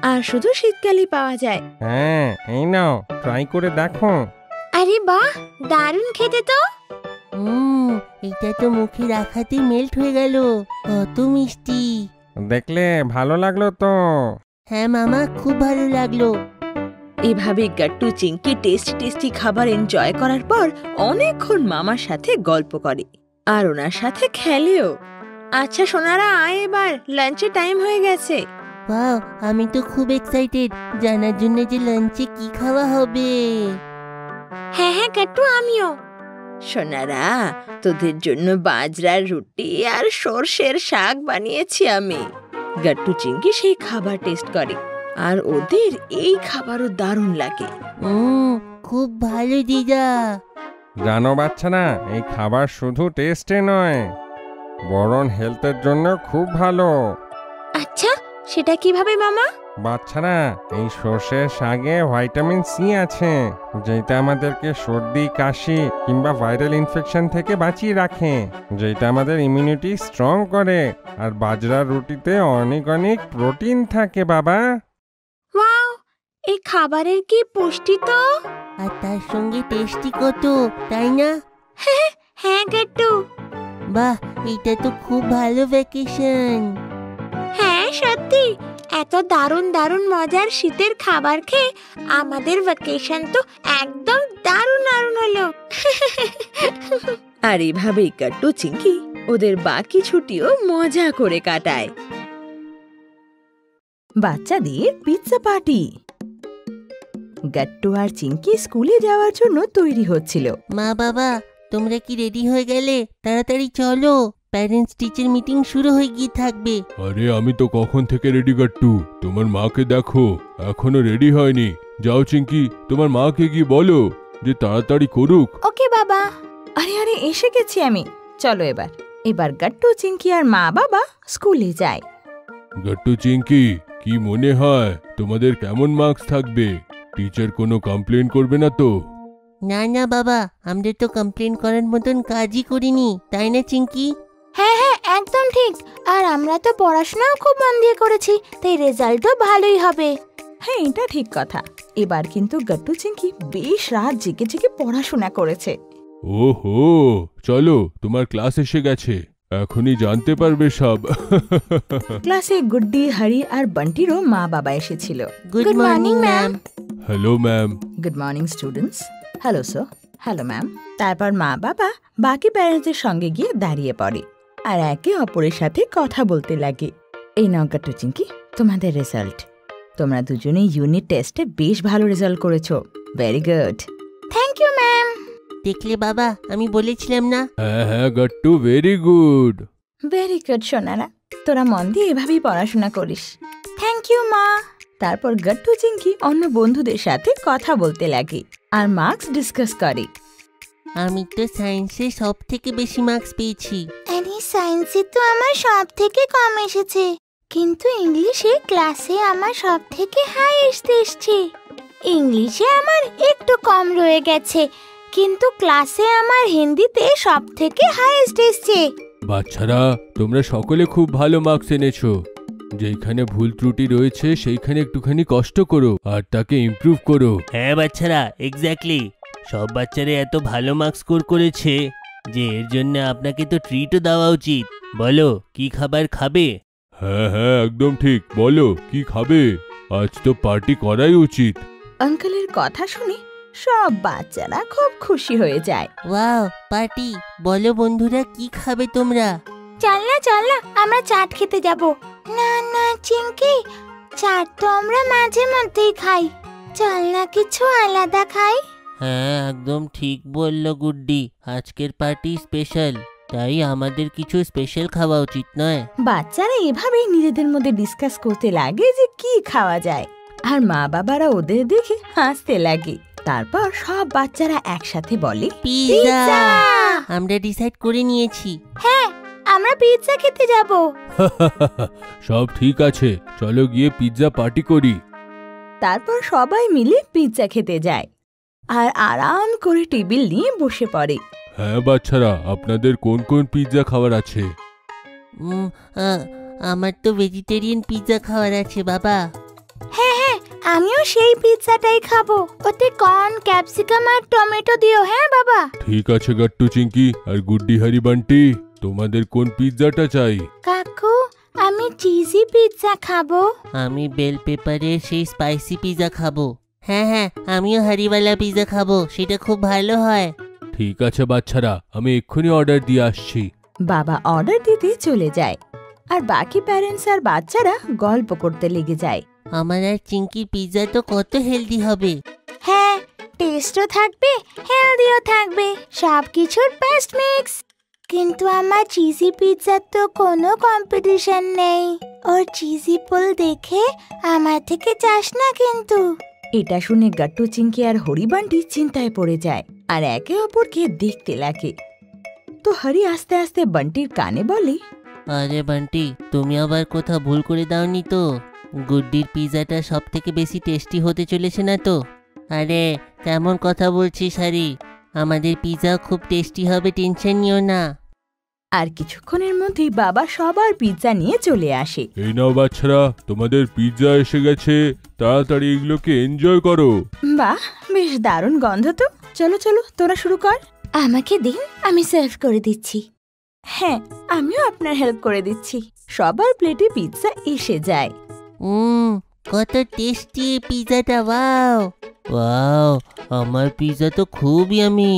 আর শুধু শীতকালে পাওয়া যায়। হ্যাঁ, এই নাও, ট্রাই করে দেখো। আরে বাহ, দারুণ খেতে তো। এটা তো মুখে রাখাতেই মেল্ট হয়ে গেল। কত মিষ্টি। দেখলে ভালো লাগলো তো? হ্যাঁ মামা, খুব ভালো লাগলো। এভাবে গাট্টু চিংকি টেস্টি খাবার এনজয় করার পর অনেকক্ষণ মামার সাথে গল্প করে আর ওনার সাথে খেলেও। আচ্ছা সোনারা, আয় এবার, লাঞ্চের টাইম হয়ে গেছে। ওয়াও, আমি তো খুব এক্সাইটেড জানার জন্য যে লাঞ্চে কি খাওয়া হবে। হ্যাঁ হ্যাঁ গাট্টু, আমিও। সোনারা, তোদের জন্য বাজরার রুটি আর সর্ষের শাক বানিয়েছি আমি। গাট্টু চিংকি সেই খাবার টেস্ট করে আর ওদের এই খাবারও দারুণ লাগে। খুব ভালো দিদা। জানো বাচ্চারা, এই খাবার শুধু টেস্টে নয়, বরং হেলথের জন্য খুব ভালো। আচ্ছা, সেটা কিভাবে মামা? বাচ্চারা, এই সর্ষের শাকে ভিটামিন সি আছে, যেটা আমাদেরকে সর্দি, কাশি কিংবা ভাইরাল ইনফেকশন থেকে বাঁচিয়ে রাখে, যেটা আমাদের ইমিউনিটি স্ট্রং করে। আর বাজরার রুটিতে অনেক অনেক প্রোটিন থাকে বাবা। ওয়াও, এই খাবারের কি পুষ্টি তো! আর তার সঙ্গে টেস্টি কত, তাই না? হ্যাঁ গাট্টু। বাহ, এটা তো খুব ভালো ভ্যাকেশন। হ্যাঁ সত্যি, এত দারুণ দারুণ মজার শীতের খাবার খেয়ে আমাদের ভ্যাকেশন তো একদম দারুণ দারুণ হলো। আর এভাবেই গাট্টু চিংকি ওদের বাকি ছুটিও মজা করে কাটায়। বাচ্চাদের পিৎজা পার্টি। গাট্টু আর চিংকি স্কুলে যাওয়ার জন্য তৈরি হচ্ছিল। মা বাবা, তোমরা কি রেডি হয়ে গেলে? তাড়াতাড়ি চলো, প্যারেন্টস টিচার মিটিং শুরু হয়ে গিয়ে থাকবে। আরে আমি তো কখন থেকে রেডি গাট্টু, তোমার মাকে দেখো এখনো রেডি হয়নি। যাও চিংকি, তোমার মাকে গিয়ে বলো যে তাড়াতাড়ি করুক। ওকে বাবা। আরে আরে, এসে গেছি আমি। চলো এবার গাট্টু চিংকি আর মা বাবা স্কুলে যায়। গাট্টু চিংকি, কি মনে হয় তোমাদের কেমন মার্কস থাকবে? টিচার কোনো কমপ্লেন করবে না তো? না না বাবা, আমরা তো কমপ্লেন করার মতন কাজই করিনি, তাই না চিংকি? হ্যাঁ হ্যাঁ, একদম ঠিক। আর আমরা তো পড়াশোনাও খুব মন দিয়ে করেছি, তাই রেজাল্টও ভালোই হবে। হ্যাঁ, এটা ঠিক কথা। এবার কিন্তু গাট্টু চিংকি বেশ রাত জেগে জেগে পড়াশোনা করেছে। ওহো, চলো তোমার ক্লাস এসে গেছে, এখনই জানতে পারবে সব। ক্লাসে গুড্ডি, হরি আর বান্টিরও মা বাবা এসেছিল। Good morning ma'am. Hello ma'am. Good morning students. Hello sir. Hello ma'am. তারপর মা বাবা বাকি প্যারেন্টসদের সঙ্গে গিয়ে দাঁড়িয়ে পড়ে আর একে অপরের সাথে কথা বলতে লাগে। এই নাও গাট্টু চিঙ্কি, তোমাদের রেজাল্ট। তোমরা দুজনেই ইউনিট টেস্টে বেশ ভালো রেজাল্ট করেছো। Very good. Thank you ma'am. দেখলে বাবা, আমি বলেছিলাম না? হ্যাঁ হ্যাঁ Gattu, very good. Very good সোনারা, তোরা মন দিয়ে এভাবেই পড়াশোনা করিস। থ্যাংক ইউ মা। তারপর গাট্টু চিঙ্কি অন্য বন্ধুদের সাথে কথা বলতে লাগে আর মার্কস ডিসকাস করে। আমি তো সায়েন্সে সব থেকে বেশি মার্কস পেয়েছি। আরে সায়েন্সে তো আমার সব থেকে কম এসেছে, কিন্তু ইংলিশে ক্লাসে আমার সব থেকে হাইয়েস্ট এসেছে। ইংলিশে আমার একটু কম রয়ে গেছে, কিন্তু ক্লাসে আমার হিন্দিতে সব থেকে হাইয়েস্ট এসেছে। বাচ্চারা, তোমরা সকলে খুব ভালো মার্কস এনেছো। যেখানে ভুল ত্রুটি রয়েছে সেইখানে একটুখানি কষ্ট করো আর তাকে ইমপ্রুভ করো। হ্যাঁ বাচ্চারা, এক্স্যাক্টলি। সব বাচ্চারা এত ভালো মার্কস স্কোর করেছে যে এর জন্য আপনাকে তো ট্রিটও দেওয়া উচিত। বলো, কি খাবার খাবে? হ্যাঁ হ্যাঁ, একদম ঠিক। বলো কি খাবে? আজ তো পার্টি করাই উচিত। আঙ্কেলের কথা শুনে সব বাচ্চারা খুব খুশি হয়ে যায়। Wow, party! বলো বন্ধুরা, কি খাবে তোমরা? চল না আমরা চাট খেতে যাব। না না চিঙ্কি, চাট তো আমরা মাঝে মধ্যেই খাই, চল না কিছু আলাদা খাই। হ্যাঁ, একদম ঠিক বললো গুড্ডি। আজকের পার্টি স্পেশাল, তাই আমাদের কিছু স্পেশাল খাওয়া উচিত নয়? বাচ্চারা এভাবেই নিজেদের মধ্যে ডিসকাস করতে লাগে যে কি খাওয়া যায়, আর মা বাবারা ওদের দেখে হাসতে লাগে। তারপর সব বাচ্চারা একসাথে বলে, পিৎজা! আমরা ডিসাইড করে নিয়েছি। হ্যাঁ, আমরা পিৎজা খেতে যাব। সব ঠিক আছে, চলো গিয়ে পিৎজা পার্টি করি। তারপর সবাই মিলে পিৎজা খেতে যায় আর আরাম করে টেবিল নিয়ে বসে পড়ে। হ্যাঁ বাচ্চারা, আপনাদের কোন কোন পিৎজা খাবার আছে? আমার তো ভেজিটেরিয়ান পিৎজা খাওয়ার আছে বাবা। হ্যাঁ, আমিও সেই পিৎজাটাই খাবো, ওতে কর্ন, ক্যাপসিকাম আর টমেটো দিও। হ্যাঁ বাবা। ঠিক আছে গাট্টু চিঙ্কি আর গুড্ডি, হারি, বান্টি, তোমাদের কোন পিৎজাটা চাই? কাকু, আমি চিজি পিৎজা খাবো। আমি বেল পেপারের সেই স্পাইসি পিৎজা খাবো। হ্যাঁ, আমিও হারিওয়ালা পিৎজা খাবো, সেটা খুব ভালো হয়। ঠিক আছে বাচ্চারা, আমি এক্ষুনি অর্ডার দিয়ে আসছি। বাবা অর্ডার দিতে চলে যায় আর বাকি প্যারেন্টস আর বাচ্চারা গল্প করতে লেগে যায়। আমার আর চিঙ্কির পিৎজা তো কত হেলদি হবে। হ্যাঁ, টেস্টও থাকবে, হেলদিও থাকবে, সব কিছুর বেস্ট মিক্স। কিন্তু আমার চিজি পিৎজার তো কোনো কম্পিটিশন নেই। ওর চিজি পুল দেখে আমার থেকে চাস না কিন্তু। এটা শুনে গাট্টু চিঙ্কি আর হরি বান্টি চিন্তায় পড়ে যায় আর একে অপরকে দেখতে লাগে। তো হরি আস্তে আস্তে বান্টির কানে বলে, আরে বান্টি, তুমি আবার কোথাও ভুল করে দাওনি তো? গুড্ডির পিৎজাটা সব থেকে বেশি টেস্টি হতে চলেছে না তো? আরে কেমন কথা বলছিস হারি? আমাদের পিৎজা খুব টেস্টি হবে, টেনশন নিও না। আর কিছুক্ষণের মধ্যেই বাবা সবার পিৎজা নিয়ে চলে আসে। এই নাও বাচ্চারা, তোমাদের পিৎজা এসে গেছে, তাড়াতাড়ি এগুলোকে এনজয় করো। বাহ, বেশ দারুণ গন্ধ তো। চলো চলো, তোরা শুরু কর। আমাকে দিন, আমি সার্ভ করে দিচ্ছি। হ্যাঁ, আমিও আপনার হেল্প করে দিচ্ছি। সবার প্লেটে পিৎজা এসে যায়। কত টেস্টি পিৎজাটা! ওয়াও, আমার পিৎজা তো খুব ইয়ামি।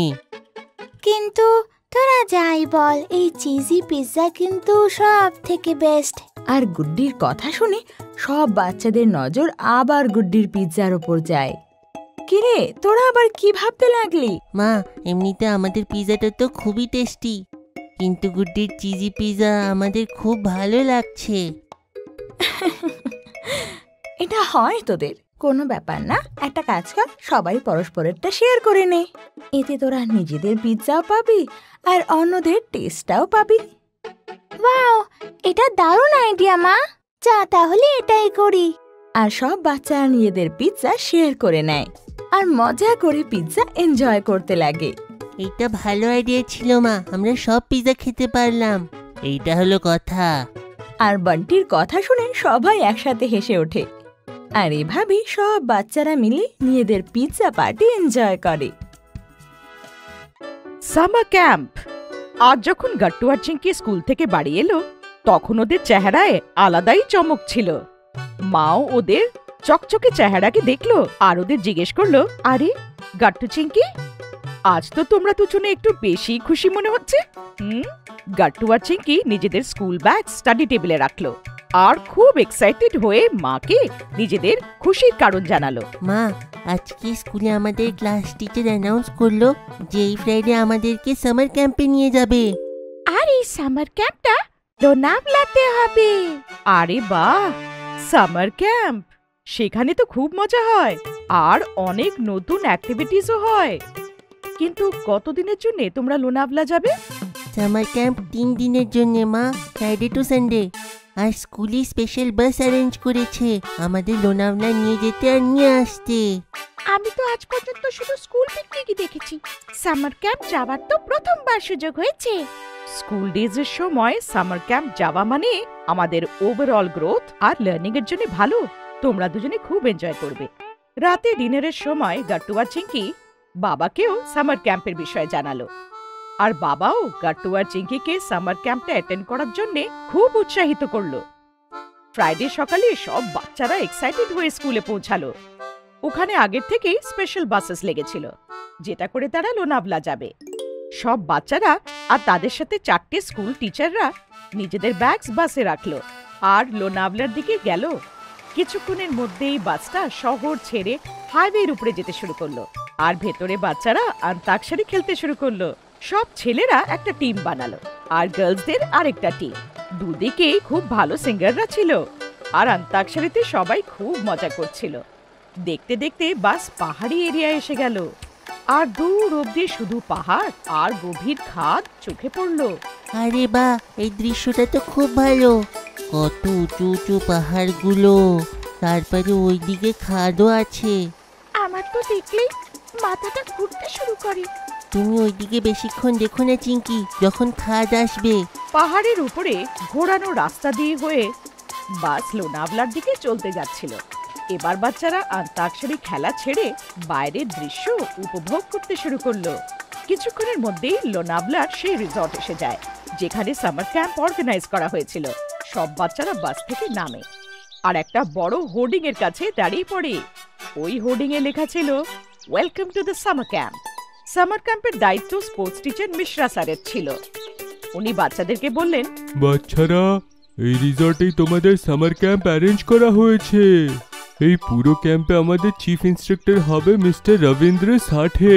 কিন্তু তোরা যাই বল, এই চিজি পিৎজা কিন্তু সব থেকে বেস্ট। আর গুড্ডির কথা শুনে সব বাচ্চাদের নজর আবার গুড্ডির পিৎজার ওপর যায়। কিরে, তোরা আবার কি ভাবতে লাগলি? মা, এমনিতে আমাদের পিৎজাটা তো খুবই টেস্টি, কিন্তু গুড্ডির চিজি পিৎজা আমাদের খুব ভালো লাগছে। এটা হয় তোদের, কোনো ব্যাপার না। একটা কাজ কর, সবাই পরস্পরেরটা শেয়ার করে নে। এতে তোরা নিজেদের পিৎজাও পাবি আর অন্যদের টেস্টটাও পাবি। ওয়াও, এটা দারুণ আইডিয়া মা। চা তাহলে এটাই করি। আর সব বাচ্চারা নিজেদের পিৎজা শেয়ার করে নেয় আর মজা করে পিৎজা এনজয় করতে লাগে। এইটা ভালো আইডিয়া ছিল মা, আমরা সব পিৎজা খেতে পারলাম। এইটা হলো কথা। আর বান্টির কথা শুনে সবাই একসাথে হেসে ওঠে আর এভাবেই সব বাচ্চারা মিলে নিজেদের পিৎজা পার্টি এনজয় করে। Summer camp. আজ যখন গাট্টু আর চিঙ্কি স্কুল থেকে বাড়ি এলো তখন ওদের চেহারায় আলাদাই চমক ছিল। মাও ওদের চকচকে চেহারাকে দেখলো আর ওদের জিজ্ঞেস করলো, আরে গাট্টু চিঙ্কি, আজ তো তোমরা দুজনে একটু বেশি খুশি মনে হচ্ছে। গাট্টু আর চিঙ্কি নিজেদের স্কুল ব্যাগ স্টাডি টেবিলে রাখলো আর খুব এক্সাইটেড হয়ে মাকে নিজেদের খুশির কারণ জানালো। মা, আজকে স্কুলে আমাদের ক্লাস টিচার অ্যানাউন্স করলো যে এই ফ্রাইডে আমাদেরকে সামার ক্যাম্পে নিয়ে যাবে। আর এই সামার ক্যাম্পটা লোনাভলাতে হবে। আরে বাহ, সামার ক্যাম্প! সেখানে তো খুব মজা হয় আর অনেক নতুন অ্যাক্টিভিটিসও হয়। কিন্তু কতদিনের জন্য তোমরা লোনাভলা যাবে? সামার ক্যাম্প 3 দিনের জন্য মা, ফ্রাইডে টু সানডে। আর স্কুলে স্পেশাল বাস অ্যারেঞ্জ করেছে আমাদের লোনাভলা নিয়ে যেতে আর নিয়ে আসতে। আমি তো আজ পর্যন্ত শুধু স্কুল পিকনিকই দেখেছি। সামার ক্যাম্প যাওয়ার তো প্রথমবার সুযোগ হয়েছে। স্কুল ডেজের সময় সামার ক্যাম্প যাওয়া মানে আমাদের ওভারঅল গ্রোথ আর লার্নিং এর জন্য ভালো। তোমরা দুজনে খুব এনজয় করবে। রাতে ডিনারের সময় গাট্টু আর চিঙ্কি বাবাকেও সামার ক্যাম্পের বিষয়ে জানালো আর বাবাও গাট্টু আর চিঙ্কিকে সামার ক্যাম্পটা অ্যাটেন্ড করার জন্য খুব উৎসাহিত করলো। ফ্রাইডে সকালে সব বাচ্চারা এক্সাইটেড হয়ে স্কুলে পৌঁছালো। ওখানে আগের থেকেই স্পেশাল বাসেস লেগেছিল যেটা করে তারা লোনাভলা যাবে। সব বাচ্চারা আর তাদের সাথে 4টে স্কুল টিচাররা নিজেদের ব্যাগস বাসে রাখলো আর লোনাভলার দিকে গেল। কিছুক্ষণের মধ্যেই বাসটা শহর ছেড়ে হাইওয়ের উপরে যেতে শুরু করলো আর ভেতরে বাচ্চারা অন্তাক্ষরী খেলতে শুরু করলো। সব ছেলেরা একটা টিম বানালো আর গার্লসদের আরেকটা টিম। দুদিকেই খুব ভালো সিঙ্গাররা ছিল আর অন্তাক্ষরীতে সবাই খুব মজা করছিল। দেখতে দেখতে বাস পাহাড়ি এরিয়ায় এসে গেল আর দূর অব্দি শুধু পাহাড় আর গভীর খাদ চোখে পড়লো। আরে বাহ, এই দৃশ্যটা তো খুব ভালো। কত উঁচু উঁচু পাহাড়গুলো, তারপরে ওইদিকে খাদও আছে। আমার তো দেখলেই মাথাটা ঘুরতে শুরু করে। তুমি ওইদিকে বেশিক্ষণ দেখো না চিঙ্কি, যখন খাদ আসবে। পাহাড়ের উপরে ঘোরানো রাস্তা দিয়ে হয়ে বাস লোনাভলার দিকে চলতে যাচ্ছিল। এবার বাচ্চারা অন্তাক্ষরী খেলা ছেড়ে বাইরের দৃশ্য উপভোগ করতে শুরু করলো। কিছুক্ষণের মধ্যেই লোনাভলার সেই রিসর্ট এসে যায় যেখানে সামার ক্যাম্প অর্গানাইজ করা হয়েছিল। সব বাচ্চারা বাস থেকে নামে আর একটা বড় হোর্ডিং এর কাছে দাঁড়িয়ে পড়ে। ওই হোর্ডিং এ লেখা ছিল, welcome to the summer camp. Summer ক্যাম্পের দায়িত্ব স্পোর্টস টিচার মিশ্রা স্যারের ছিল। উনি বাচ্চাদেরকে বললেন, বাচ্চারা, এই রিসর্টেই তোমাদের সামার ক্যাম্প অ্যারেঞ্জ করা হয়েছে। এই পুরো ক্যাম্পে আমাদের চিফ ইন্সট্রাক্টর হবে মিস্টার রবীন্দ্র সাঠে।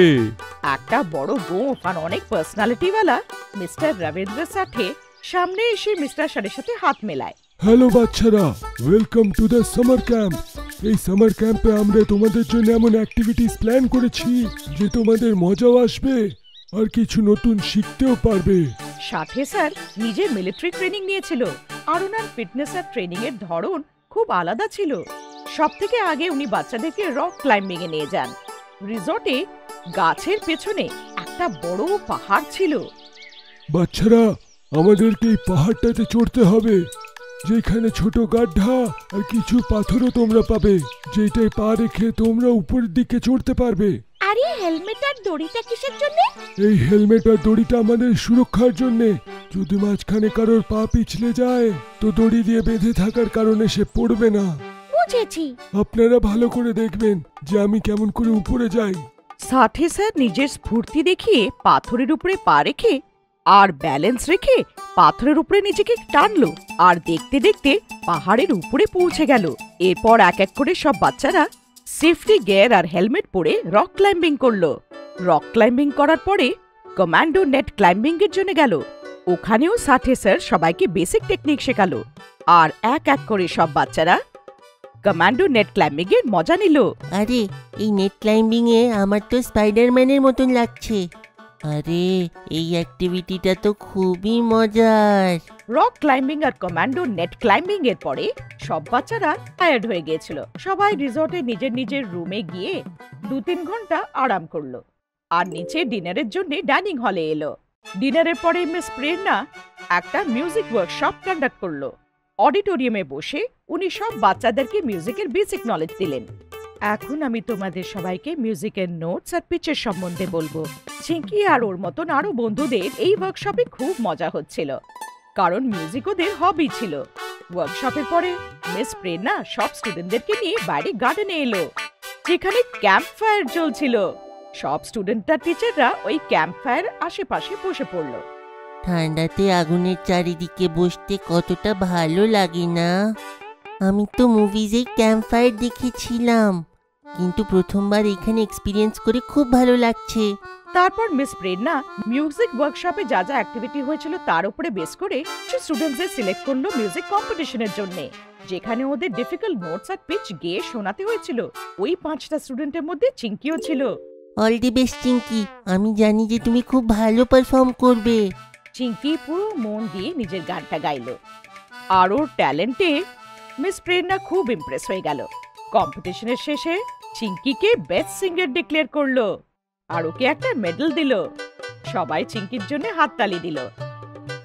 একটা বড় গোঁফ আর অনেক পার্সোনালিটিওয়ালা মিস্টার রবীন্দ্র সাঠে সামনে এসে মিস্টার স্যারের সাথে হাত মেলায়। হ্যালো বাচ্চারা, welcome to the summer camp. এই সামার ক্যাম্পে আমরা তোমাদের জন্য এমন অ্যাক্টিভিটিস প্ল্যান করেছি যে তোমাদের মজাও আসবে আর কিছু নতুন শিখতেও পারবে। সাথে স্যার নিজে মিলিটারি ট্রেনিং নিয়েছিল আর ওনার ফিটনেস আর ট্রেনিং এর ধরন খুব আলাদা ছিল। সবথেকে আগে উনি বাচ্চাদেরকে রক ক্লাইম্বিং এ নিয়ে যান। রিসর্টে গাছের পেছনে একটা বড় পাহাড় ছিল। বাচ্চারা, আমাদেরকে এই পাহাড়টাতে চড়তে হবে, যেখানে ছোট গাড্ডা আর কিছু পাথরও তোমরা পাবে, যেটাই পা রেখে তোমরা উপরের দিকে চড়তে পারবে। আর এই হেলমেট আর দড়িটা কিসের জন্য? এই হেলমেট আর দড়িটা আমাদের সুরক্ষার জন্যে। যদি মাঝখানে কারোর পা পিছলে যায় তো দড়ি দিয়ে বেঁধে থাকার কারণে সে পড়বে না। বুঝেছি। আপনারা ভালো করে দেখবেন যে আমি কেমন করে উপরে যাই। সাথে স্যার নিজের স্ফূর্তি দেখিয়ে পাথরের উপরে পা রেখে আর ব্যালেন্স রেখে পাথরের উপরে নিজেকে টানলো আর দেখতে দেখতে পাহাড়ের উপরে পৌঁছে গেল। এরপর এক এক করে সব বাচ্চারা সেফটি গিয়ার আর হেলমেট পরে রক ক্লাইম্বিং করলো। রক ক্লাইম্বিং করার পরে কমান্ডো নেট ক্লাইম্বিং এর জন্য গেল। ওখানেও সাথে স্যার সবাইকে বেসিক টেকনিক শেখালো আর এক এক করে সব বাচ্চারা কমান্ডো নেট ক্লাইম্বিং এর মজা নিল। আরে এই নেট ক্লাইম্বিং এ আমার তো স্পাইডারম্যানের মতন লাগছে। আরে এই অ্যাক্টিভিটিটা তো খুবই মজার। রক ক্লাইম্বিং আর কমান্ডো নেট ক্লাইম্বিং এর পরে সব বাচ্চারা টায়ার্ড হয়ে গিয়েছিল। সবাই রিসর্টে নিজের নিজের রুমে গিয়ে 2-3 ঘন্টা আরাম করলো আর নিচে ডিনারের জন্য ডাইনিং হলে এলো। ডিনারের পরে মিস প্রেরণা একটা মিউজিক ওয়ার্কশপ কন্ডাক্ট করলো। অডিটোরিয়ামে বসে উনি সব বাচ্চাদেরকে মিউজিকের বেসিক নলেজ দিলেন। এখন আমি তোমাদের সবাইকে মিউজিকের নোটস আর পিচের সম্বন্ধে বলবো। চিঙ্কি আর ওর মতন আরো বন্ধুদের এই ওয়ার্কশপে খুব মজা হচ্ছিল, কারণ মিউজিক ওদের হবি ছিল। ওয়ার্কশপের পরে মিস প্রেরণা সব স্টুডেন্টদেরকে নিয়ে বাইরে গার্ডেনে এলো, যেখানে ক্যাম্প ফায়ার চলছিল। সব স্টুডেন্ট আর টিচাররা ওই ক্যাম্প ফায়ার আশেপাশে বসে পড়লো। ঠান্ডাতে আগুনের চারিদিকে বসতে কতটা ভালো লাগে না? আমি তো মুভিজে ক্যাম্প ফায়ার দেখেছিলাম, কিন্তু প্রথমবার এখানে এক্সপিরিয়েন্স করে খুব ভালো লাগছে। তারপর মিস প্রেরণা মিউজিক ওয়ার্কশপে যা যা অ্যাক্টিভিটি হয়েছিল তার উপরে বেস করে কিছু স্টুডেন্টদের সিলেক্ট করলো মিউজিক কম্পিটিশনের জন্য, যেখানে ওদের ডিফিকাল্ট নোটস আর পিচ গেয়ে শোনাতে হয়েছিল। ওই 5টা স্টুডেন্টের মধ্যে চিঙ্কিও ছিল। অল দি বেস্ট চিঙ্কি, আমি জানি যে তুমি খুব ভালো পারফর্ম করবে। চিঙ্কি পুরো মন দিয়ে নিজের গানটা গাইলো, আর ওর ট্যালেন্টে মিস প্রেরণা খুব ইমপ্রেস হয়ে গেল। কম্পিটিশনের শেষে চিঙ্কিকে বেস্ট সিঙ্গার ডিক্লেয়ার করলো, আর ওকে একটা মেডেল দিল। সবাই চিঙ্কির জন্য হাততালি দিল।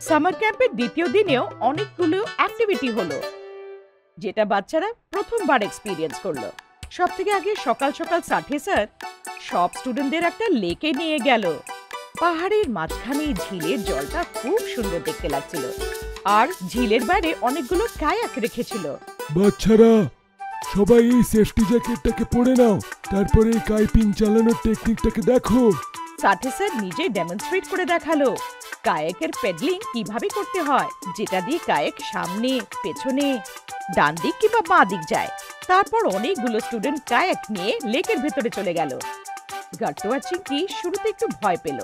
সামার ক্যাম্পের দ্বিতীয় দিনেও অনেকগুলো অ্যাক্টিভিটি হলো, যেটা বাচ্চারা প্রথমবার এক্সপিরিয়েন্স করলো। সব থেকে আগে সকাল সকাল সাথে স্যার সব স্টুডেন্টদের একটা লেকে নিয়ে গেল। পাহাড়ের মাঝখানে ঝিলের জলটা খুব সুন্দর দেখতে লাগছিল, আর ঝিলের বাইরে অনেকগুলো কায়াক রেখেছিল। বাচ্চারা সবাই এই সেফটি জ্যাকেটটাকে পরে নাও, তারপরে এই কাইপিং চালানোর টেকনিকটাকে দেখো। সাথে স্যার নিজে ডেমনস্ট্রেট করে দেখালো কায়াকের পেডলিং কিভাবে করতে হয়, যেটা দিয়ে কায়াক সামনে, পেছনে, ডান দিক কিংবা বাঁ দিক যায়। তারপর অনেকগুলো স্টুডেন্ট কায়াক নিয়ে লেকের ভেতরে চলে গেল। গাট্টু আর চিঙ্কি শুরুতে একটু ভয় পেল,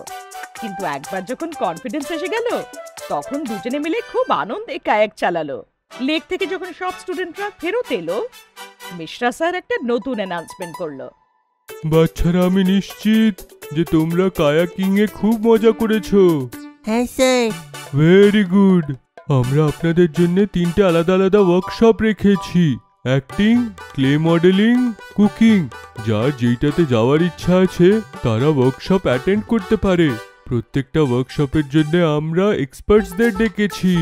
কিন্তু একবার যখন কনফিডেন্স এসে গেল তখন দুজনে মিলে খুব আনন্দে কায়াক চালালো। লেক থেকে যখন সব স্টুডেন্টরা ফেরত এলো, মিশ্রা স্যার একটা নতুন অ্যানাউন্সমেন্ট করলো। বাচ্চারা, আমি নিশ্চিত যে তোমরা কায়াকিং এ খুব মজা করেছো। হ্যাঁ স্যার। Very good. আমরা আপনাদের জন্য 3টে আলাদা আলাদা ওয়ার্কশপ রেখেছি, অ্যাক্টিং, ক্লে মডেলিং, কুকিং। যার যেইটাতে যাওয়ার ইচ্ছা আছে তারা ওয়ার্কশপ অ্যাটেন্ড করতে পারে। প্রত্যেকটা ওয়ার্কশপের জন্য আমরা এক্সপার্টসদের ডেকেছি।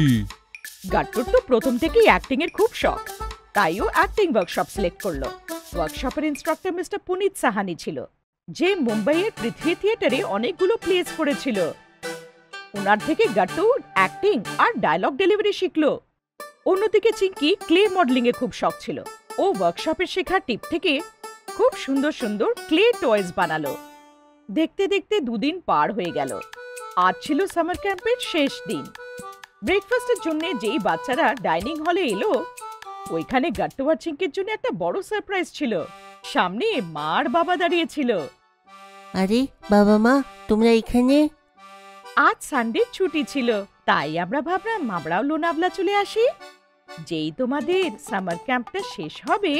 গাট্টুর তো প্রথম থেকেই অ্যাক্টিং এর খুব শখ, তাই ও অ্যাক্টিং ওয়ার্কশপ সিলেক্ট করলো। ওয়ার্কশপের ইনস্ট্রাক্টর মিস্টার পুনিত সাহানি ছিল, যে মুম্বাইয়ের পৃথ্বী থিয়েটারে অনেকগুলো প্লেস করেছিল। ওনার থেকে গাট্টু অ্যাক্টিং আর ডায়লগ ডেলিভারি শিখলো। অন্যদিকে চিঙ্কি ক্লে মডেলিং এ খুব শখ ছিল। ও ওয়ার্কশপের শেখা টিপ থেকে খুব সুন্দর সুন্দর ক্লে টয়েস বানালো। দেখতে দেখতে 2 দিন পার হয়ে গেল। আজ ছিল সামার ক্যাম্পের শেষ দিন। ব্রেকফাস্টের জন্য যেই বাচ্চারা ডাইনিং হলে এলো, ওইখানে গাট্টু আর চিঙ্কির জন্য একটা বড় সারপ্রাইজ ছিল। সামনে মা আর বাবা দাঁড়িয়ে ছিল। আরে বাবা মা, তোমরা এখানে? আজ সানডে ছুটি ছিল, তাই আমরা ভাবলাম আমরাও লোনাভলা চলে আসি। যেই তোমাদের সামার ক্যাম্পটা শেষ হবে,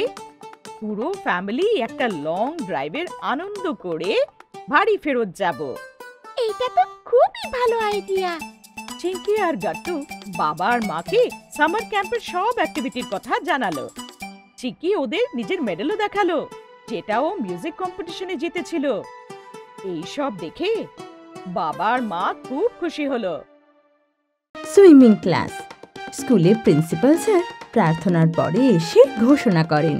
পুরো ফ্যামিলি একটা লং ড্রাইভের আনন্দ করে বাড়ি ফেরত যাব। এইটা তো খুবই ভালো আইডিয়া। চিঙ্কি আর গাট্টু বাবা আর মাকে সামার ক্যাম্পের সব অ্যাক্টিভিটির কথা জানালো। চিঙ্কি ওদের নিজের মেডেলও দেখালো, যেটাও মিউজিক কম্পিটিশনে জিতেছিল। এই সব দেখে বাবা আর মা খুব খুশি হলো। Swimming class. স্কুলের প্রিন্সিপাল স্যার প্রার্থনার পরে এসে ঘোষণা করেন,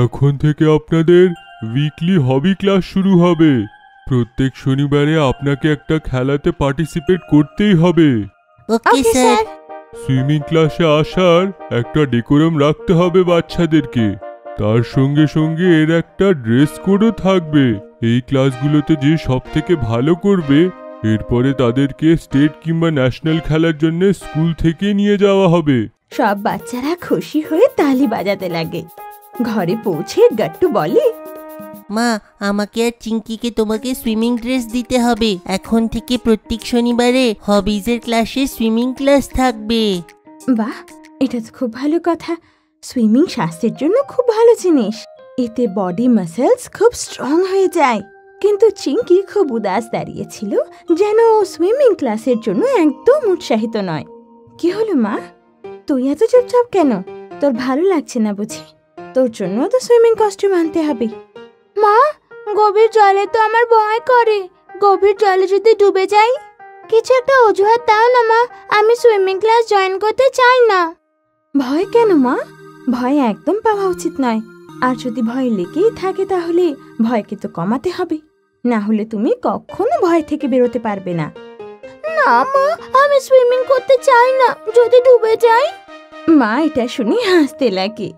এখন থেকে আপনাদের উইকলি হবি ক্লাস শুরু হবে। প্রত্যেক শনিবারে আপনাকে একটা খেলাতে পার্টিসিপেট করতেই হবে। Okay sir. সুইমিং ক্লাসে আসার একটা ডেকোরাম রাখতে হবে বাচ্চাদেরকে। তার সঙ্গে সঙ্গে এর একটা ড্রেস কোডও থাকবে। এই ক্লাসগুলোতে যে সব থেকে ভালো করবে, এরপরে তাদেরকে স্টেট কিংবা ন্যাশনাল খেলার জন্য স্কুল থেকে নিয়ে যাওয়া হবে। সব বাচ্চারা খুশি হয়ে তালি বাজাতে লাগে। ঘরে পৌঁছে গাট্টু বলে, মা, আমাকে আর চিঙ্কিকে তোমাকে সুইমিং ড্রেস দিতে হবে। এখন থেকে প্রত্যেক শনিবারে হবিজের ক্লাসে সুইমিং ক্লাস থাকবে। বাহ, এটা তো খুব ভালো কথা। সুইমিং স্বাস্থ্যের জন্য খুব ভালো জিনিস। এতে বডি মাসেলস খুব স্ট্রং হয়ে যায়। কিন্তু চিঙ্কি খুব উদাস দাঁড়িয়েছিল, যেন ও সুইমিং ক্লাসের জন্য একদম উৎসাহিত নয়। কি হলো মা, তুই এত চুপচাপ কেন? তোর ভালো লাগছে না বুঝি? তোর জন্য তো সুইমিং কস্টিউম আনতে হবে। মা, গভীর জলে তো আমার ভয় করে। গভীর জলে যদি ডুবে যাই? কিছু একটা অজুহাত দাও না মা, আমি সুইমিং ক্লাস জয়েন করতে চাই না। ভয় কেন মা? ভয় একদম পাওয়া উচিত নয়। আর যদি ভয় লেগেই থাকে তাহলে ভয়কে তো কমাতে হবে, না হলে তুমি কখনো ভয় থেকে বেরোতে পারবে না। না মা, আমি সুইমিং করতে চাই না, যদি ডুবে যাই। মা এটা শুনে হাসতে লাগে।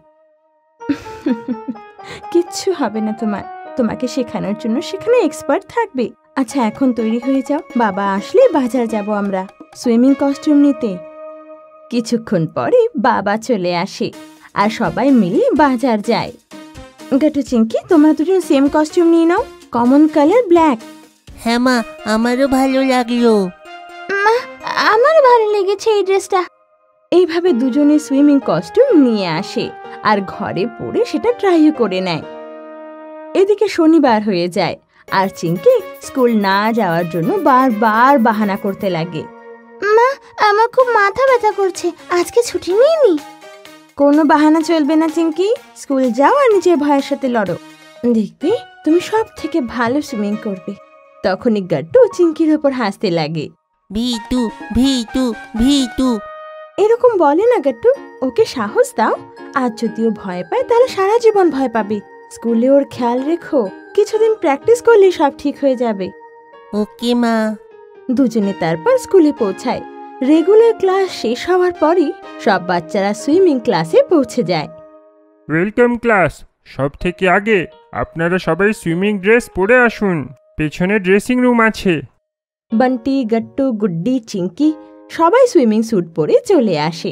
কিচ্ছু হবে না তোমার, তোমাকে শেখানোর জন্য সেখানে এক্সপার্ট থাকবে। আচ্ছা এখন তৈরি হয়ে যাও, বাবা আসলে বাজার যাব আমরা সুইমিং কস্টিউম নিতে। কিছুক্ষণ পরে বাবা চলে আসে আর সবাই মিলে বাজার যায়। গাটু চিঙ্কি, তোমরা দুজন সেম কস্টিউম নিয়ে নাও, কমন কালার ব্ল্যাক। হ্যাঁ মা, আমারও ভালো লাগলো। মা, আমার ভালো লেগেছে এই ড্রেসটা। এইভাবে দুজনে সুইমিং কস্টিউম নিয়ে আসে আর ঘরে পরে সেটা ট্রাইও করে নেয়। এদিকে শনিবার হয়ে যায় আর চিঙ্কি স্কুল না যাওয়ার জন্য বারবার বাহানা করতে লাগে। মা, আমার খুব মাথা ব্যথা করছে, আজকে ছুটি নিইনি। কোনো বাহানা চলবে না চিঙ্কি, স্কুল যাও আর নিজের ভয়ের সাথে লড়ো, দেখবে তুমি সব থেকে ভালো সুইমিং করবে। তখনই গাট্টু চিঙ্কির ওপর হাসতে লাগে। ভিতু ভিতু ভিতু। এরকম বলে না গাট্টু, ওকে সাহস দাও। আর যদিও ভয় পায় তাহলে সারা জীবন ভয় পাবে। স্কুলে ওর খেয়াল রেখো, কিছুদিন প্র্যাকটিস করলে সব ঠিক হয়ে যাবে। ওকে মা। দুজনে তারপর স্কুলে পৌঁছায়। রেগুলার ক্লাস শেষ হওয়ার পরই সব বাচ্চারা সুইমিং ক্লাসে পৌঁছে যায়। Welcome class. সব থেকে আগে আপনারা সবাই সুইমিং ড্রেস পরে আসুন, পেছনে ড্রেসিং রুম আছে। বান্টি, গাট্টু, গুড্ডি, চিঙ্কি সবাই সুইমিং স্যুট পরে চলে আসে।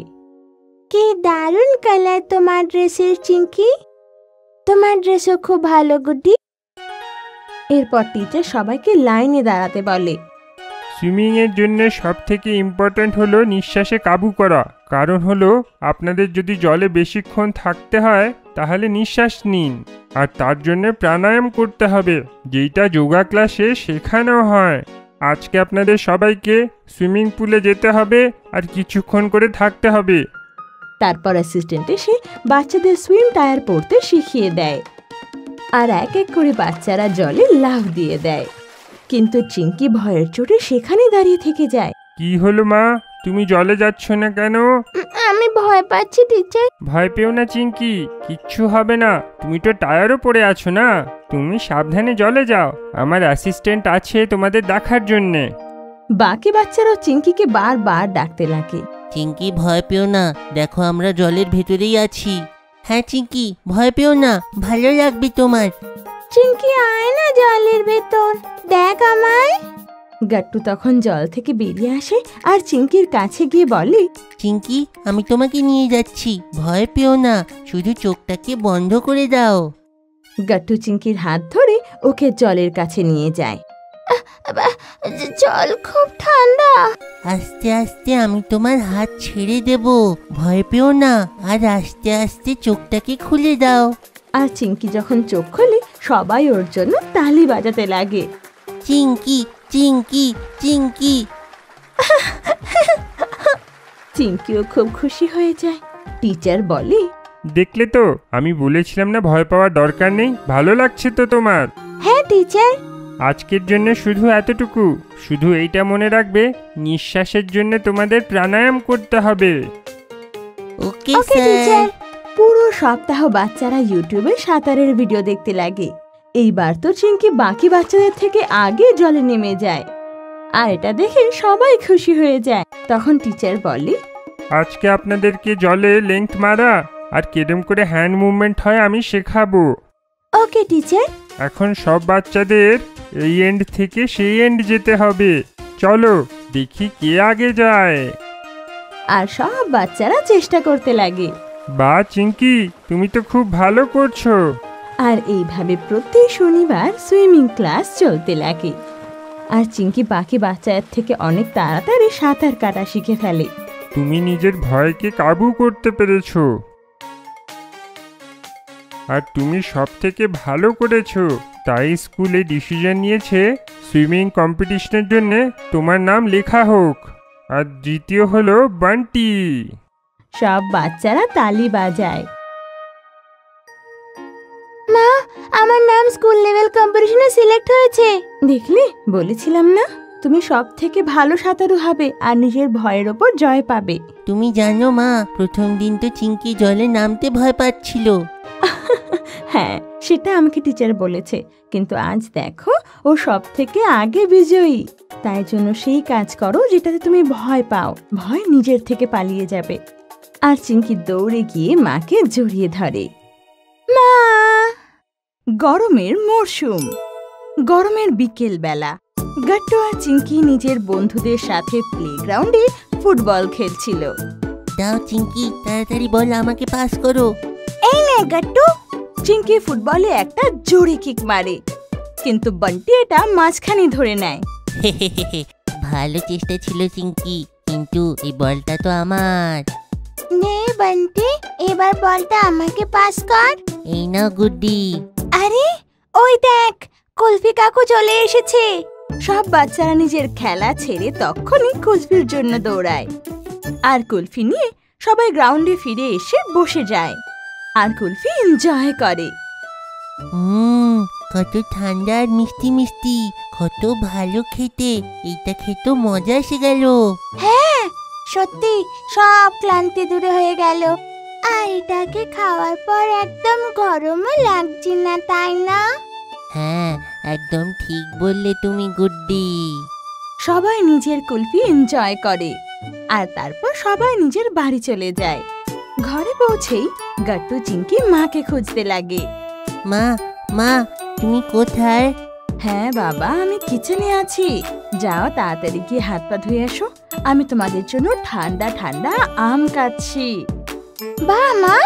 কি দারুণ কালার তোমার ড্রেসের চিঙ্কি, তোমার ড্রেসও খুব ভালো গুড্ডি। এরপর টিচার সবাইকে লাইনে দাঁড়াতে বলে। সুইমিং এর জন্য সব থেকে ইম্পর্ট্যান্ট হলো নিঃশ্বাসে কাবু করা। কারণ হলো আপনাদের যদি জলে বেশিক্ষণ থাকতে হয় তাহলে নিঃশ্বাস নিন, আর তার জন্য প্রাণায়াম করতে হবে, যেইটা যোগা ক্লাসে শেখানো হয়। আজকে আপনাদের সবাইকে সুইমিং পুলে যেতে হবে আর কিছুক্ষণ করে থাকতে হবে। তারপর অ্যাসিস্ট্যান্ট এসে বাচ্চাদের সুইম টায়ার পরতে শিখিয়ে দেয় আর এক এক করে বাচ্চারা জলে লাফ দিয়ে দেয়। কিন্তু চিঙ্কি ভয়ের চোটে সেখানেই দাঁড়িয়ে থেকে যায়। কি হলো মা, তুমি জলে যাচ্ছ না কেন? আমি ভয় পাচ্ছি টিচার। ভয় পেও না চিঙ্কি, কিচ্ছু হবে না। তুমি তো টায়ারও পরে আছো না, তুমি সাবধানে জলে যাও, আমার অ্যাসিস্ট্যান্ট আছে তোমাদের দেখার জন্যে। বাকি বাচ্চারাও চিঙ্কিকে বারবার ডাকতে লাগে। চিঙ্কি ভয় পেও না, দেখো আমরা জলের ভেতরেই আছি। হ্যাঁ চিঙ্কি, ভয় পেও না, ভালো লাগবে তোমার। চিঙ্কি আয় না জলের ভেতর, দেখ আমায়। গাট্টু তখন জল থেকে বেরিয়ে আসে আর চিঙ্কির কাছে গিয়ে বলে, চিঙ্কি, আমি তোমাকে নিয়ে যাচ্ছি, ভয় পেও না, শুধু চোখটাকে বন্ধ করে দাও। গাট্টু চিঙ্কির হাত ধরে ওকে জলের কাছে নিয়ে যায়। জল খুব ঠান্ডা। আস্তে আস্তে আমি তোমার হাত ছেড়ে দেব, ভয় পেও না, আর আস্তে আস্তে চোখটাকে খুলে দাও। আর চিঙ্কি যখন চোখ খোলে সবাই ওর জন্য তালি বাজাতে লাগে। চিঙ্কি চিঙ্কি চিঙ্কি। চিঙ্কিও খুব খুশি হয়ে যায়। টিচার বলে, দেখলে তো, আমি বলেছিলাম না ভয় পাওয়ার দরকার নেই। ভালো লাগছে তো তোমার? হ্যাঁ টিচার। আজকের জন্য শুধু এতটুকু। শুধু এইটা মনে রাখবে, নিঃশ্বাসের জন্য তোমাদের প্রাণায়াম করতে হবে। ওকে ওকে স্যার। টিচার। পুরো সপ্তাহ বাচ্চারা ইউটিউবে সাঁতারের ভিডিও দেখতে লাগে। এইবার তো চিঙ্কি বাকি বাচ্চাদের থেকে আগে জলে নেমে যায় আর এটা দেখে সবাই খুশি হয়ে যায়। তখন টিচার বলে, আজকে আপনাদেরকে জলে লেংথ মারা আর কেরম করে হ্যান্ড মুভমেন্ট হয় আমি শেখাবো। ওকে টিচার। এখন সব বাচ্চাদের এই এন্ড থেকে সেই এন্ড যেতে হবে। চলো দেখি কে আগে যায়। আর সব বাচ্চারা চেষ্টা করতে লাগে। বা চিঙ্কি, তুমি তো খুব ভালো করছো। আর এইভাবে প্রতি শনিবার সুইমিং ক্লাস চলতে লাগে আর চিঙ্কি বাকি বাচ্চাদের থেকে অনেক তাড়াতাড়ি সাঁতার কাটা শিখে ফেলে। তুমি নিজের ভয়কে কাবু করতে পেরেছো আর তুমি সব থেকে ভালো করেছো। তাই স্কুলে ডিসিশন নিয়েছে সুইমিং কম্পিটিশনের জন্য তোমার নাম লেখা হোক। আর দ্বিতীয় হলো বান্টি। সব বাচ্চারা তালি বাজায়। মা, আমার নাম স্কুল লেভেল কম্পিটিশনে সিলেক্ট হয়েছে। দেখলে, বলেছিলাম না, তুমি সব থেকে ভালো সাঁতারু হবে আর নিজের ভয়ের ওপর জয় পাবে। তুমি জানো মা, প্রথম দিন তো চিঙ্কি জলে নামতে ভয় পাচ্ছিল। হ্যাঁ, সেটা আমাকে টিচার বলেছে, কিন্তু আজ দেখো ও সব থেকে আগে বিজয়ী। তাই জন্য সেই কাজ করো যেটাতে তুমি ভয় পাও, ভয় নিজের থেকে পালিয়ে যাবে। আর চিঙ্কি দৌড়ে গিয়ে মাকে জড়িয়ে ধরে। মা! গরমের মরশুম, গরমের বিকেল বেলা গাট্টু আর চিঙ্কি নিজের বন্ধুদের সাথে প্লেগ্রাউন্ডে ফুটবল খেলছিল। দাও চিঙ্কি, তাড়াতাড়ি বল, আমাকে পাস করো। এই নে গাট্টু। চিঙ্কি ফুটবলে একটা জোরে কিক মারে, কিন্তু বান্টি এটা মাঝখানে ধরে নেয়। ভালো চেষ্টা ছিল চিঙ্কি, কিন্তু এই বলটা তো আমার। নে বান্টি, এবার বলটা আমাকে পাস কর। এই নাও গুড্ডি। আরে ওই দেখ, কুলফি কাকু চলে এসেছে। সব বাচ্চারা নিজের খেলা ছেড়ে তখনই কুলফির জন্য দৌড়ায়, আর কুলফি নিয়ে সবাই গ্রাউন্ডে ফিরে এসে বসে যায় আর কুলফি এনজয় করে। কত ঠান্ডা আর মিষ্টি মিষ্টি, কত ভালো খেতে। এইটা খেতে মজা এসে গেল। হ্যাঁ সত্যি, সব ক্লান্তি দূরে হয়ে গেল। আর এটাকে খাওয়ার পর একদম গরমও লাগছে না, তাই না? হ্যাঁ, একদম ঠিক বললে তুমি গুড্ডি। সবাই নিজের কুলফি এনজয় করে আর তারপর সবাই নিজের বাড়ি চলে যায়। ঘরে পৌঁছেই গাট্টু চিঙ্কি মাকে খুঁজতে লাগে। মা, মা, তুমি কোথায়? হ্যাঁ বাবা, আমি কিচেনে আছি। যাও তাড়াতাড়ি গিয়ে হাত পা ধুয়ে এসো, আমি তোমাদের জন্য ঠান্ডা ঠান্ডা আম কাটছি। বা মা,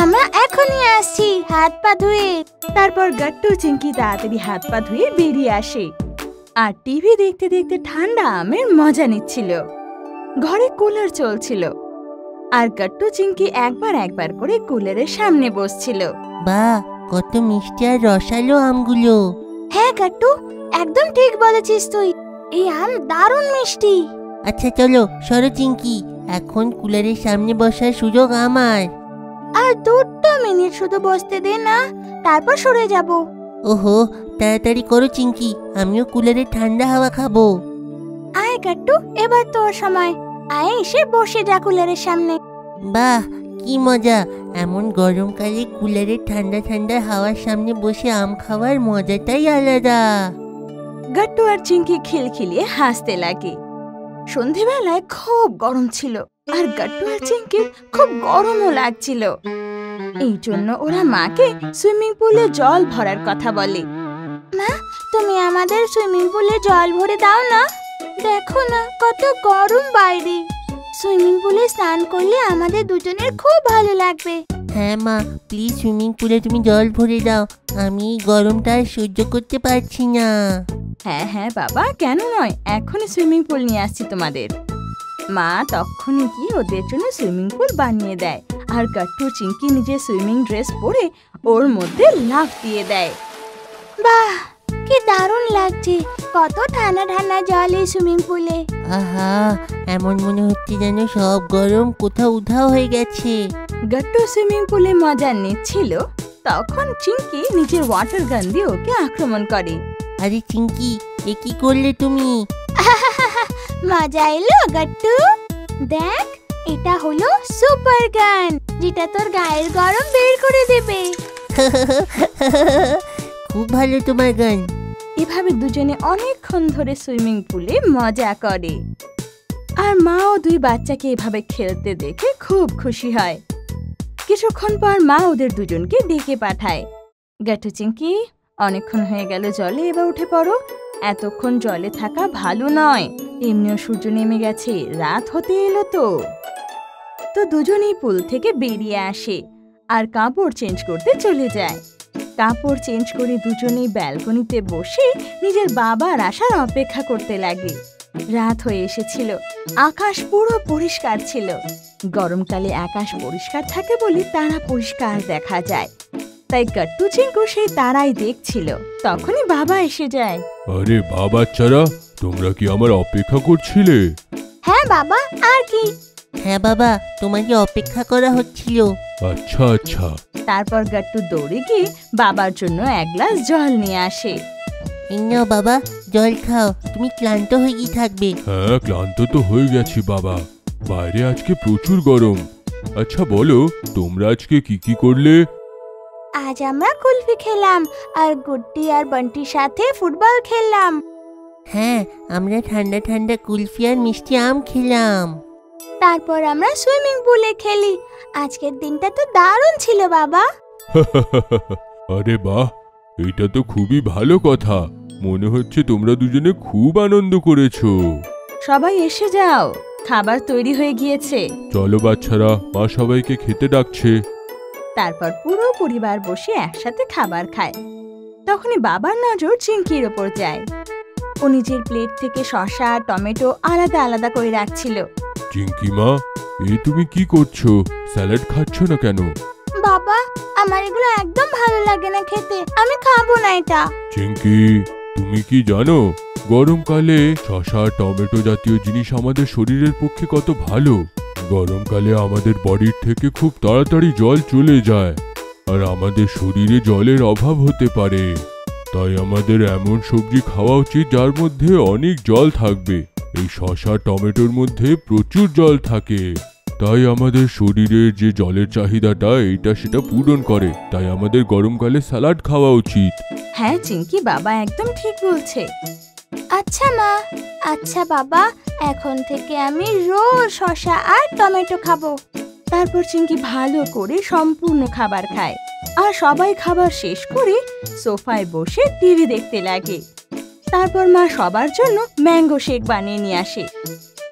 আমরা এখনই আসছি হাত পা ধুয়ে। তারপর গাট্টু চিঙ্কি তাড়াতাড়ি হাত পা ধুয়ে বেরিয়ে আসে আর টিভি দেখতে দেখতে ঠান্ডা আমের মজা নিচ্ছিল। ঘরে কুলার চলছিল আর গাট্টু চিঙ্কি একবার একবার করে কুলারের সামনে বসছিল। বাহ, কত মিষ্টি আর রসালো আমগুলো। হ্যাঁ গাট্টু, একদম ঠিক বলেছিস তুই। এই আম দারুণ মিষ্টি। আচ্ছা চলো সরো চিঙ্কি, এখন কুলারের সামনে বসার সুযোগ আমার। আর 2 মিনিট শুধু বসতে দে না, তারপর সরে যাব। ওহো, তাড়াতাড়ি করো চিঙ্কি, আমিও কুলারের ঠান্ডা হাওয়া খাবো। আয় গাট্টু, এবার তোর সময়। আয় এসে বসে যা কুলারের সামনে। বাহ, কি মজা! এমন গরমকালে কুলারের ঠান্ডা ঠান্ডা হাওয়ার সামনে বসে আম খাওয়ার মজাটাই আলাদা। গাট্টু আর চিঙ্কি খিলখিলিয়ে হাসতে লাগে। সন্ধেবেলায় খুব গরম ছিল আর গাট্টু আর চিঙ্কির খুব গরমও লাগছিল। এই জন্য ওরা মাকে সুইমিং পুলে জল ভরার কথা বলে। মা, তুমি আমাদের সুইমিং পুলে জল ভরে দাও না। দেখো না কত গরম বাইরে। সুইমিং পুলে স্নান করলে আমাদের দুজনের খুব ভালো লাগবে। হ্যাঁ মা, প্লিজ সুইমিং পুলে তুমি জল ভরে দাও, আমি গরমটা আর সহ্য করতে পারছি না। হ্যাঁ হ্যাঁ বাবা, কেন নয়, এখনই সুইমিং পুল নিয়ে আসছি তোমাদের। মা তখনই গিয়ে ওদের জন্য সুইমিং পুল বানিয়ে দেয় আর গাট্টু চিঙ্কি নিজের সুইমিং ড্রেস পরে ওর মধ্যে লাফ দিয়ে দেয়। বাহ, কি দারুণ লাগছে। কত ঠান্ডা ঠান্ডা জল এই সুইমিং পুলে। আহা, এমন মনে হচ্ছে যেন সব গরম কোথাও উধাও হয়ে গেছে। গাট্টু সুইমিং পুলে মজা নিচ্ছিল, তখন চিঙ্কি নিজের ওয়াটার গান দিয়ে ওকে আক্রমণ করে। আরে চিঙ্কি, এ কি করলে তুমি? মজা এলো গাট্টু? দেখ, এটা হলো সুপার গান, যেটা তোর গায়ের গরম বের করে দেবে। খুব ভালো তোমার গান। এভাবে দুজনে অনেকক্ষণ ধরে সুইমিং পুলে মজা করে আর মাও 2 বাচ্চাকে এভাবে খেলতে দেখে খুব খুশি হয়। কিছুক্ষণ পর মা ওদের দুজনকে ডেকে পাঠায়। গাট্টু চিঙ্কি, অনেকক্ষণ হয়ে গেল জলে, এবার উঠে পড়ো। এতক্ষণ জলে থাকা ভালো নয়, এমনিও সূর্য নেমে গেছে, রাত হতে এলো। তো দুজনেই পুল থেকে বেরিয়ে আসে আর কাপড় চেঞ্জ করতে চলে যায়। কাপড় চেঞ্জ করে দুজনেই ব্যালকনিতে বসে নিজের বাবার আসার অপেক্ষা করতে লাগে। রাত হয়ে এসেছিল, আকাশ পুরো পরিষ্কার ছিল। গরমকালে আকাশ পরিষ্কার থাকে বলে তারা পরিষ্কার দেখা যায়, তাই গাট্টু চিঙ্কু সেই তারাই দেখছিল। তখনই বাবা এসে যায়। আরে বাচ্চারা, তোমরা কি আমার অপেক্ষা করছিলে? হ্যাঁ বাবা, আর কি? হ্যাঁ বাবা, তোমাকে অপেক্ষা করা হচ্ছিল। আচ্ছা আচ্ছা। তারপর গাট্টু দৌড়ে গিয়ে বাবার জন্য 1 গ্লাস জল নিয়ে আসে। এই নাও বাবা, জল খাও, তুমি ক্লান্ত হয়ে গিয়ে থাকবে। হ্যাঁ, ক্লান্ত তো হয়ে গেছি বাবা, বাইরে আজকে প্রচুর গরম। আচ্ছা বলো, তোমরা আজকে কি কি করলে? আজ আমরা কুলফি খেলাম আর গুড্ডি আর বান্টির সাথে ফুটবল খেললাম। হ্যাঁ, আমরা ঠান্ডা ঠান্ডা কুলফি আর মিষ্টি আম খেলাম। তারপর আমরা সুইমিং পুলে খেলি। আজকের দিনটা তো দারুণ ছিল বাবা। আরে বাহ, এটা তো খুবই ভালো কথা। মনে হচ্ছে তোমরা দুজনে খুব আনন্দ করেছো। সবাই এসে যাও, খাবার তৈরি হয়ে গিয়েছে। চলো বাচ্চারা, মা সবাইকে খেতে ডাকছে। তারপর পুরো পরিবার বসে একসাথে খাবার খায়। তখনই বাবার নজর চিংকির ওপর যায়। ও নিজের প্লেট থেকে শসা আর টমেটো আলাদা আলাদা করে রাখছিল। চিঙ্কি মা, তুমি কি করছো? স্যালাড খাচ্ছ না কেন? বাবা, আমার এগুলো একদম ভালো লাগে না খেতে, আমি খাবো না এটা। চিঙ্কি, তুমি কি জানো গরমকালে শসা টমেটো জাতীয় জিনিস আমাদের শরীরের পক্ষে কত ভালো? গরমকালে আমাদের বডির থেকে খুব তাড়াতাড়ি জল চলে যায় আর আমাদের শরীরে জলের অভাব হতে পারে। তাই আমাদের এমন সবজি খাওয়া উচিত যার মধ্যে অনেক জল থাকবে। এই শসা টমেটোর মধ্যে প্রচুর জল থাকে, তাই আমাদের শরীরের যে জলের চাহিদাটা এটা সেটা পূরণ করে। তাই আমাদের গরমকালে স্যালাড খাওয়া উচিত। হ্যাঁ চিংকি, বাবা একদম ঠিক বলছে। আচ্ছা মা, আচ্ছা বাবা, এখন থেকে আমি রোজ শসা আর টমেটো খাবো। তারপর চিংকি ভালো করে সম্পূর্ণ খাবার খায় আর সবাই খাবার শেষ করে সোফায় বসে টিভি দেখতে লাগে। তারপর মা সবার জন্য ম্যাঙ্গো শেক বানিয়ে নিয়ে আসে।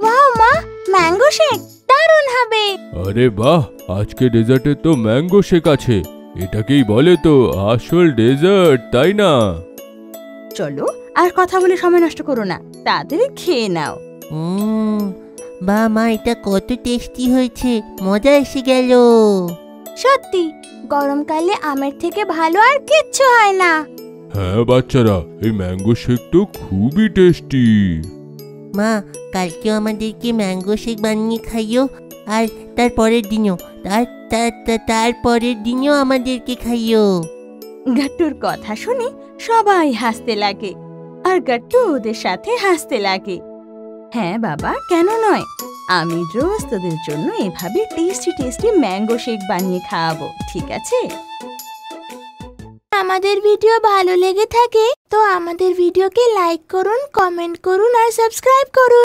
ওয়াও মা, ম্যাঙ্গো শেক দারুণ হবে। আরে বাহ, আজকে ডেজার্টে তো ম্যাঙ্গো শেক আছে। এটাকেই বলে তো আসল ডেজার্ট, তাই না? চলো আর কথা বলে সময় নষ্ট করো না, তাড়াতাড়ি খেয়ে নাও। বা মা, এটা কত টেস্টি হয়েছে, মজা এসে গেল। সত্যি গরমকালে আমের থেকে ভালো আর কিচ্ছু হয় না। হ্যাঁ বাচ্চারা, এই ম্যাঙ্গো শেক তো খুবই টেস্টি। মা, কালকেও আমাদেরকে ম্যাঙ্গো শেক বানিয়ে খাইও, আর তারপরের দিনও তারপরের দিনও আমাদেরকে খাইও। গাট্টুর কথা শুনে সবাই হাসতে লাগে আর গাট্টু ওদের সাথে হাসতে লাগে। হ্যাঁ বাবা, কেন নয়, আমি রোজ তোদের জন্য এভাবে টেস্টি টেস্টি ম্যাঙ্গো শেক বানিয়ে খাওয়াবো, ঠিক আছে? আমাদের ভিডিও ভালো লেগে থাকে তো আমাদের ভিডিওকে লাইক করুন, কমেন্ট করুন আর সাবস্ক্রাইব করুন।